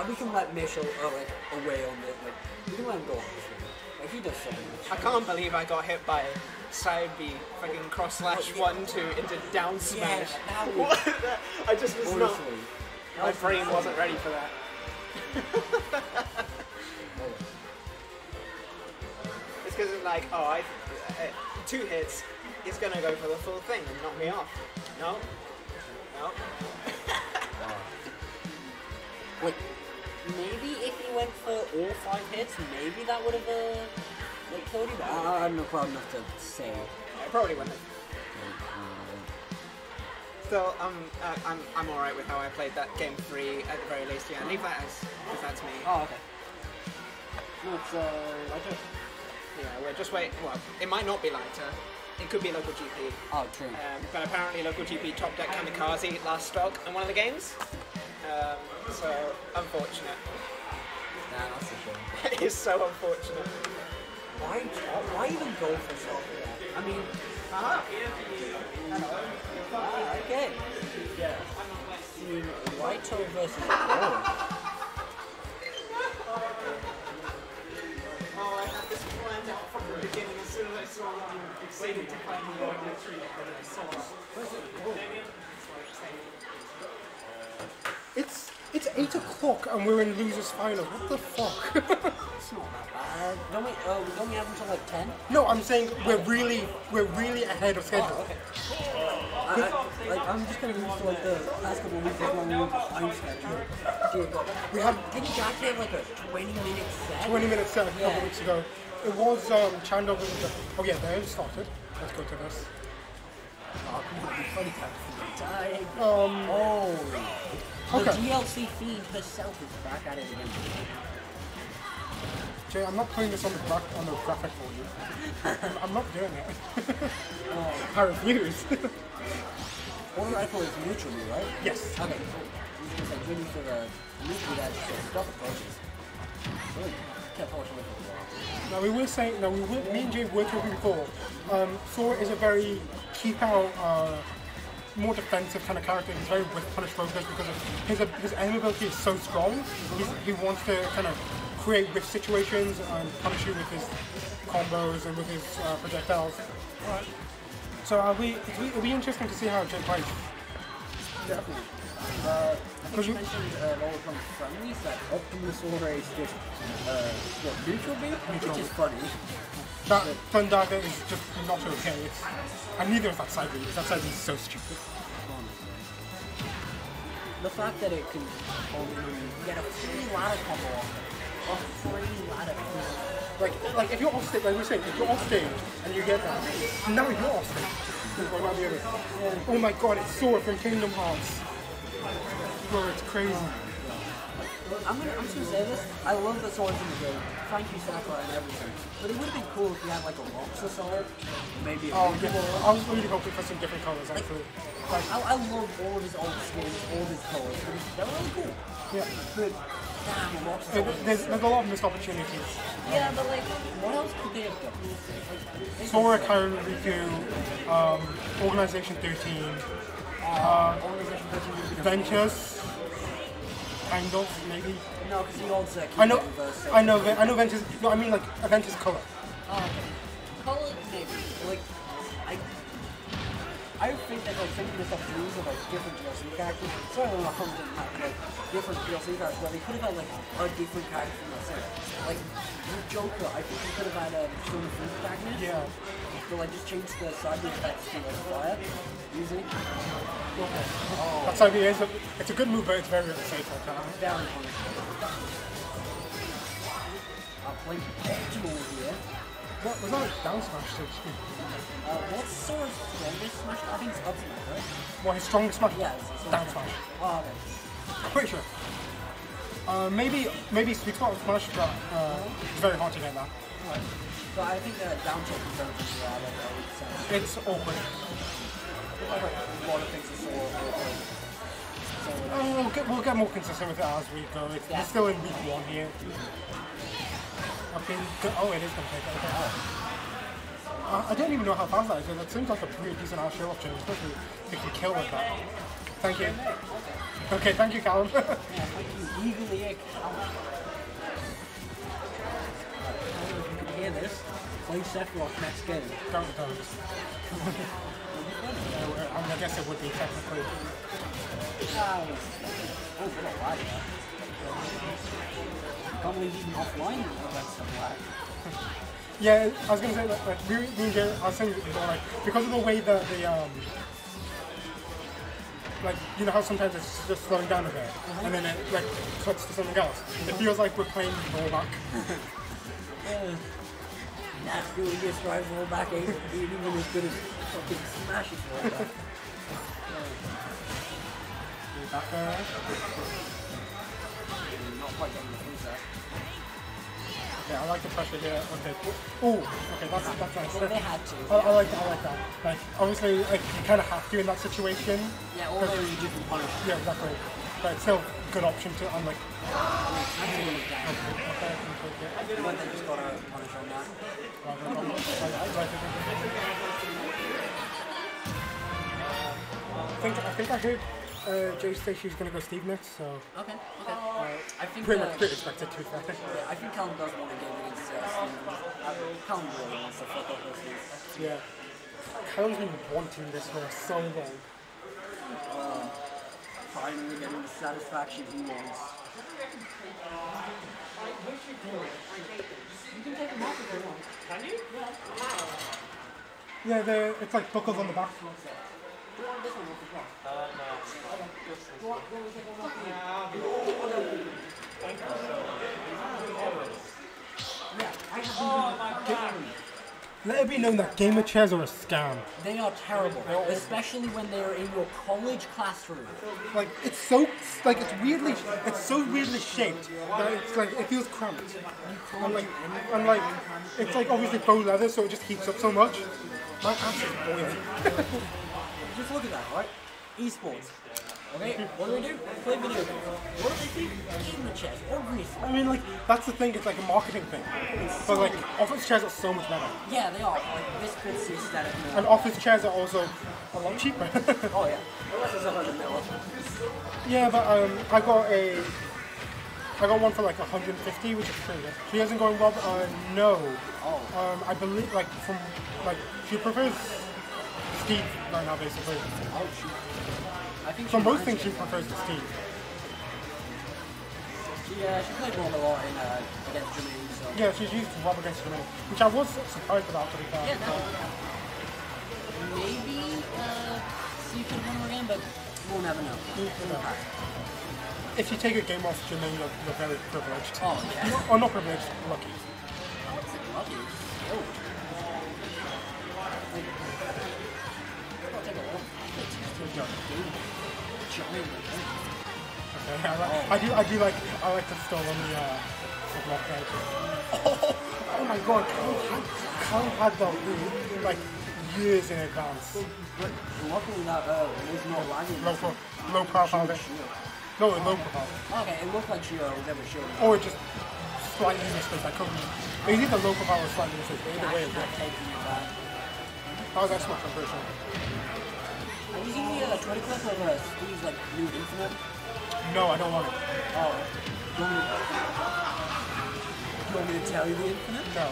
We can let Mitchell like away on it. Like we can let him go on this one. Like he does so much. I can't believe I got hit by side B, fucking cross slash 1-2 into down smash. Yeah, I just was not. My brain wasn't ready for that. It's because it's like, oh, 2 hits, he's gonna go for the full thing and knock me off. No. Like maybe if he went for all 5 hits, maybe that would have like killed you. I'm not proud enough to say. I probably wouldn't have. Still, I'm alright with how I played that game 3 at the very least. Yeah, leave that as if that's me. Oh, okay. It's Lyto. Yeah, we'll just wait. Well, it might not be Lyto. It could be LocalGP. Oh, true. But apparently LocalGP top deck Kamikaze last stock in one of the games. So unfortunate. Nah, that's a shame. It is so unfortunate. Why even go for stuff like that? I mean, Okay. Lyto versus Horus. Oh, I had this planned out from the beginning. As soon as I saw that you exceeded to find the tree, Sora. It's 8 o'clock and we're in losers final. What the fuck? It's not that bad. Don't we have until like 10? No, I'm saying we're really ahead of schedule. Oh, okay. I'm just kind of used to like the last couple of weeks of when we were behind schedule. We had Didn't you actually have like a 20-minute set? 20-minute set a couple weeks ago. It was Chandler with the... Oh yeah, there it started. Let's go to this. Oh, come on, you're funny time. The Okay. DLC feed herself is back at it again. Jay, I'm not putting this on the graphic for you. I'm not doing it. I refuse. Order rifle is neutral, right? Yes. Okay, cool. I'm just like waiting for the neutral that stuff approaches. Really kept watching it for a while. Now we were saying, me and Jay were talking before. Sora is a very keep out, more defensive kind of character. He's very with punish focused because of his aim ability is so strong. He wants to kind of create risk situations and punish you with his combos and with his projectiles. Right. So it'll be interesting to see how Jay plays. Definitely. I think you mentioned lower from Friendlies that optimal Sora is just neutral beam, which is funny. That Thundaga is just not okay. And neither is that side beam. That side beam is so stupid. The fact that it can get a free ladder combo off it. A free ladder combo. Like if you're off stage, like we say, if you're off stage and you get that, now you're off stage. What about the other? Yeah. Oh my god, it's Sora from Kingdom Hearts. Bro, it's crazy. I'm just gonna say this. I love the swords in the game. Thank you, Sakura, and everything. But it would have been cool if you had like a Roxa sword. Maybe a yeah. I was really hoping for some different colors actually. Like, I love all of his old skins, all of his colors. They're really cool. Yeah. But damn, a Roxa sword. There's a lot of missed opportunities. Yeah, but like, what else could they have done? Like, Sora, Kyriku, Organization 13, Organization 13 Ventures. Kind of, maybe. No, because he holds I know Ventus. No, I mean like a Ventus color. Oh, okay. Color, maybe. Like, I think that like thinking this up through of like different DLC characters. Sorry, I don't know how they have like different DLC characters, but they could have had like a different character from that set. Like with Joker, I think they could have had Stone Fruit protagonist. Yeah. But like just change the side effects to like fire. Easy. Okay. Oh. That's how it is. It's a good move, but it's very unsafe all the time. Down on it. I'll play optimal here. What was that down smash? What's Sora's strongest smash? I think it's up smash, right? What, his strongest smash? Yeah, it's down smash. Oh, okay. I'm pretty sure. Maybe sweet spot smash, but it's very hard to get that. Right. So I think that down check is very good. It's awkward. A lot of things are We'll get more consistent with it as we go. We're still in week 1 here. Oh, it is going to take it. Okay. I don't even know how fast that is. That seems like a pretty decent ass show option, especially if you can kill with that. Thank you. Okay, thank you, Callum. Yeah, thank you. Eagerly, Callum. You can hear this. Play Sephiroth next game. Don't. I guess it would be technically. Oh, what a lie. I can't believe even offline events are black. Yeah, I was gonna say like me and Jerry, I was saying before, like because of the way that like you know how sometimes it's just slowing down a bit and then it like cuts to something else. It feels like we're playing rollback. That's really good strive rollback ain't even as good as fucking Smash's rollback. Back there. Not quite getting the things there. Yeah, I like the pressure here. Okay. Oh, okay, that's nice. Well, they had to. I like that. Like, obviously, like, you kind of have to in that situation. Yeah, or they were different punishment. Yeah, exactly. but it's still a good option to unlike. Actually, when it's down. But they just got a punish on that. I think I heard Jay say she's going to go Steve next, so. Okay. I think Pretty expected to be fair. yeah, I think Callum does want to game against Steve. Callum really wants to fuck up this league. Yeah. Callum's been wanting this for so long. Finally getting the satisfaction he wants. You can take him off if you want. Can you? Yeah, it's like buckles on the back. Do you want this one off as well? Let it be known that gamer chairs are a scam. They are terrible, especially when they are in your college classroom. Like it's so weirdly shaped that it's like it feels cramped. And like it's like obviously faux leather, so it just heats up so much. My ass is boiling. Just look at that, right? Esports. Okay, what do? Play video games. What do they think? Gamer chairs, obviously. I mean, like that's the thing. It's like a marketing thing. But like office chairs are so much better, Yeah, they are. Like, this fits the aesthetic more. and office chairs are also a lot cheaper. Oh, yeah. Unless it's $100. Yeah, but I got one for like 150, which is pretty good. She isn't going well. No. Oh. I believe like she prefers Steve right now, basically. Oh, shoot. I think For most things, she prefers to Steve. She played Rob a lot in against Jermaine, so. Yeah, she's used Rob against Jermaine, which I was surprised about, to be fair. Yeah, no. Maybe see if you can win her again, but we'll never know. If you take a game off Jermaine, you're very privileged. Oh, yeah. Or not privileged, lucky. What's it, lucky? Oh. I'll take a look. Okay, I like to stall on the block right. Oh my god, Kyle had that lead like years in advance. But luckily that was not lagging. Low profile there. No, low profile. Okay, it looked like she was ever showing. Or it just slightly missed. I couldn't. It was either low profile or slightly missed. Either way, it's good. Taking it back. Oh, that's not for sure. Have you seen the Twitter clip of Steve's like new Infinite? No, I don't want it. Oh. Do you want me to tell you the Infinite? No,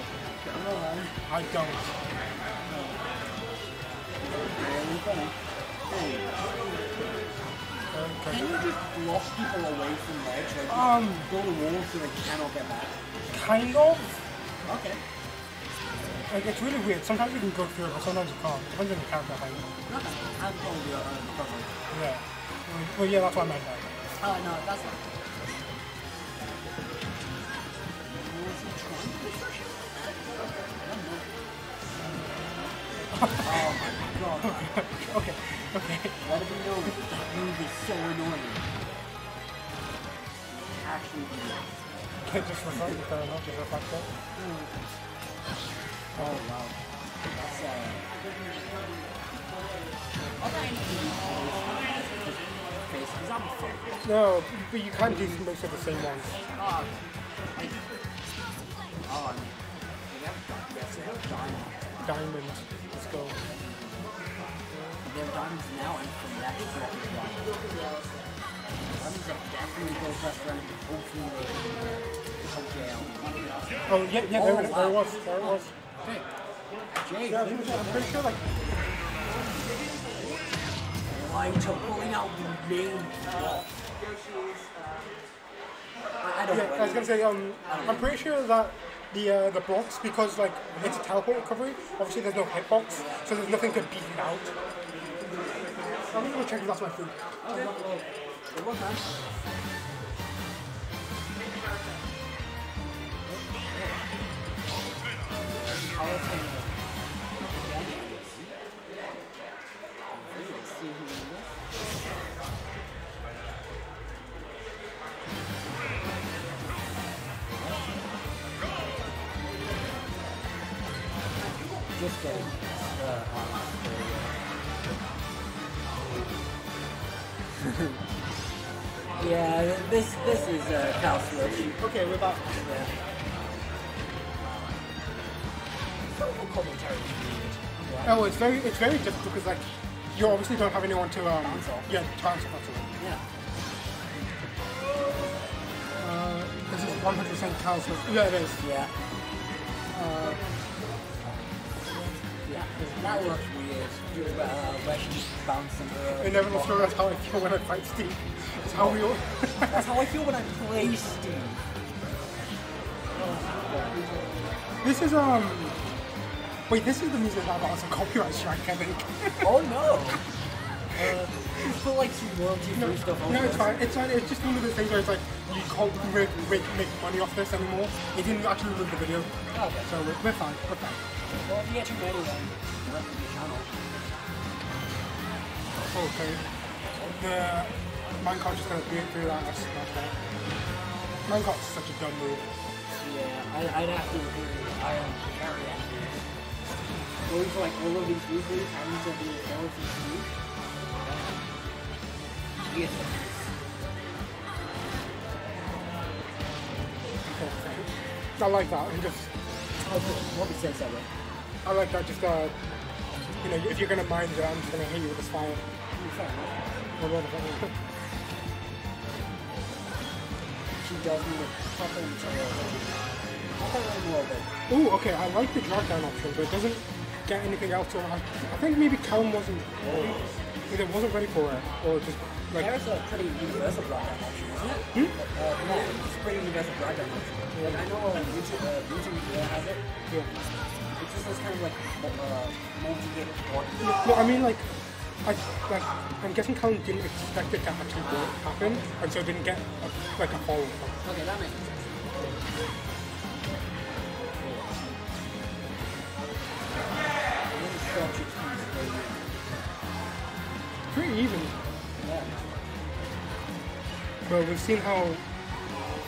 Come on. I don't. Really funny. Hey, can you just block people away from ledge? Like, go to walls so they cannot get back? Kind of. Okay. Like it's really weird. Sometimes you can go through it, but sometimes you can't. Depends on the character height. Okay. I'm probably recovery. Yeah. Well, yeah, that's what I meant. That. Oh, no, that's not. Oh my god. Okay. Let it be known that move is so annoying. Actually, Just reflect it, fair enough. Just reflect it. oh wow. That's because I'm fun. No, but you can't do most of the same ones. Yes, they have diamonds. Diamond. Let's go. They have diamonds now and from that trip as well. Diamonds are definitely goes best friend. Hopefully they Oh yeah, Oh, there it wow. was. Okay. Jay, Yeah, I'm pretty sure like. Lyto pulling out the main block. I don't know. Yeah, I was gonna say I'm pretty sure that the blocks, because like it's a teleport recovery. Obviously, there's no hitbox, so there's nothing to beat it out. I'm gonna go check if that's my food. Okay. It was nice. Just kidding. Yeah, this is Cal Switch. Okay, we're back. Yeah. Commentary. Oh, it's very difficult because like you obviously don't have anyone to Bounce off. yeah, bounce off to it. Yeah. This is 100% Cal Switch. Yeah, it is. Yeah. Yeah, that works weird. Where she's bouncing I never will show that's how I feel when I fight Steve. It's how we all. That's how I feel when I play Steve. This is wait, this is the music that got us a copyright strike, I think. Oh no! Just put like some royalty-free stuff on No, it. it's fine. It's fine. It's just one of those things where it's like you can't make money off this anymore. It didn't actually remove the video, Okay. so we're fine. We're fine. Well, if you get too many, then rest of your channel. Okay. The minecart just gonna do that. That's not bad. Minecart's such a dumb move. Yeah, I'd have to agree. I am very angry. Going for like all of these weeklies, having to be a all of these weeks. Yes. I like that. And just What we said that way. I like that. Just you know, if you're gonna mine it, I'm just gonna hit you with this fire. Or whatever. She does need a proper material. Ooh, okay. I like the drop down option, but it doesn't get anything else. So I think maybe Callum wasn't ready. Either wasn't ready for it, or just like. There's a pretty universal drop down option, isn't it? Yeah, it's a pretty universal drop down option. Like I know YouTube has it. Yeah. It's just this kind of like multi-hit one. No, I mean like, I'm guessing Callum didn't expect it to actually happen, and so didn't get like a follow. Okay, that makes sense. Pretty even. Yeah. But we've seen how.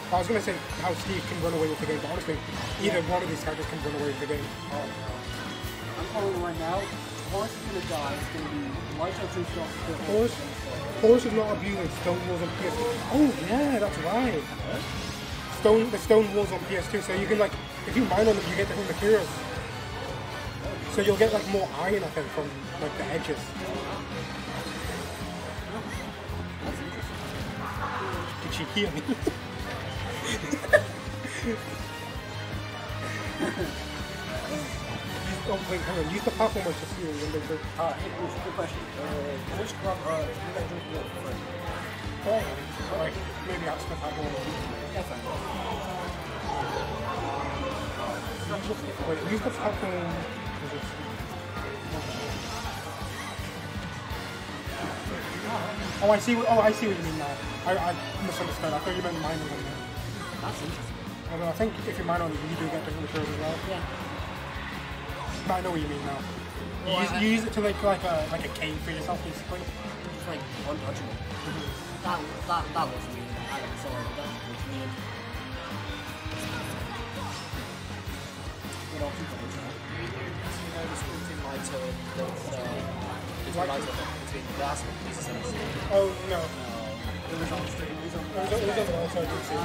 I was gonna say how Steve can run away with the game, but honestly, either one of these characters can run away with the game. I'm calling right now. Horus is gonna die. It's gonna be Lyto 2 stuff. Horus is not abusing stone walls on PS2. Oh yeah, that's right. The stone walls on PS2, so you can like, if you mine on them, you get different materials. So you'll get like more iron, I think, from like the edges. Did she hear me? Oh wait, hang on. Use the platform to see you when they go. Hey Bruce, good question. Which club you guys drink milk first? Oh, alright. Maybe I'll spend that one. Yeah, fine. Wait, use the platform. Oh, I see. I see what you mean now. I misunderstood. I thought you meant mine on them. That's interesting. Although I think if you mine on them, you do get different materials as well. Yeah. But I know what you mean now. You use it to make like a cave for yourself, basically. Just like untouchable. That was weird. I'm sorry, that was weird. What else is on the channel? You know the school between Lyto and between Lyto between the last one pieces and Oh no. It was on stream. It was on It was on the wall, so I didn't see.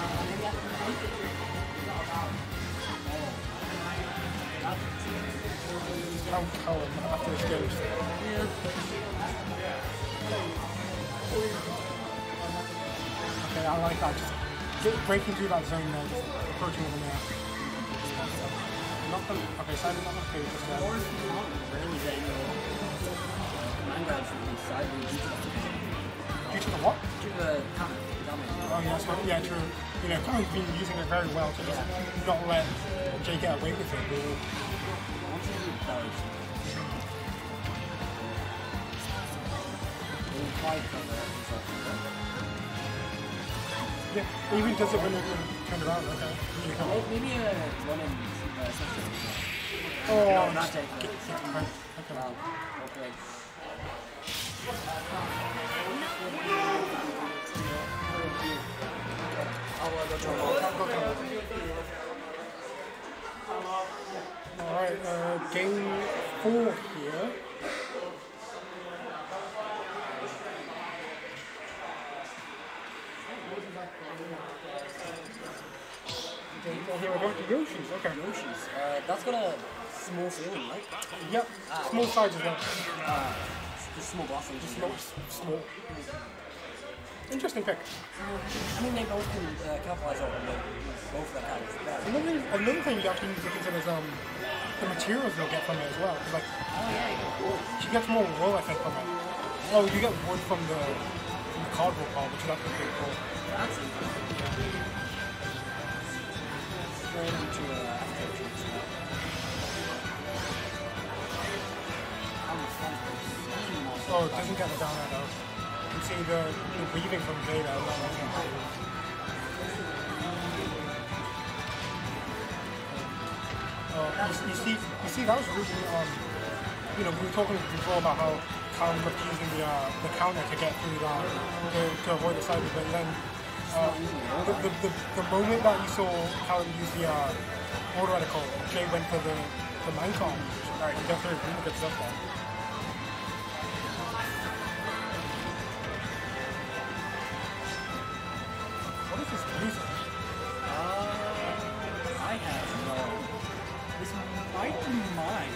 How Callum after this game. Okay, I like that. Just breaking through that zone there, just approaching with the nail. Not the. Okay, so I'm not the page just yet. Due to the what? To the comment. Oh yeah, so, yeah, true. You know, Callum's been using it very well to just not let Jay get away with it. Really. Yeah, it even does it when you turn around, okay. Really cool. Maybe one in section. Oh, No, not taking it. Okay. Wow. Okay. Alright, game 4 here. Here we're going to Yoshi's. Okay. Yoshi's. That's got a small ceiling, right? Yep. Small size as well. Just small bosses. Just small. Interesting pick. I mean, they both can capitalize on both of their characters. Another thing you actually need to consider is the materials you'll get from it as well. Like, she gets more wool, I think, from it. Oh, you get wood from the cardboard part, which is actually pretty cool. That's interesting. Straight into Oh, it doesn't get it down there though. You can see the weaving from Jada. You see that was really we were talking before about how Callum was using the counter to get through that to avoid the cyber, but then the moment that you saw Callum use the auto radical, Jay went for the minecart and got through really good stuff there. What is this music? I have no. This might be mine.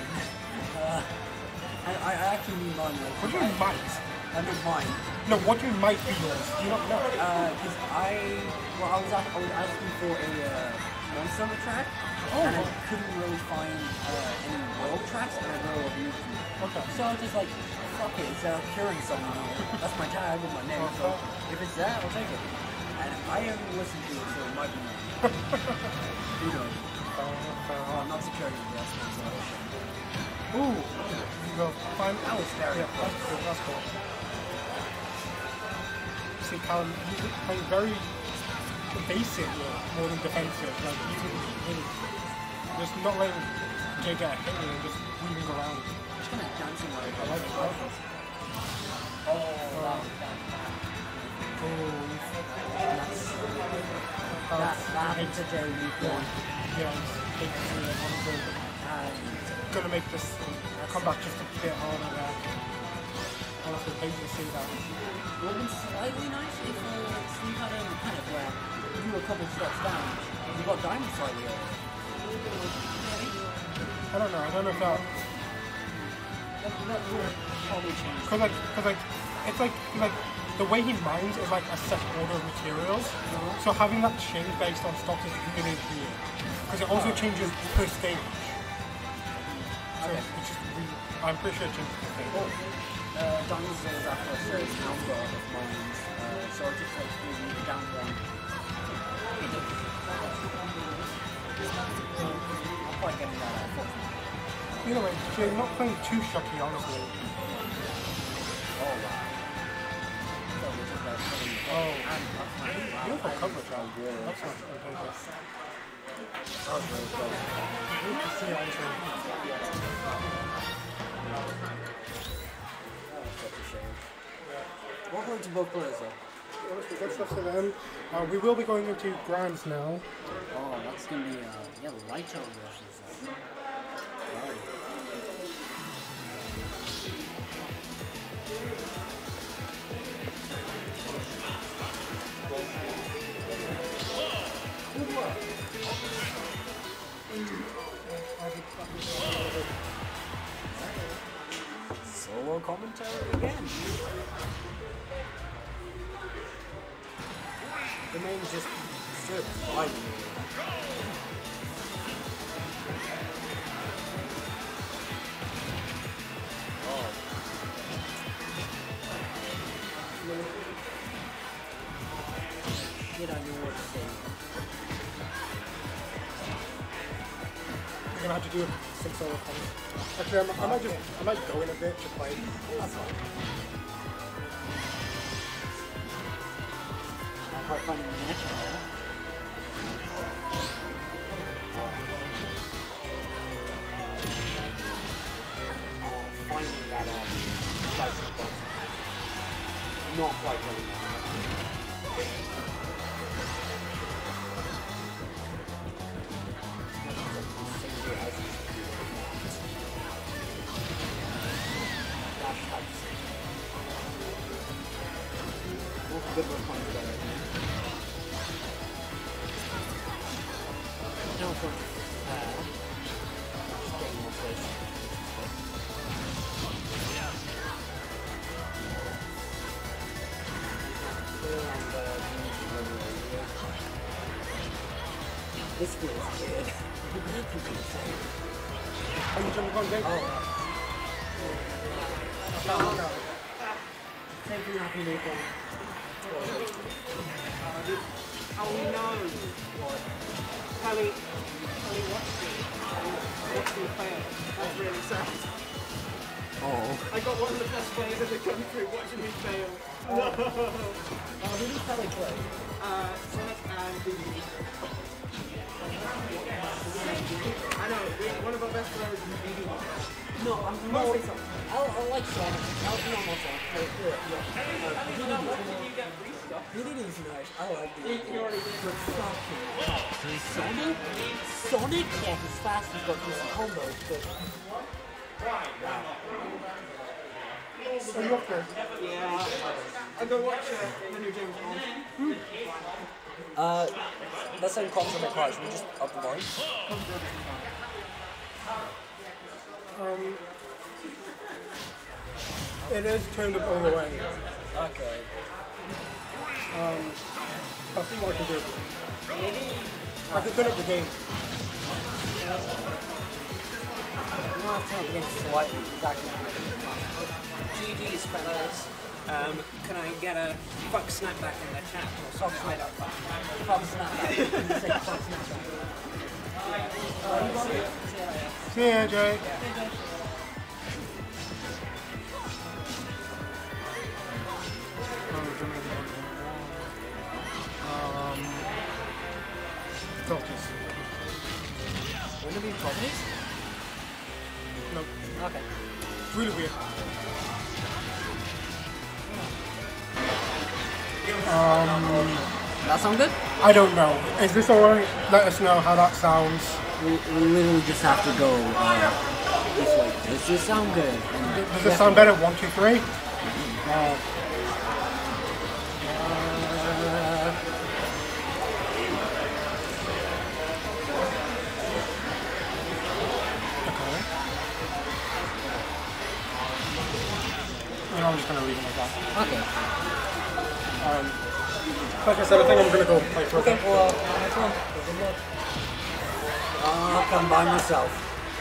I actually mean mine. What do you mean might? I mean mine. No, what do you might be yours? Do you not know? Because I was asking for a monster track, and I couldn't really find any world tracks, and I really abused them. Okay. So I was just like, fuck it, it's curing someone. That's my tag with my name, so if it's that, I'll take it. And I haven't listened to it, so it might be mine. Who knows? I'm not securing the best one, so ooh, the fine. that was very cool. That's cool. See, Callum, he's playing very basic more than defensive. Like, using really just not letting Jay get a hit with him, just weaving around. just kind of dancing like I like it. that happened to Jay Luke. Yeah, it's honestly gonna make this comeback just a bit harder there. Honestly, hate to see that. It would have been slightly nice if Steve had a kind of where you were a couple steps down, you got diamond slightly over. I don't know if that. That would probably change. Cause it's like the way he mines is like a set order of materials. So having that change based on stock is really weird. Because it also changes per stage. So it's just really, I'm pretty sure it changes per stage. Diamonds is after a certain number of mines, so it's just like moving down one. I'm quite getting that out. Either way, Jay, not playing too shocky, honestly. Oh wow. Oh, beautiful coverage out here. That's not fantastic. That was really good. Good to see on screen. Such a shame. We're going to both players though. Honestly, good stuff to them. We will be going into grands now. Oh, that's gonna be Lyto versus Wario. Solo commentary again. The main just straight fighting. Oh. Shit, I knew what to say. You're gonna have to do some solo comments. Actually, I might go in a bit to play. That's all. Hard finding the natural. Finding that slice of box. Not quite running out. Good response there. This feels good. Are you jumping on, Jake? Oh. Same thing happened with Oh no! What? Kelly, watched me fail. That's really sad. Oh. I got one of the best players in the country watching me fail. No! Who did Kelly play? Sonic and Disney. I know, one of our best players is Disney. No, I'm more. I like Sonic. I'll be on Sonic. Really is nice. I like it. But fucking Sonic? Sonic? Yeah, he's fast, he's got decent combos, but... Are you up there? Yeah. I'll go watch the new James Bond. Let's say content cars, we just up the line. It is turned up all the way. Okay. I'll see what I can do. I can turn up the game. You might have to turn up the game slightly, exactly. GG's fellas. Can I get a fuck snapback in the chat or something? I don't fuck. Fuck snapback. Say fuck snapback. See ya, Jake. Doctors. Wouldn't it be properties? No. Okay. It's really weird. That sound good? I don't know. Is this alright? Let us know how that sounds. We literally just have to go this way. Does this sound good? Does this sound better? 1, 2, 3? I'm just going to leave it like that. Okay. Like I said, I think I'm going to go play for a bit. Well, next one. Good luck. I'll come by myself.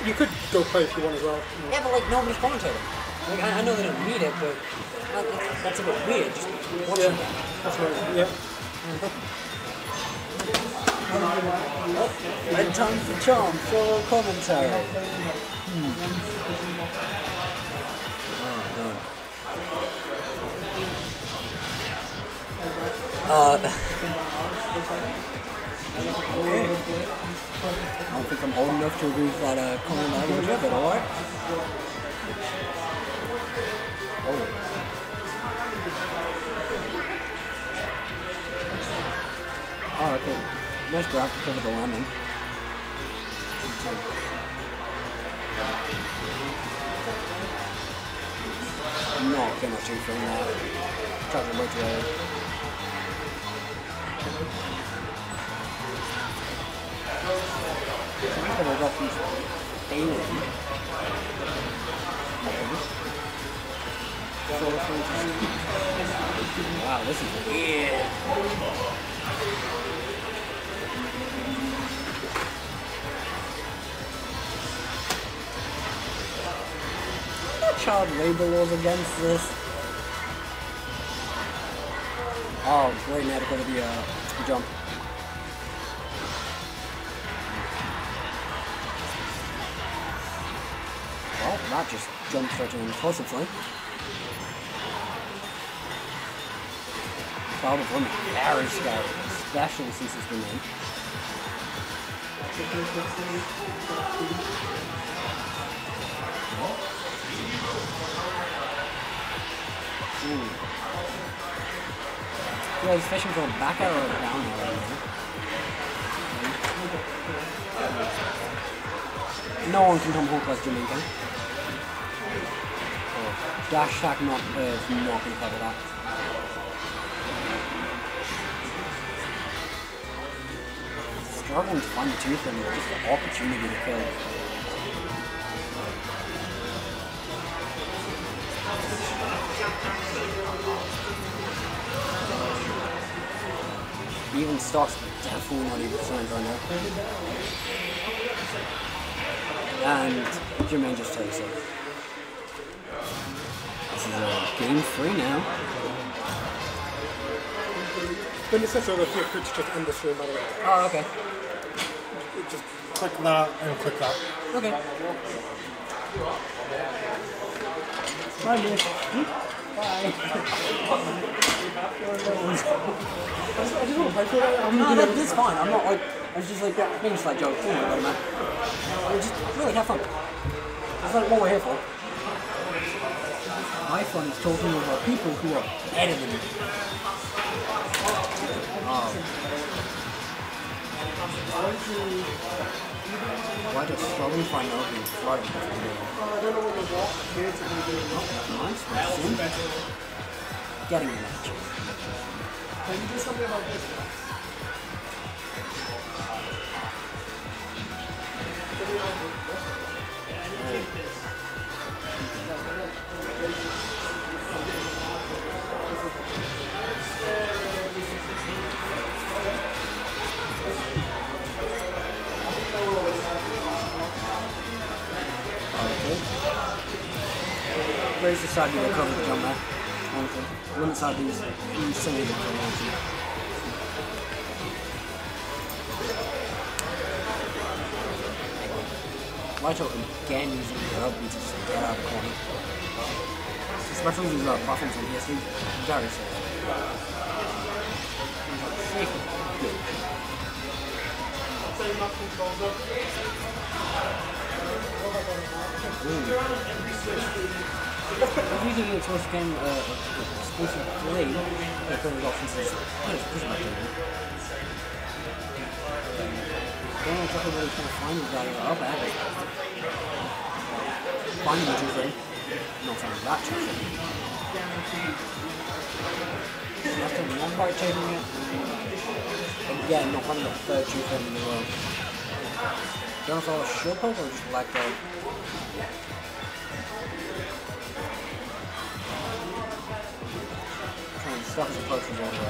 You could go play if you want as well. Yeah, but like nobody's commentating. Like, I know they don't need it, but that's a bit weird. Just watching it. That's right. Yeah. Red time for charm, solo commentary. I don't think I'm old enough to agree with that common language, but alright. Oh. Oh, okay. Nice grab to cover the landing. No, cannot shoot from that. Trying to look away. I'm gonna go from alien. Wow, this is weird. Child labor laws against this. Oh, great, now to go to the jump. Well, that just jumped right in impulsively. Probably very scary, especially since it's been in. Yeah, he's fishing for a back arrow or a down arrow right now. No one can come home plus Jamaica. Oh, dash attack not going to cover that. Struggling to find the two for him, just the opportunity to kill. Even stocks definitely not even signed right now. And Jermaine just takes it. This is game 3 now. When it says over, feel free to just end the stream, by the way. Oh, okay. Just click that and click that. Okay. Bye, dear. Bye. I just want to play for that. No, that's fine. I'm not like, I was just like, making a slight joke. Don't worry about it, man. I just really have fun. That's like what we're here for. My fun is talking about people who are better than me. Why does Sora find out in Florida? I don't know what the walk here to be Nice one. Getting an edge. Can you do something about this? Where's the side you got covered the jump there? Honestly. Wouldn't side these silly little ones. Lyto again using the up to get out of the corner. Especially with platforms on PS3. Very safe. Good. I'm using it towards game exclusive play that current options is pretty much in there. Don't know exactly where he's trying to find the guy up at it. Finding the 2-frame. Not finding that 2-frame. After one part taking it. Again, not finding the third 2-frame in a row. Don't know if I was shield poke or just let go. Trying to stuff his approaches all the way.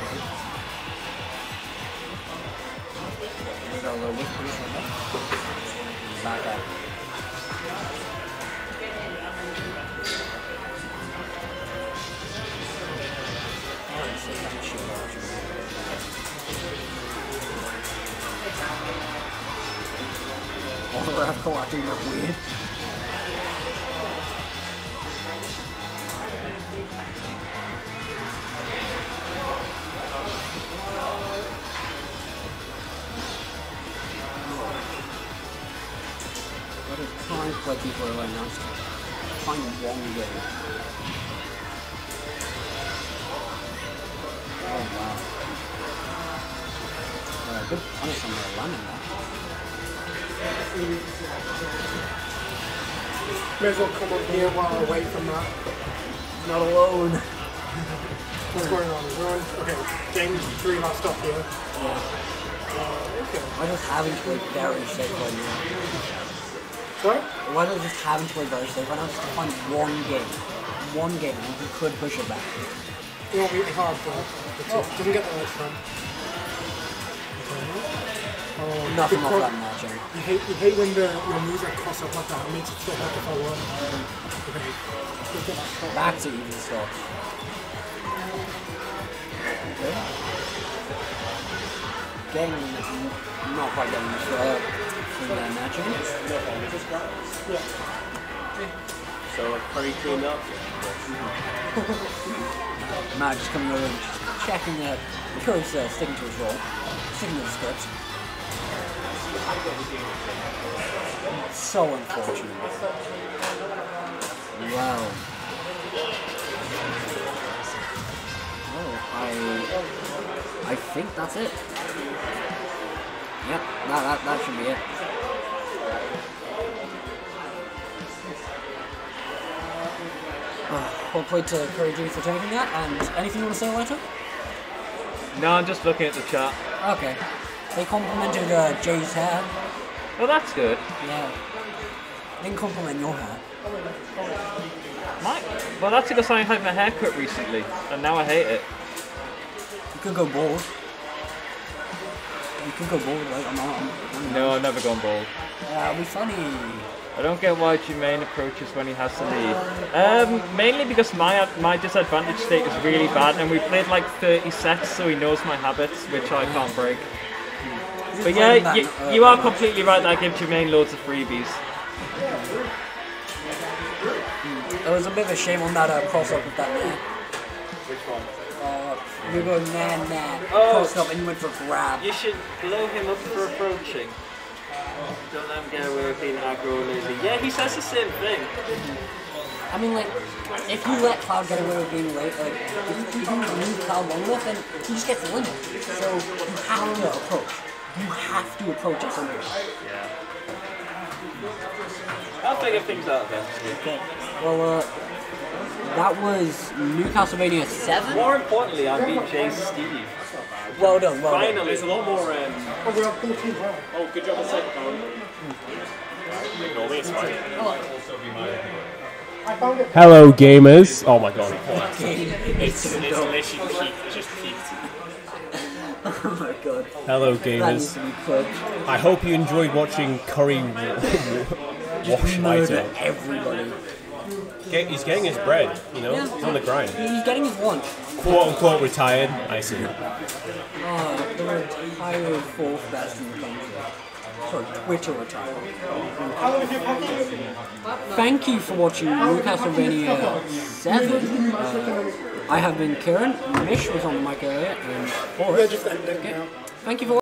There's our little whip boost right there. Back up. All the rap collecting look weird. What is trying to play people right now? Find one game. Oh wow. Good punish on the landing there. May as well come up here while away from that. Not alone. What's going on? We're on, okay, game 3 last stop here. Yeah. Okay. Why does having to play very safe right now? What? Why does just having to play very safe right now? Just to find one game. One game and you could push it back. It won't be hard though. Doesn't get that much fun. Nothing off that match. You hate when your moves are cross up like that. It makes it so hard to follow up. Okay. Back to even stop. Okay. Getting not quite getting this from the matching. Yeah. So Curry cleaned up. Matt just coming over and just checking that Curry's sticking to his role, sticking to the script. So unfortunate. Wow. Oh, I think that's it. Yep, that should be it. Well played to CurryGovernor for taking that, and anything you want to say, Lyto? No, I'm just looking at the chat. Okay. They complimented Jay's hair. Oh, that's good. Yeah. They didn't compliment your hair. Mike? Well, that's because I had my haircut recently, and now I hate it. You could go bald. You could go bold, right? I'm No, I've never gone bold. it'll be funny. I don't get why Jermaine approaches when he has to lead. Mainly because my disadvantage state is really bad, and we played like 30 sets, so he knows my habits, which I can't break. But yeah, you are completely right that I give Jermaine loads of freebies. It was a bit of a shame on that cross-up with that man. Which one? You go nah, crossed up and you went for grab. You should blow him up for approaching. Don't let him get away with being aggro lazy. Yeah, he says the same thing. I mean, like, if you let Cloud get away with being late, like, if you leave Cloud long enough, then he just gets the limit. So you have to approach. You have to approach at some point. Yeah. I'll figure things out eventually. Okay. Well, that was NewcastleVania 7. More importantly, I beat Jay Steve. Well done, well done. Finally, there's a lot more. Oh, we have 14 rounds. Oh, good job on second round. Ignore me, it's fine. I found it. Hello, gamers. Oh my god. It's literally peaked. It's just peaked. Oh my god. Hello, That needs gamers. to be put. I hope you enjoyed watching Curry wash Murder Lyto. everybody. He's getting his bread, you know? Yeah. He's on the grind. He's getting his lunch. Quote unquote retired. I see. The retired fourth best in the country. Sorry, Twitter retired. Thank you for watching NewcastleVania 7. I have been Kieran, Mish was on the mic earlier, and Horus. Just end it now. Thank you for